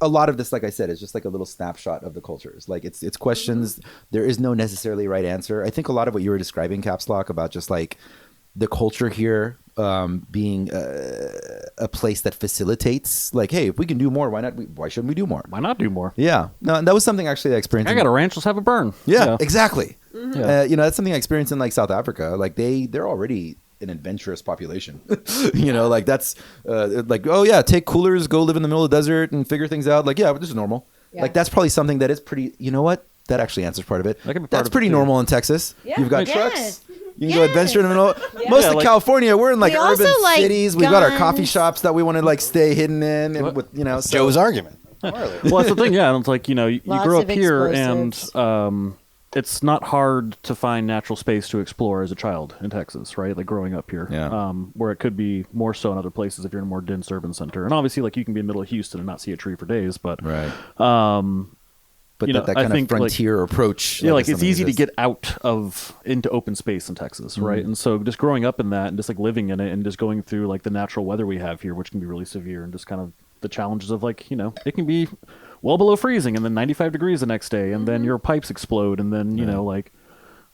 A lot of this, like I said, is just like a little snapshot of the cultures. Like it's questions. There is no necessarily right answer. I think a lot of what you were describing, Caps Lock, about just like the culture here being a place that facilitates, like, hey, if we can do more, why not? Why shouldn't we do more? Why not do more? Yeah. No, and that was something actually I experienced. I got a ranch. Let's have a burn. Yeah. Exactly. Mm-hmm. That's something I experienced in like South Africa. Like they're already an adventurous population. Like that's like, oh yeah, take coolers, go live in the middle of the desert and figure things out. Like, yeah, this is normal. Yeah. Like that's probably something that is pretty, you know what? That actually answers part of it. That's pretty normal in Texas. Yeah. You've got trucks. You can go adventure in the middle. Most of California, we're in like urban cities. We've got our coffee shops that we want to like stay hidden in. And with, Joe's argument. Well, that's the thing. Yeah. It's like, you grow up here and it's not hard to find natural space to explore as a child in Texas, right? Like growing up here, where it could be more so in other places if you're in a more dense urban center. And obviously, like you can be in the middle of Houston and not see a tree for days, but right. But that kind of frontier approach. Yeah, like it's easy to get out into open space in Texas, right? And so just growing up in that and just like living in it and just going through like the natural weather we have here, which can be really severe, and just kind of the challenges of like, it can be well below freezing and then 95 degrees the next day and then your pipes explode and then,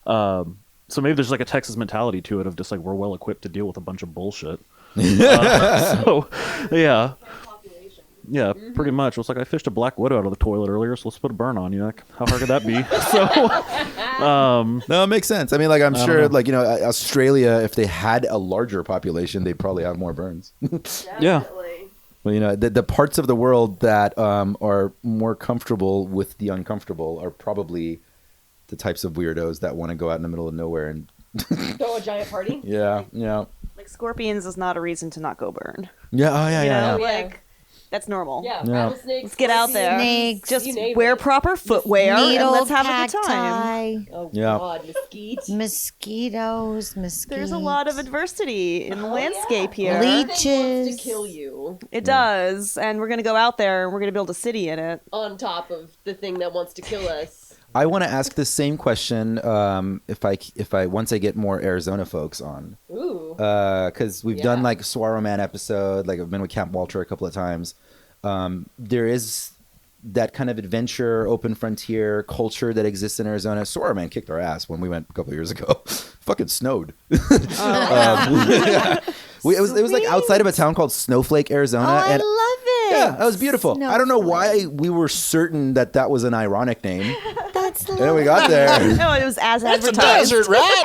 so maybe there's like a Texas mentality to it of just like we're well equipped to deal with a bunch of bullshit. Yeah, pretty much. It was like I fished a black widow out of the toilet earlier, so let's put a burn on you. Like, how hard could that be? No, it makes sense. I mean, like I'm sure, like Australia, if they had a larger population, they'd probably have more burns. Yeah. Well, the parts of the world that are more comfortable with the uncomfortable are probably the types of weirdos that want to go out in the middle of nowhere and throw a giant party. Yeah. Like scorpions is not a reason to not go burn. Yeah. Oh yeah. Like that's normal. Yeah. Rattlesnakes. Let's get out there. Snakes. Just wear proper footwear and let's have a good time. Oh God, mosquitoes. There's a lot of adversity in the landscape here. Leeches. Wants to kill you. It does, and we're gonna go out there and we're gonna build a city in it. On top of the thing that wants to kill us. I want to ask the same question if I once I get more Arizona folks on. Ooh. Because we've done like Saguaro Man episode, like I've been with Camp Walter a couple of times. There is that kind of adventure, open frontier culture that exists in Arizona. Saguaro Man kicked our ass when we went a couple of years ago. Fucking snowed. It was like outside of a town called Snowflake, Arizona. I and love it. Yeah, that was beautiful. Snowflake. I don't know why we were certain that was an ironic name. That's lovely. And we got there. No, it was as advertised. It's a desert, right?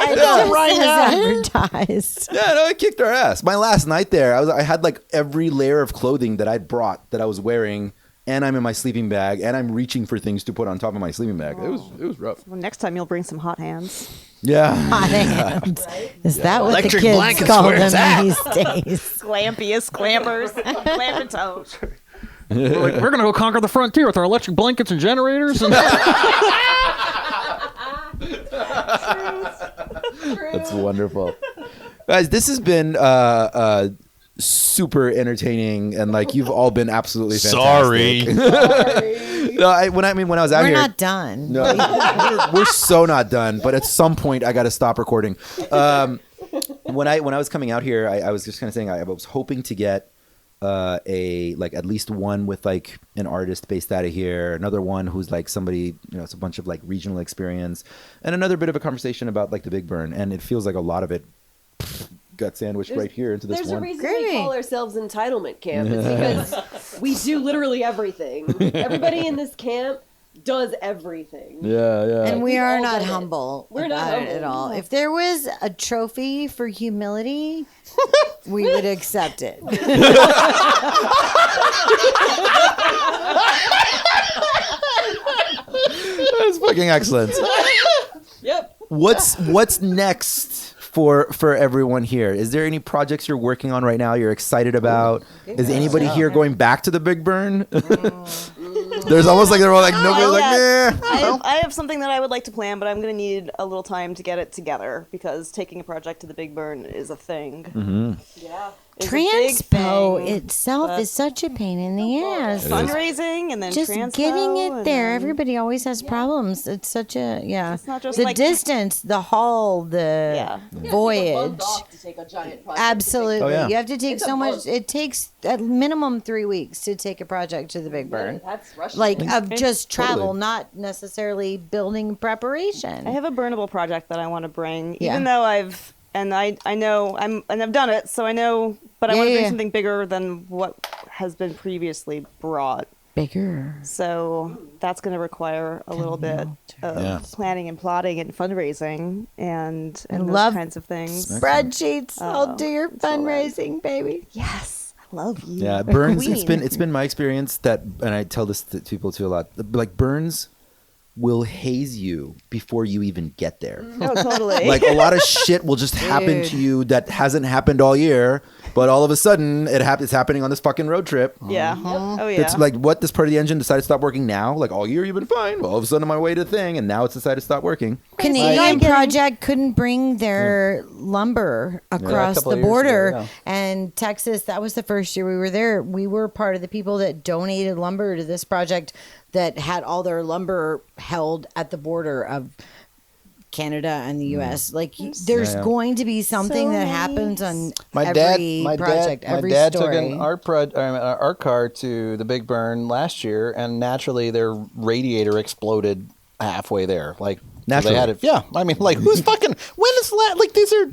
Advertised. Yeah, no, it kicked our ass. My last night there, I had like every layer of clothing that I'd brought that I was wearing, and I'm in my sleeping bag, and I'm reaching for things to put on top of my sleeping bag. It was rough. Well, next time you'll bring some hot hands. Yeah. Hot hands. Is that what Electric the kids blankets, call where's them that? these days? Sclampiest, clampers, clamping toes. We're gonna go conquer the frontier with our electric blankets and generators. And That's wonderful. Guys, this has been super entertaining, and like you've all been absolutely fantastic. Sorry. No, when I was out We're here, not done. No, we're so not done. But at some point, I got to stop recording. When I was coming out here, I was just kind of saying I was hoping to get at least one with like an artist based out of here, another one who's like somebody, it's a bunch of like regional experience, and another bit of a conversation about like the Big Burn. And it feels like a lot of it got sandwiched right here into this There's one. a reason we call ourselves Entitlement Camp. It's because we do literally everything. Everybody in this camp does everything. Yeah. And we are all not done it. humble We're not about it humble. at all. If there was a trophy for humility, we would accept it. That's fucking excellent. Yep. What's next for everyone here? Is there any projects you're working on right now you're excited about? Is anybody here going back to the Big Burn? There's almost like they're all like nobody's like, nah. I have something that I would like to plan, but I'm going to need a little time to get it together because taking a project to the Big Burn is a thing. Mm-hmm. Yeah. It's a big Transpo thing, itself but is such a pain in the ass. fundraising and then Just transpo getting it and there. then- Everybody always has problems. It's such a It's not just the like distance, the haul, the voyage. To take a giant project. Absolutely. Oh, yeah. You have to take It's a so much. month. It takes at minimum 3 weeks to take a project to the Big Burn. That's Russian. Like of just travel, Totally. not necessarily building preparation. I have a burnable project that I want to bring, Yeah. even though I know I've done it, so I know, but I want to bring something bigger than what has been previously brought. Bigger. So that's going to require a little bit of Yeah. planning and plotting and fundraising and those love kinds of things. Spreadsheets. I'll do your so fundraising, baby. Yes, I love you. Yeah, Burns. Queen. It's been my experience that, and I tell this to people too a lot. Like Burns will haze you before you even get there. No, totally. Like a lot of shit will just happen to you that hasn't happened all year, but all of a sudden it's happening on this fucking road trip. yeah. Oh yeah. It's like, what, this part of the engine decided to stop working now? Like all year you've been fine. Well, all of a sudden on my way to the thing, and now it's decided to stop working. Canadian Project couldn't bring their lumber across couple the of years border. ago, yeah. And Texas, that was the first year we were there. We were part of the people that donated lumber to this project that had all their lumber held at the border of Canada and the U.S. Like, there's going to be something that happens on every project, every my dad story. took an art car to the Big Burn last year, and naturally their radiator exploded halfway there. Like Naturally. they had it. Yeah, I mean, like who's fucking? When is like these are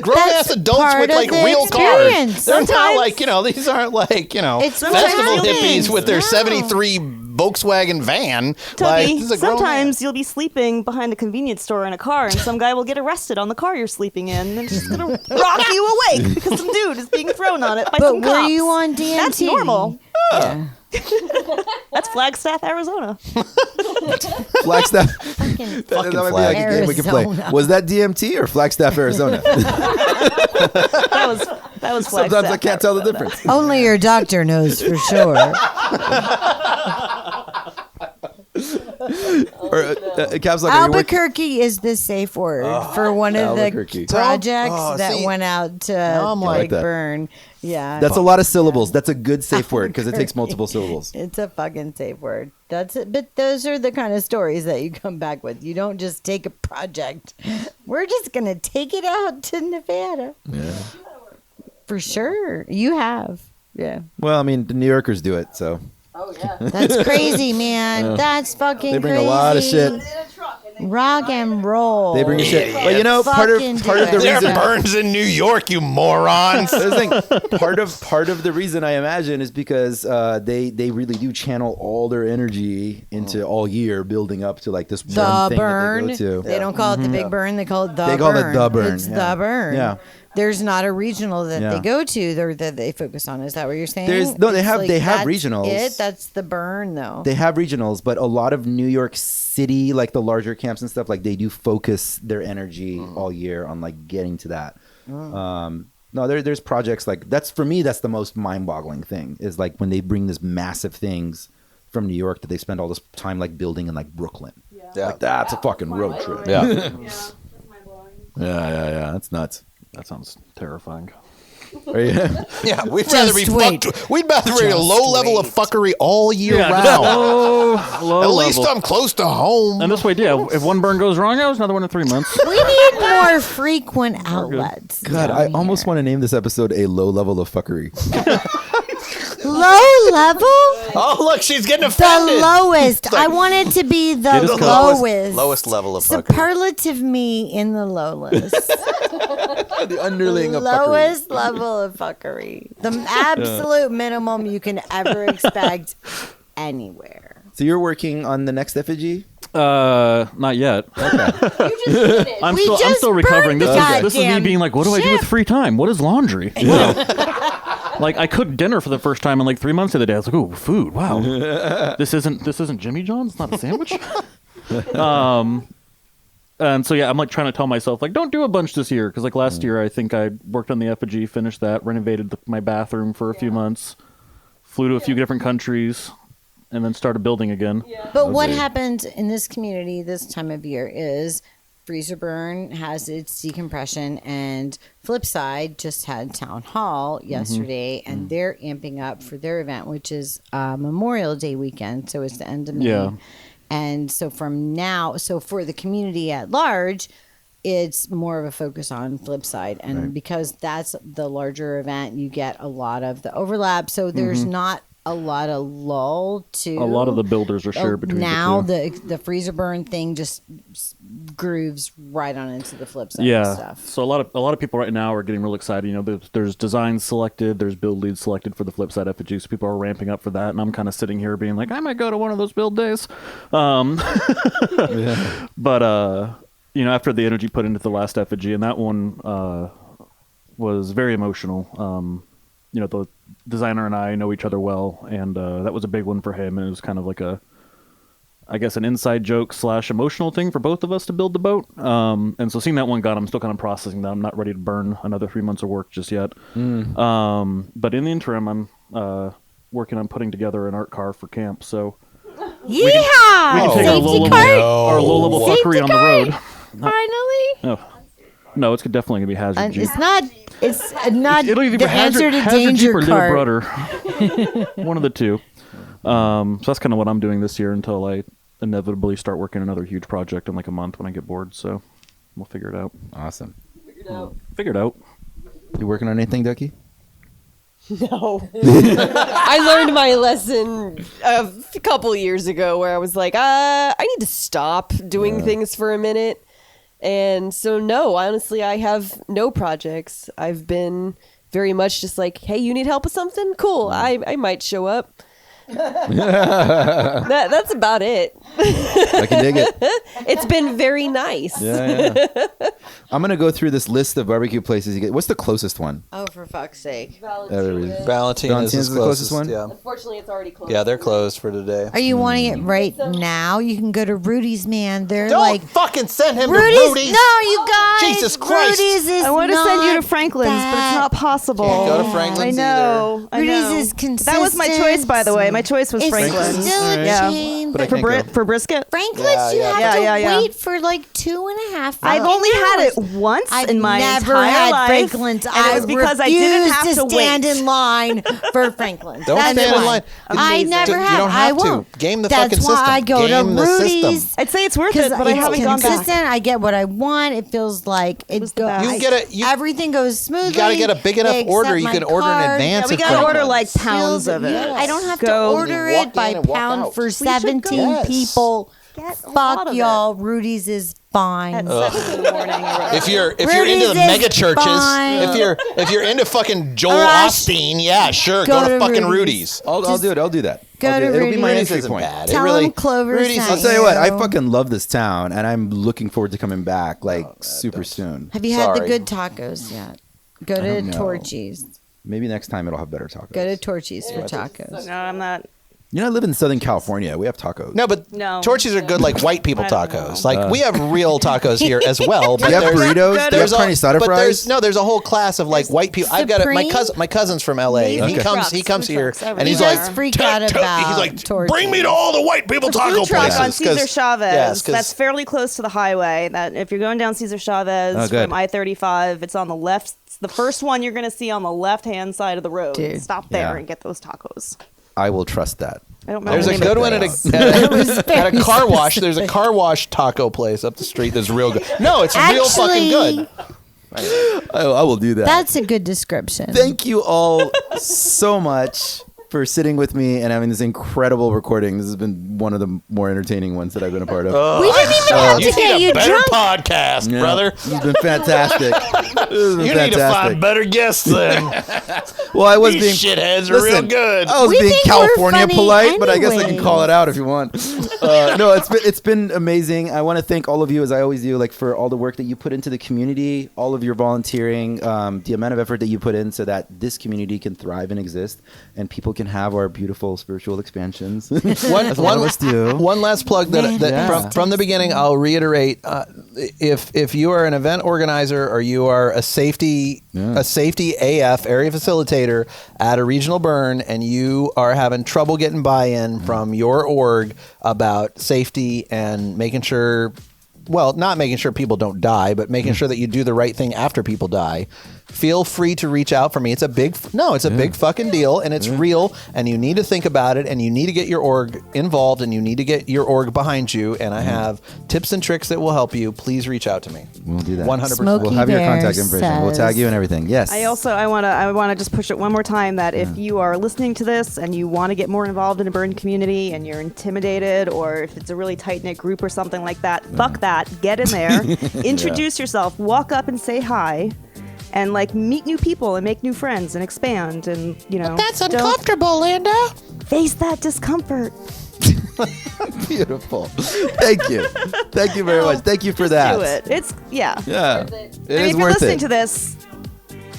grown ass That's adults part with of like the real experience. cars. They're not Sometimes- like these aren't like It's festival sometimes- hippies with their No. '73 Volkswagen van. Toby, Like, this is a grown sometimes you'll be sleeping behind a convenience store in a car, and some guy will get arrested on the car you're sleeping in, and just gonna rock you awake because some dude is being thrown on it by But some were cops. you on DMT? That's normal. Yeah. That's Flagstaff, Arizona. Flagstaff. Fucking That might be like flag. a game we can play. Arizona. Was that DMT or Flagstaff, Arizona? That was Flagstaff. Sometimes I can't tell the Arizona. difference. Only your doctor knows for sure. Or, Cap's like, are you working? Albuquerque is the safe word for one of the Albuquerque. projects Oh, that see, went out to I'm like Big that. Burn. Yeah, That's a lot of syllables. That's a good safe word because it takes multiple syllables. it's a fucking safe word. That's it. But those are the kind of stories that you come back with. You don't just take a project. We're just gonna take it out to Nevada. Yeah. For sure, you have. Yeah, Well, I mean, the New Yorkers do it, so Oh yeah. that's crazy, man. That's fucking. they bring crazy. a lot of shit. Rock and roll. They bring shit. But you know, part of Fucking part do of the it. There reason. Burns in New York, you morons. Here's the thing. Part of the reason I imagine is because they really do channel all their energy into all year building up to like this The one thing burn. that they go to. They don't call it the Big Burn. They call it the They burn. call it the burn, It's yeah. the burn. Yeah. There's not a regional that Yeah. they go to or that they focus on. Is that what you're saying? They It's have that's regionals. That's the burn, though. They have regionals, but a lot of New York City, like the larger camps and stuff, like they do focus their energy all year on like getting to that. No, there's projects like that's for me. That's the most mind-boggling thing is like when they bring this massive things from New York that they spend all this time like building in like Brooklyn. Yeah. Like that's a fucking road trip. Yeah. Yeah. That's nuts. That sounds terrifying. Yeah, we'd rather be wait. fucked. We'd rather be a low level of fuckery all year Yeah, round. low At least level. I'm close to home. And this way, yeah, if one burn goes wrong, there's another one in 3 months. We need more frequent outlets. God, I almost want to name this episode a low level of fuckery. Low level? Oh, look, she's getting The offended. lowest. I want it to be the Get us lowest. Lowest level of fuckery. Superlative me in the lowest. The underling of Lowest level of fuckery. The absolute minimum you can ever expect anywhere. So you're working on the next effigy? Not yet. Okay. I'm We still just recovering. burned the This is me goddamn being like, what do I do with free time? What is laundry? Like I cooked dinner for the first time in like 3 months the other day. I was like, oh, food. Wow. This isn't Jimmy John's. It's not a sandwich. And so yeah, I'm like trying to tell myself like, don't do a bunch this year because like last year I think I worked on the effigy, finished that, renovated my bathroom for a few months, flew to a few different countries, and then started building again. But what happens in this community this time of year is Freezurburn has its decompression, and Flipside just had town hall yesterday, and they're amping up for their event, which is Memorial Day weekend. So it's the end of May. Yeah. And so from now, so for the community at large, it's more of a focus on Flipside. And because that's the larger event, you get a lot of the overlap. So there's not a lot of lull to A lot of the builders are shared between now the two. the Freezurburn thing just grooves right on into the Flipside Yeah. stuff. So a lot of people right now are getting real excited. You know, there's designs selected, there's build leads selected for the Flipside effigy. So people are ramping up for that, and I'm kind of sitting here being like, I might go to one of those build days. But you know, after the energy put into the last effigy, and that one was very emotional. You know, the designer and I know each other well, and that was a big one for him. And it was kind of like I guess an inside joke / emotional thing for both of us to build the boat. And so seeing that one I'm still kind of processing that. I'm not ready to burn another 3 months of work just yet. But in the interim, I'm working on putting together an art car for camp. So Yeehaw! we can take our low level fuckery on the road. Finally? No, it's definitely gonna be hazard Jeep. It's not It'll either be the answer to hazard Jeep danger or cart. Little Brother. One of the two. So that's kind of what I'm doing this year until I inevitably start working another huge project in like a month when I get bored. So we'll figure it out. Awesome. Figure it out. You working on anything, Ducky? No. I learned my lesson a couple years ago where I was like, I need to stop doing things for a minute. And so, no, honestly, I have no projects. I've been very much just like, hey, you need help with something? Cool. I might show up. That's about it. I can dig it. It's been very nice. Yeah. I'm gonna go through this list of barbecue places. You get. What's the closest one? Oh, for fuck's sake. Valentina's is the closest one? Yeah. Unfortunately, it's already closed. Yeah, they're closed for today. Are you wanting it right now? You can go to Rudy's, man. They're Don't like fucking send him Rudy's. to Rudy's. No, you guys. Jesus Christ. Rudy's is I want to send you to not Franklin's, but it's that not possible. Can't go to Franklin's I know. I Rudy's know. is That was my choice, by the way. My choice was It's Franklin's. still a Yeah. chain. But I But can't go. For brisket. Franklin's, Yeah, you yeah. have Yeah, to yeah, yeah. wait for like 2.5 I've fucking only had hours. it once I've in my never entire had life, Franklin's. and it was because I didn't have refuse to stand wait. in line for Franklin's. Don't That's stand in why. line. I Amazing. never You have. don't I have to. won't. Game the That's fucking why system. I go Game to the Rudy's. system. I'd say it's worth Because it, but I it's haven't gone consistent. back. I get what I want. It feels like it was the best. everything goes smoothly. You got to get a big enough They order. accept You my can order in card. advance. we of gotta order Franklin's. like pounds of it. Yeah, I don't have to Go. order You walk it by in and walk pound out. for We should 17 go. people. Get a lot Fuck of y'all. Rudy's is fine. At 7 in the morning. If you're Rudy's into the is mega churches, fine. if you're into fucking Joel Arash, Osteen, yeah, sure, go go to to fucking Rudy's. Rudy's. I'll do it. I'll do that. Go I'll do to it. It'll be my Rudy's. entry Isn't point. bad. Tell it really, them Clover Rudy's sent I'll is- tell you what. I you. fucking love this town, and I'm looking forward to coming back like super soon. Have you had the Sorry. good tacos yet? Go to don't know. Torchy's. Maybe next time it'll have better tacos. Go to Torchy's for tacos. No, I'm not. You know, I live in Southern California. We have tacos. No, but No. Torchy's are good like white people I don't tacos. Like we have real tacos here as well. But Do you have there's- burritos? Do you have There's carne asada but fries? there's a whole class of like white people. I've got it. Supreme? My cousin's from LA. And he comes here and He he's does like, freak out about He's like, tortillas. bring me to all the white people taco Food truck places. on Cesar 'cause- Chavez. yes, 'cause- That's fairly close to the highway. That if you're going down Cesar Chavez Oh, good. from I-35, it's on the left. It's the first one you're going to see on the left-hand side of the road. Dude. Stop there Yeah. and get those tacos. I will trust that. I don't remember there's the a name good of one the at place. at a car wash. There's a car wash taco place up the street that's real good. No, it's real fucking good. I will do that. That's a good description. Thank you all so much for sitting with me and having this incredible recording. This has been one of the more entertaining ones that I've been a part of. We didn't even have You to get need you a better drunk. podcast, Yeah, brother. This has been fantastic. This has been You need to fantastic. find better guests then. Well, I was These being shitheads are real Listen, good. I was We being think we're California funny polite, but I guess I can anyways. call it out if you want. No, it's been amazing. I want to thank all of you, as I always do, like for all the work that you put into the community, all of your volunteering, the amount of effort that you put in, so that this community can thrive and exist, and people can have our beautiful spiritual expansions. One As a lot of us do. One last plug that Yeah. from the beginning, I'll reiterate: if you are an event organizer or you are a safety AF area facilitator at a regional burn, and you are having trouble getting buy-in from your org about safety and making sure, well, not making sure people don't die, but making sure that you do the right thing after people die, feel free to reach out for me. It's a big fucking deal, and it's real, and you need to think about it, and you need to get your org involved, and you need to get your org behind you, and I have tips and tricks that will help you. Please reach out to me. We'll do that. 100%. Smokey We'll have your Bear contact information. We'll tag you and everything. Yes. I want to just push it one more time that if you are listening to this and you want to get more involved in a burn community and you're intimidated, or if it's a really tight-knit group or something like that, fuck that. Get in there. Introduce yourself. Walk up and say hi. And like meet new people and make new friends and expand and That's uncomfortable, Linda. face that discomfort. Beautiful. Thank you. Thank you very much. Thank you for that. Do it. It's Yeah. It I is mean, if you're worth listening it. to this,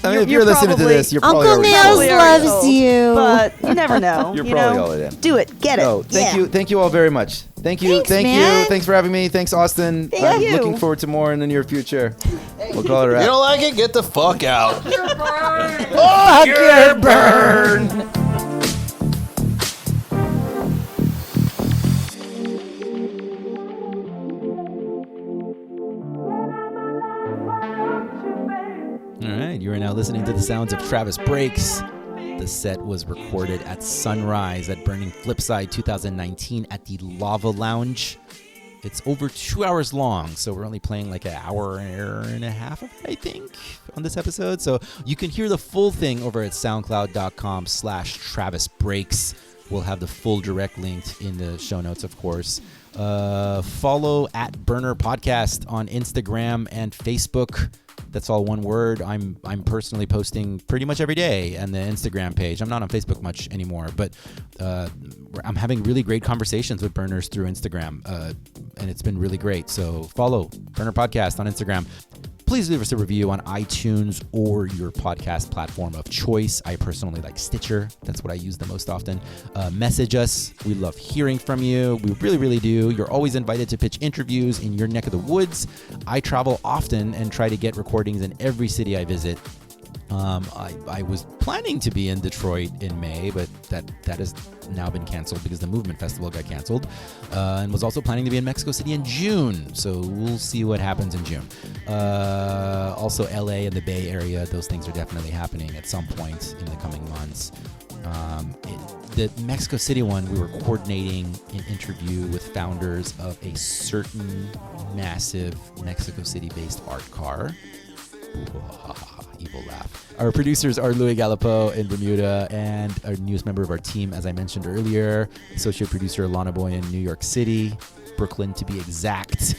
I mean, if you're listening to probably- this, you're probably Uncle already Niels sold. already loves sold. you. but you never know. You're you probably know? all in. Do it. Get it. No, thank Yeah. you. Thank you all very much. Thank you. Thanks, thank man. you. Thanks for having me. Thanks, Austin. Thank I'm you. looking forward to more in the near future. We'll call it a wrap. You don't like it? Get the fuck out. Fuck your burn. All right, you are now listening to the sounds of Travis Breaks. The set was recorded at sunrise at Burning Flipside 2019 at the Lava Lounge. It's over 2 hours long, so we're only playing like an hour and a half, I think, on this episode. So you can hear the full thing over at soundcloud.com/TravisBreaks. We'll have the full direct link in the show notes, of course. Follow at Burner Podcast on Instagram and Facebook. That's all one word. I'm personally posting pretty much every day and the Instagram page. I'm not on Facebook much anymore, but I'm having really great conversations with burners through Instagram, and it's been really great. So follow Burner Podcast on Instagram. Please leave us a review on iTunes or your podcast platform of choice. I personally like Stitcher. That's what I use the most often. Message us. We love hearing from you. We really, really do. You're always invited to pitch interviews in your neck of the woods. I travel often and try to get recordings in every city I visit. I was planning to be in Detroit in May, but that has now been canceled because the Movement Festival got canceled, and was also planning to be in Mexico City in June. So we'll see what happens in June. Also, LA and the Bay Area, those things are definitely happening at some point in the coming months. The Mexico City one, we were coordinating an interview with founders of a certain massive Mexico City-based art car. Evil laugh. Our producers are Louis Gallipo in Bermuda, and our newest member of our team, as I mentioned earlier, associate producer Lana Boy in New York City, Brooklyn to be exact,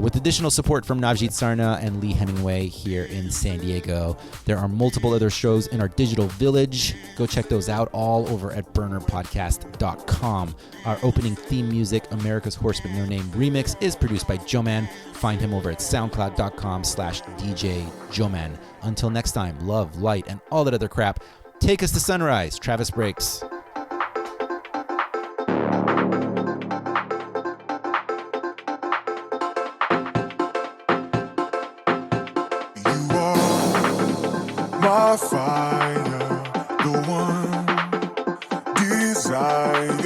with additional support from Navjeet Sarna and Lee Hemingway here in San Diego. There are multiple other shows in our digital village. Go check those out all over at burnerpodcast.com. Our opening theme music, America's Horse But No Name Remix, is produced by Joe Man. Find him over at soundcloud.com/DJ Joeman. Until next time, love, light, and all that other crap. Take us to sunrise. Travis Breaks. my fire, the one desire,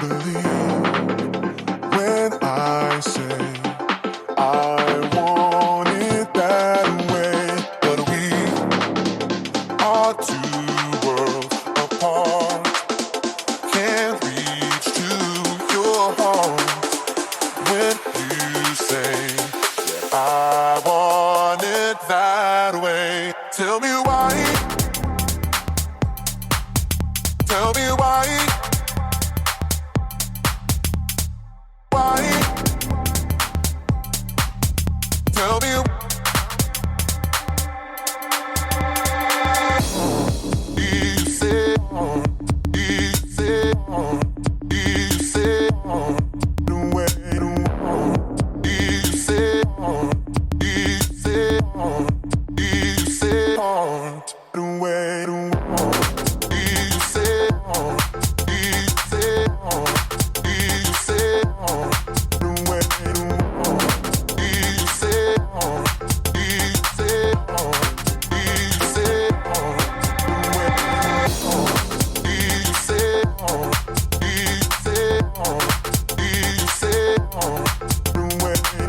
believe when I say I want it that way. But we are two worlds apart, can't reach to your heart when you say that I want it that way. Tell me why. Tell me why. Why? Tell me. You say on. You say on. You say on. The way to on. You say on. You say on. You say on. The way to on. You say on. You say on. You say on. The way to on. You say on. You say on. You say on. The way to on. You say on. You say on. You say on. The way to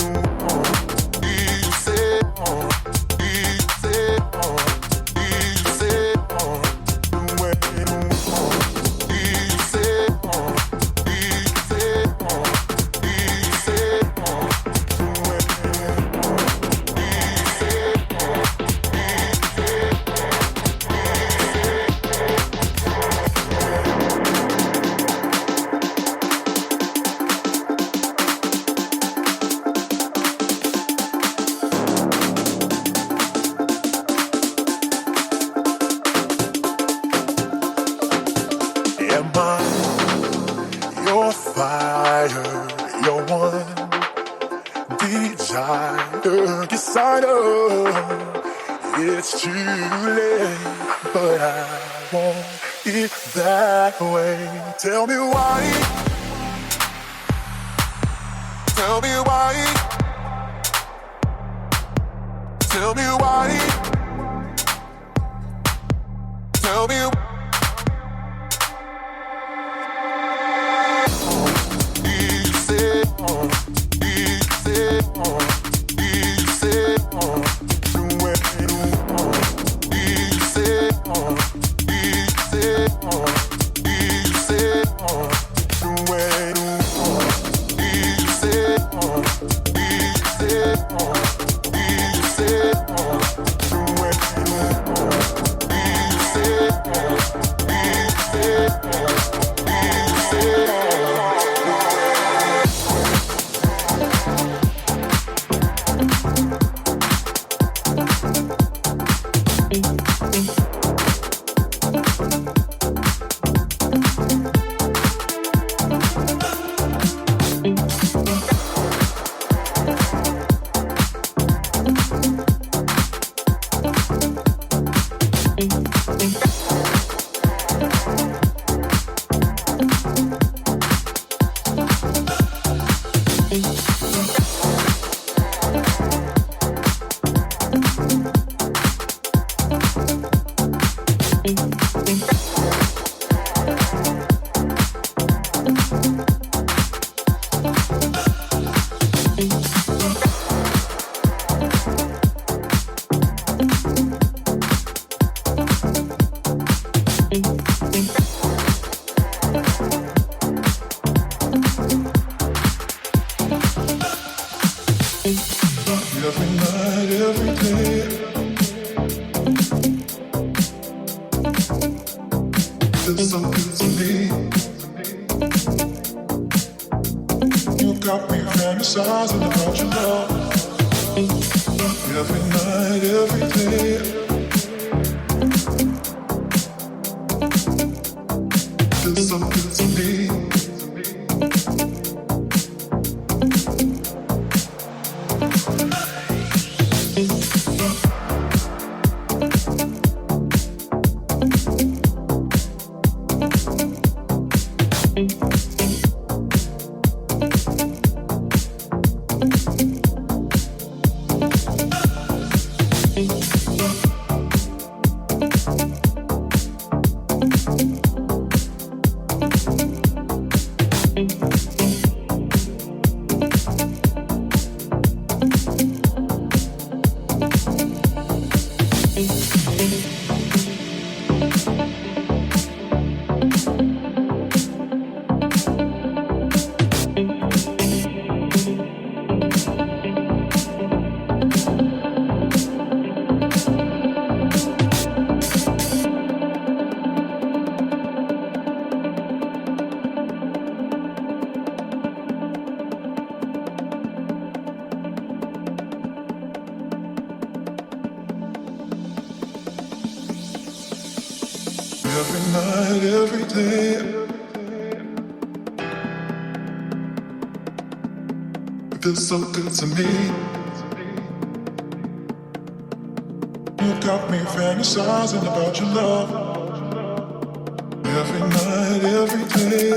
on. You say on. You say on. You say on. The way to on. You say on. You say on. You say on. The way to on. Am I your fire, your one desire? Yes, I know it's too late, but I want it that way. Tell me why. Tell me why. Tell me why. Tell me. You say on. You say on. You say on. The way to on. You say on. You say on. You say on. The way to on. You say on. You say on. You say on. The way to on. You say on. You say on. You say on. Every night, every day, there's something to me. You got me fantasizing about your love. Every night, every day, there's something to me. Every night, every day. It feels so good to me. You got me fantasizing about your love. Every night, every day.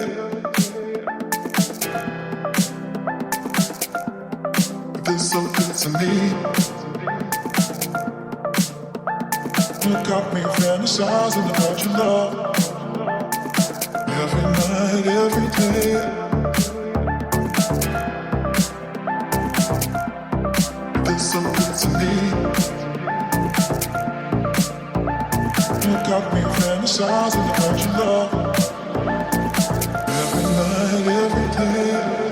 It feels so good to me. You got me fantasizing about your love. Every night, every day. It feels so good to me. You got me fantasizing about your love. Every night, every day.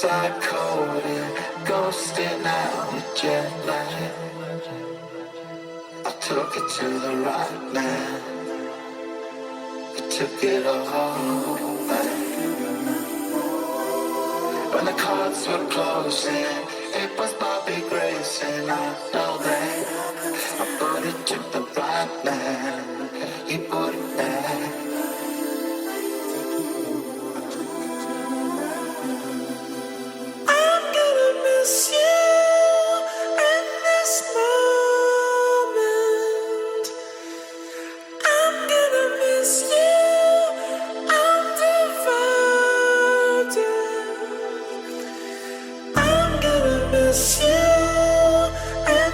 Psychotic, ghosting out with jet lag. I took it to the right man. I took it all back. When the cards were closing, it was Bobby Grace, and I know that. But it took the right man. He put it back. I'm gonna miss you in this moment. I'm gonna miss you. I'm devoted. I'm gonna miss you in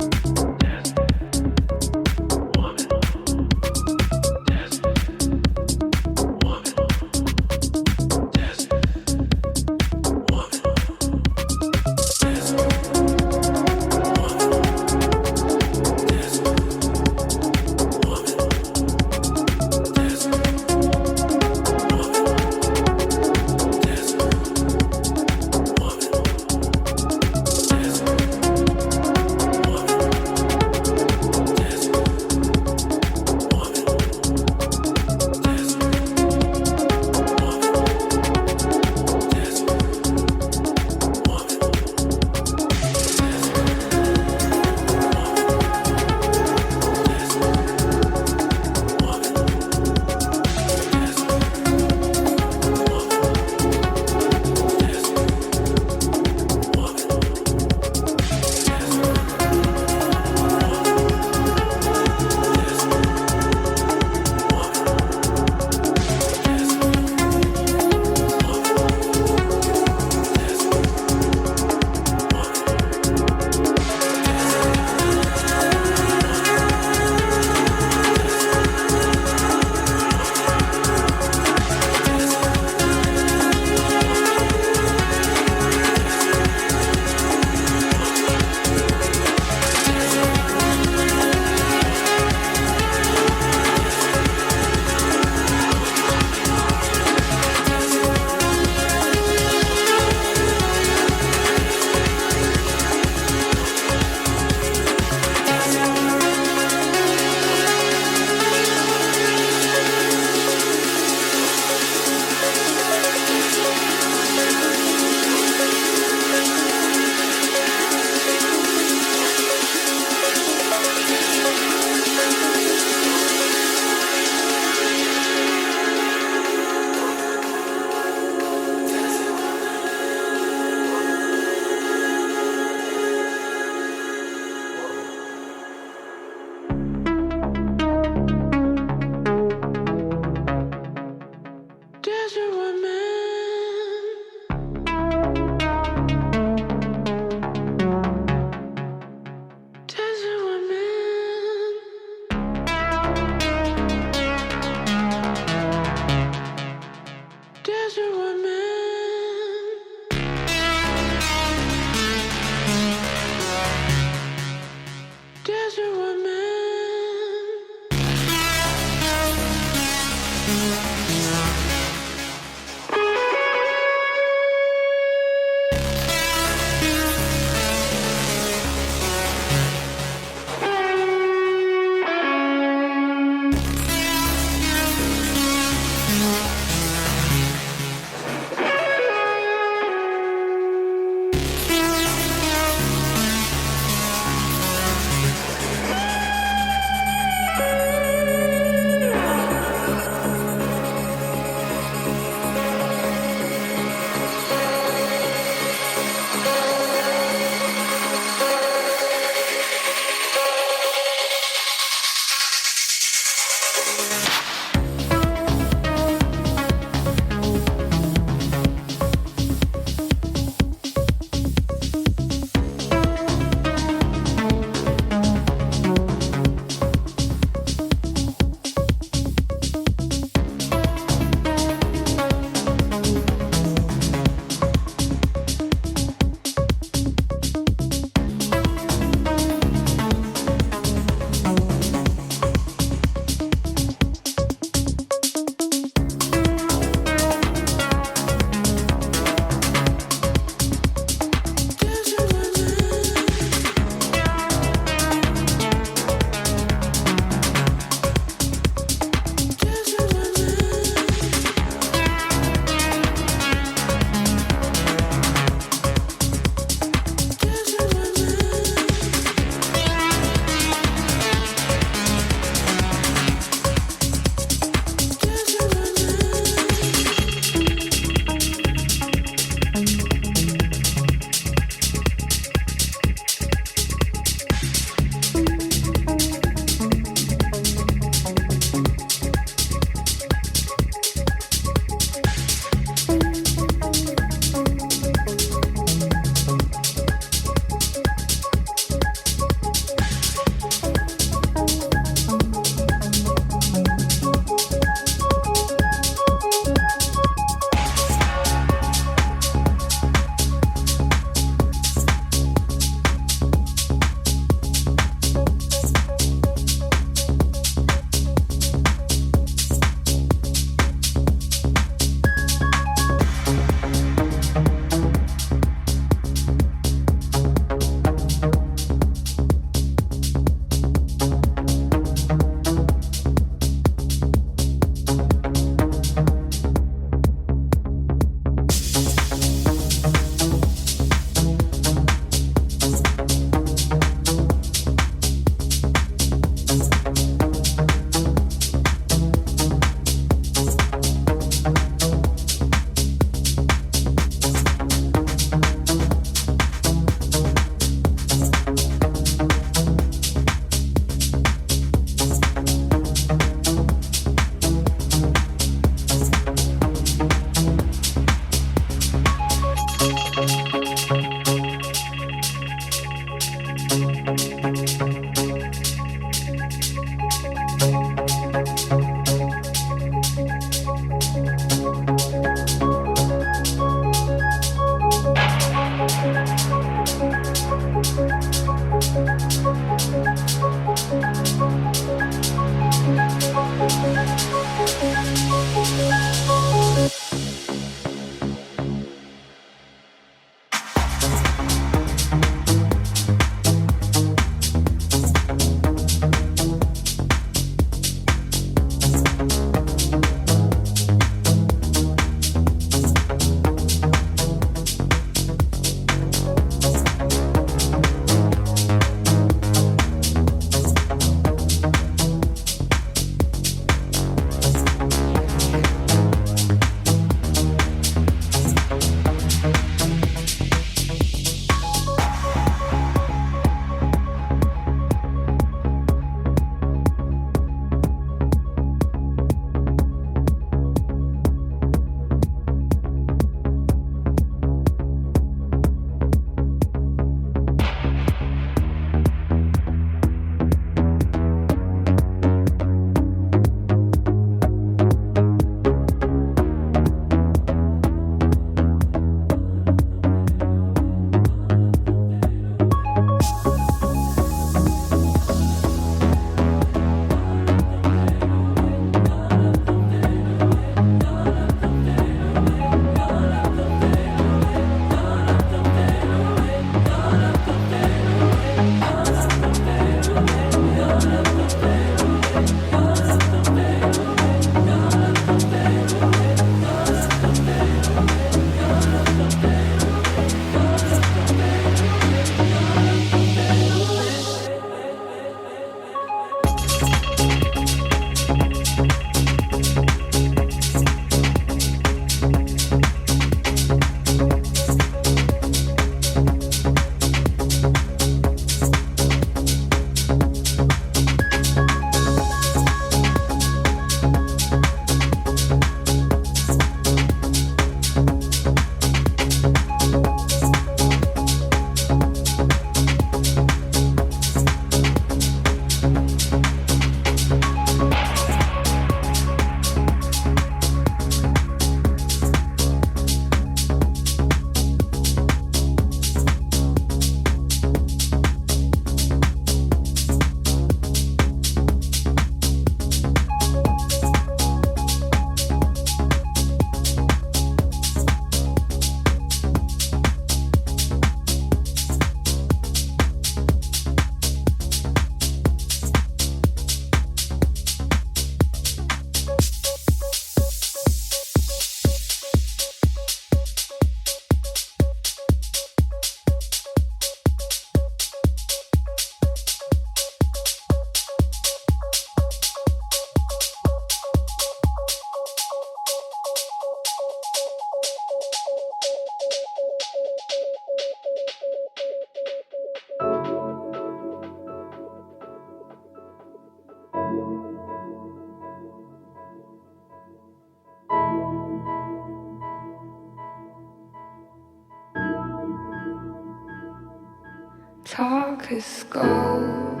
Talk is gold,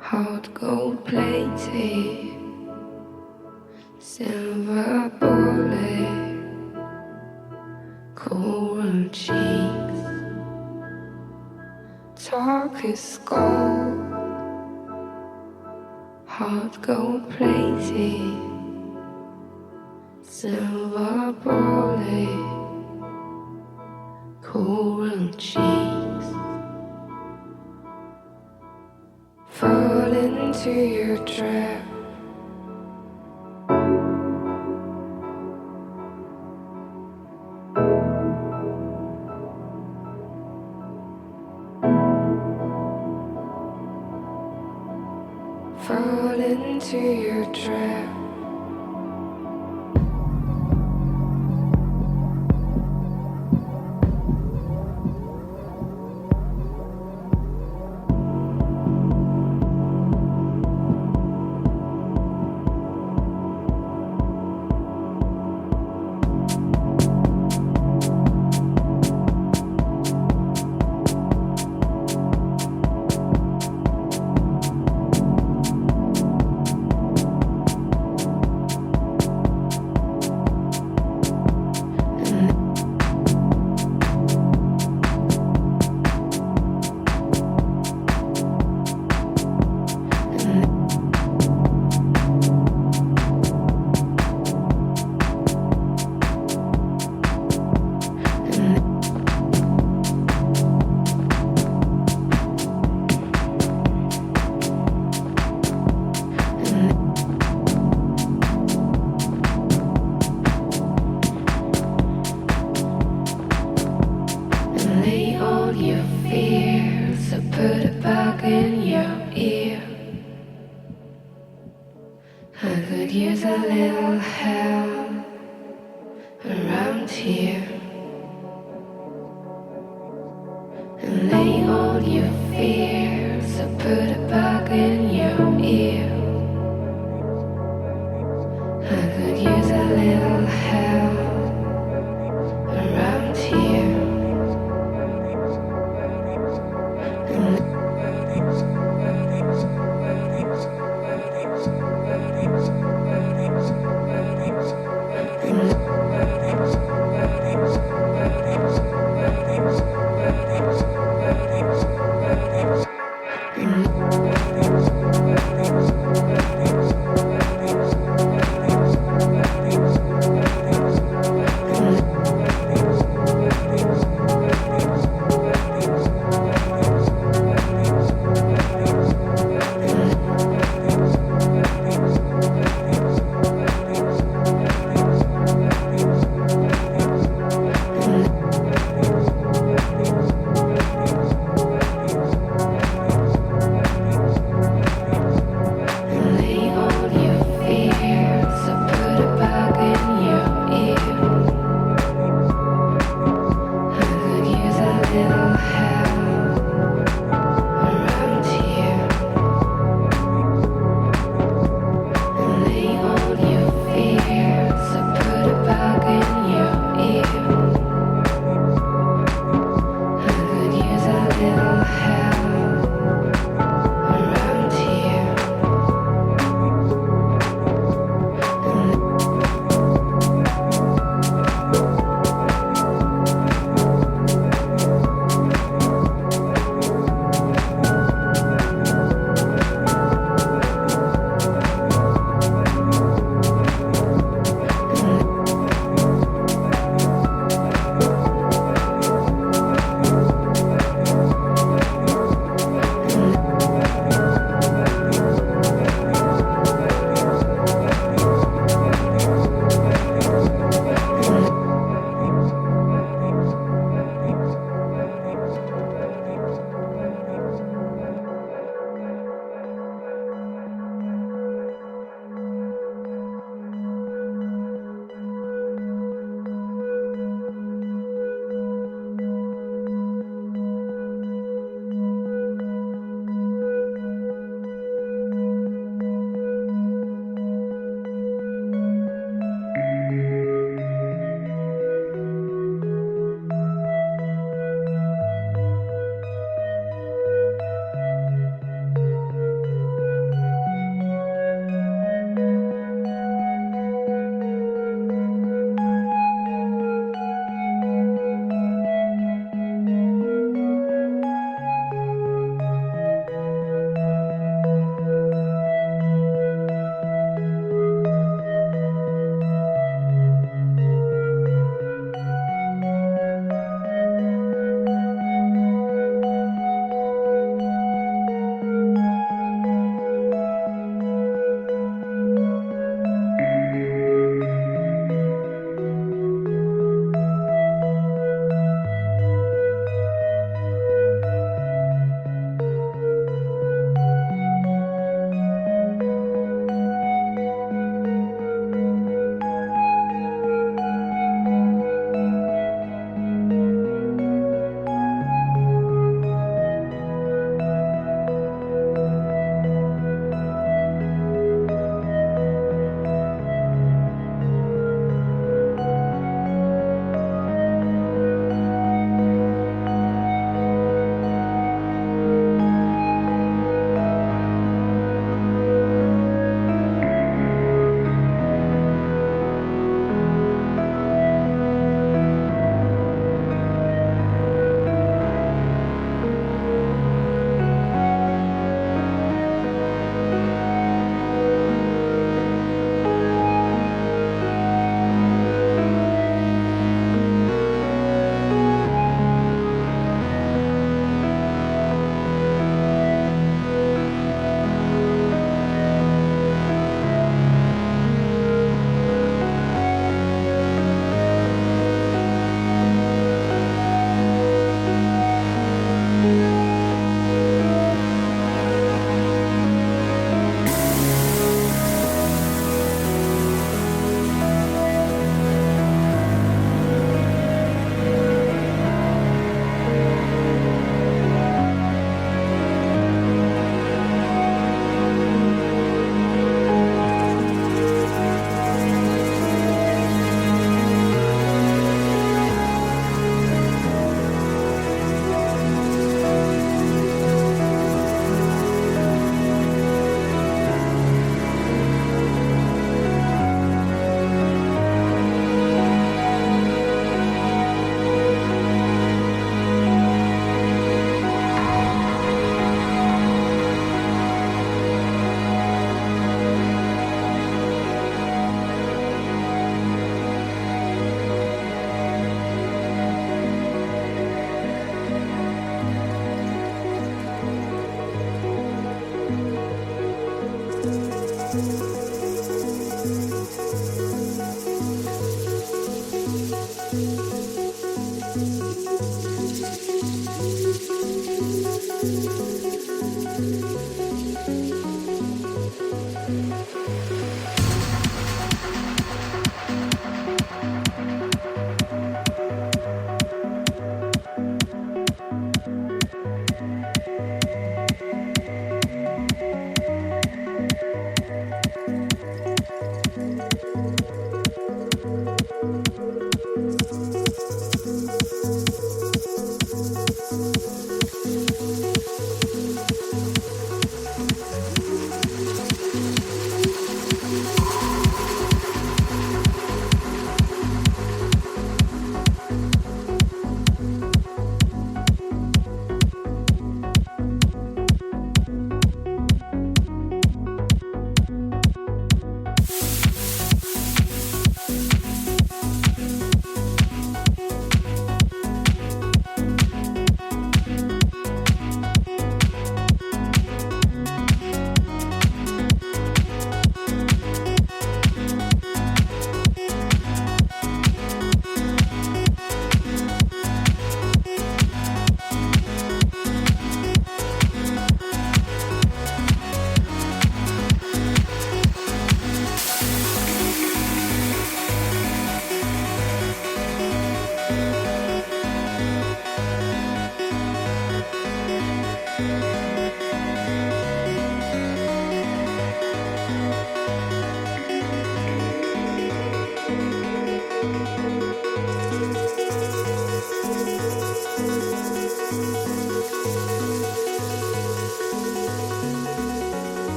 hard gold plated, silver bullet, coral cheeks. Talk is gold, hard gold plated, silver bullet, coral cheeks. Fall into your trap. Fall into your trap.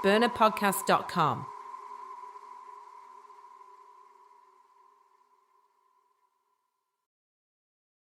burnerpodcast.com.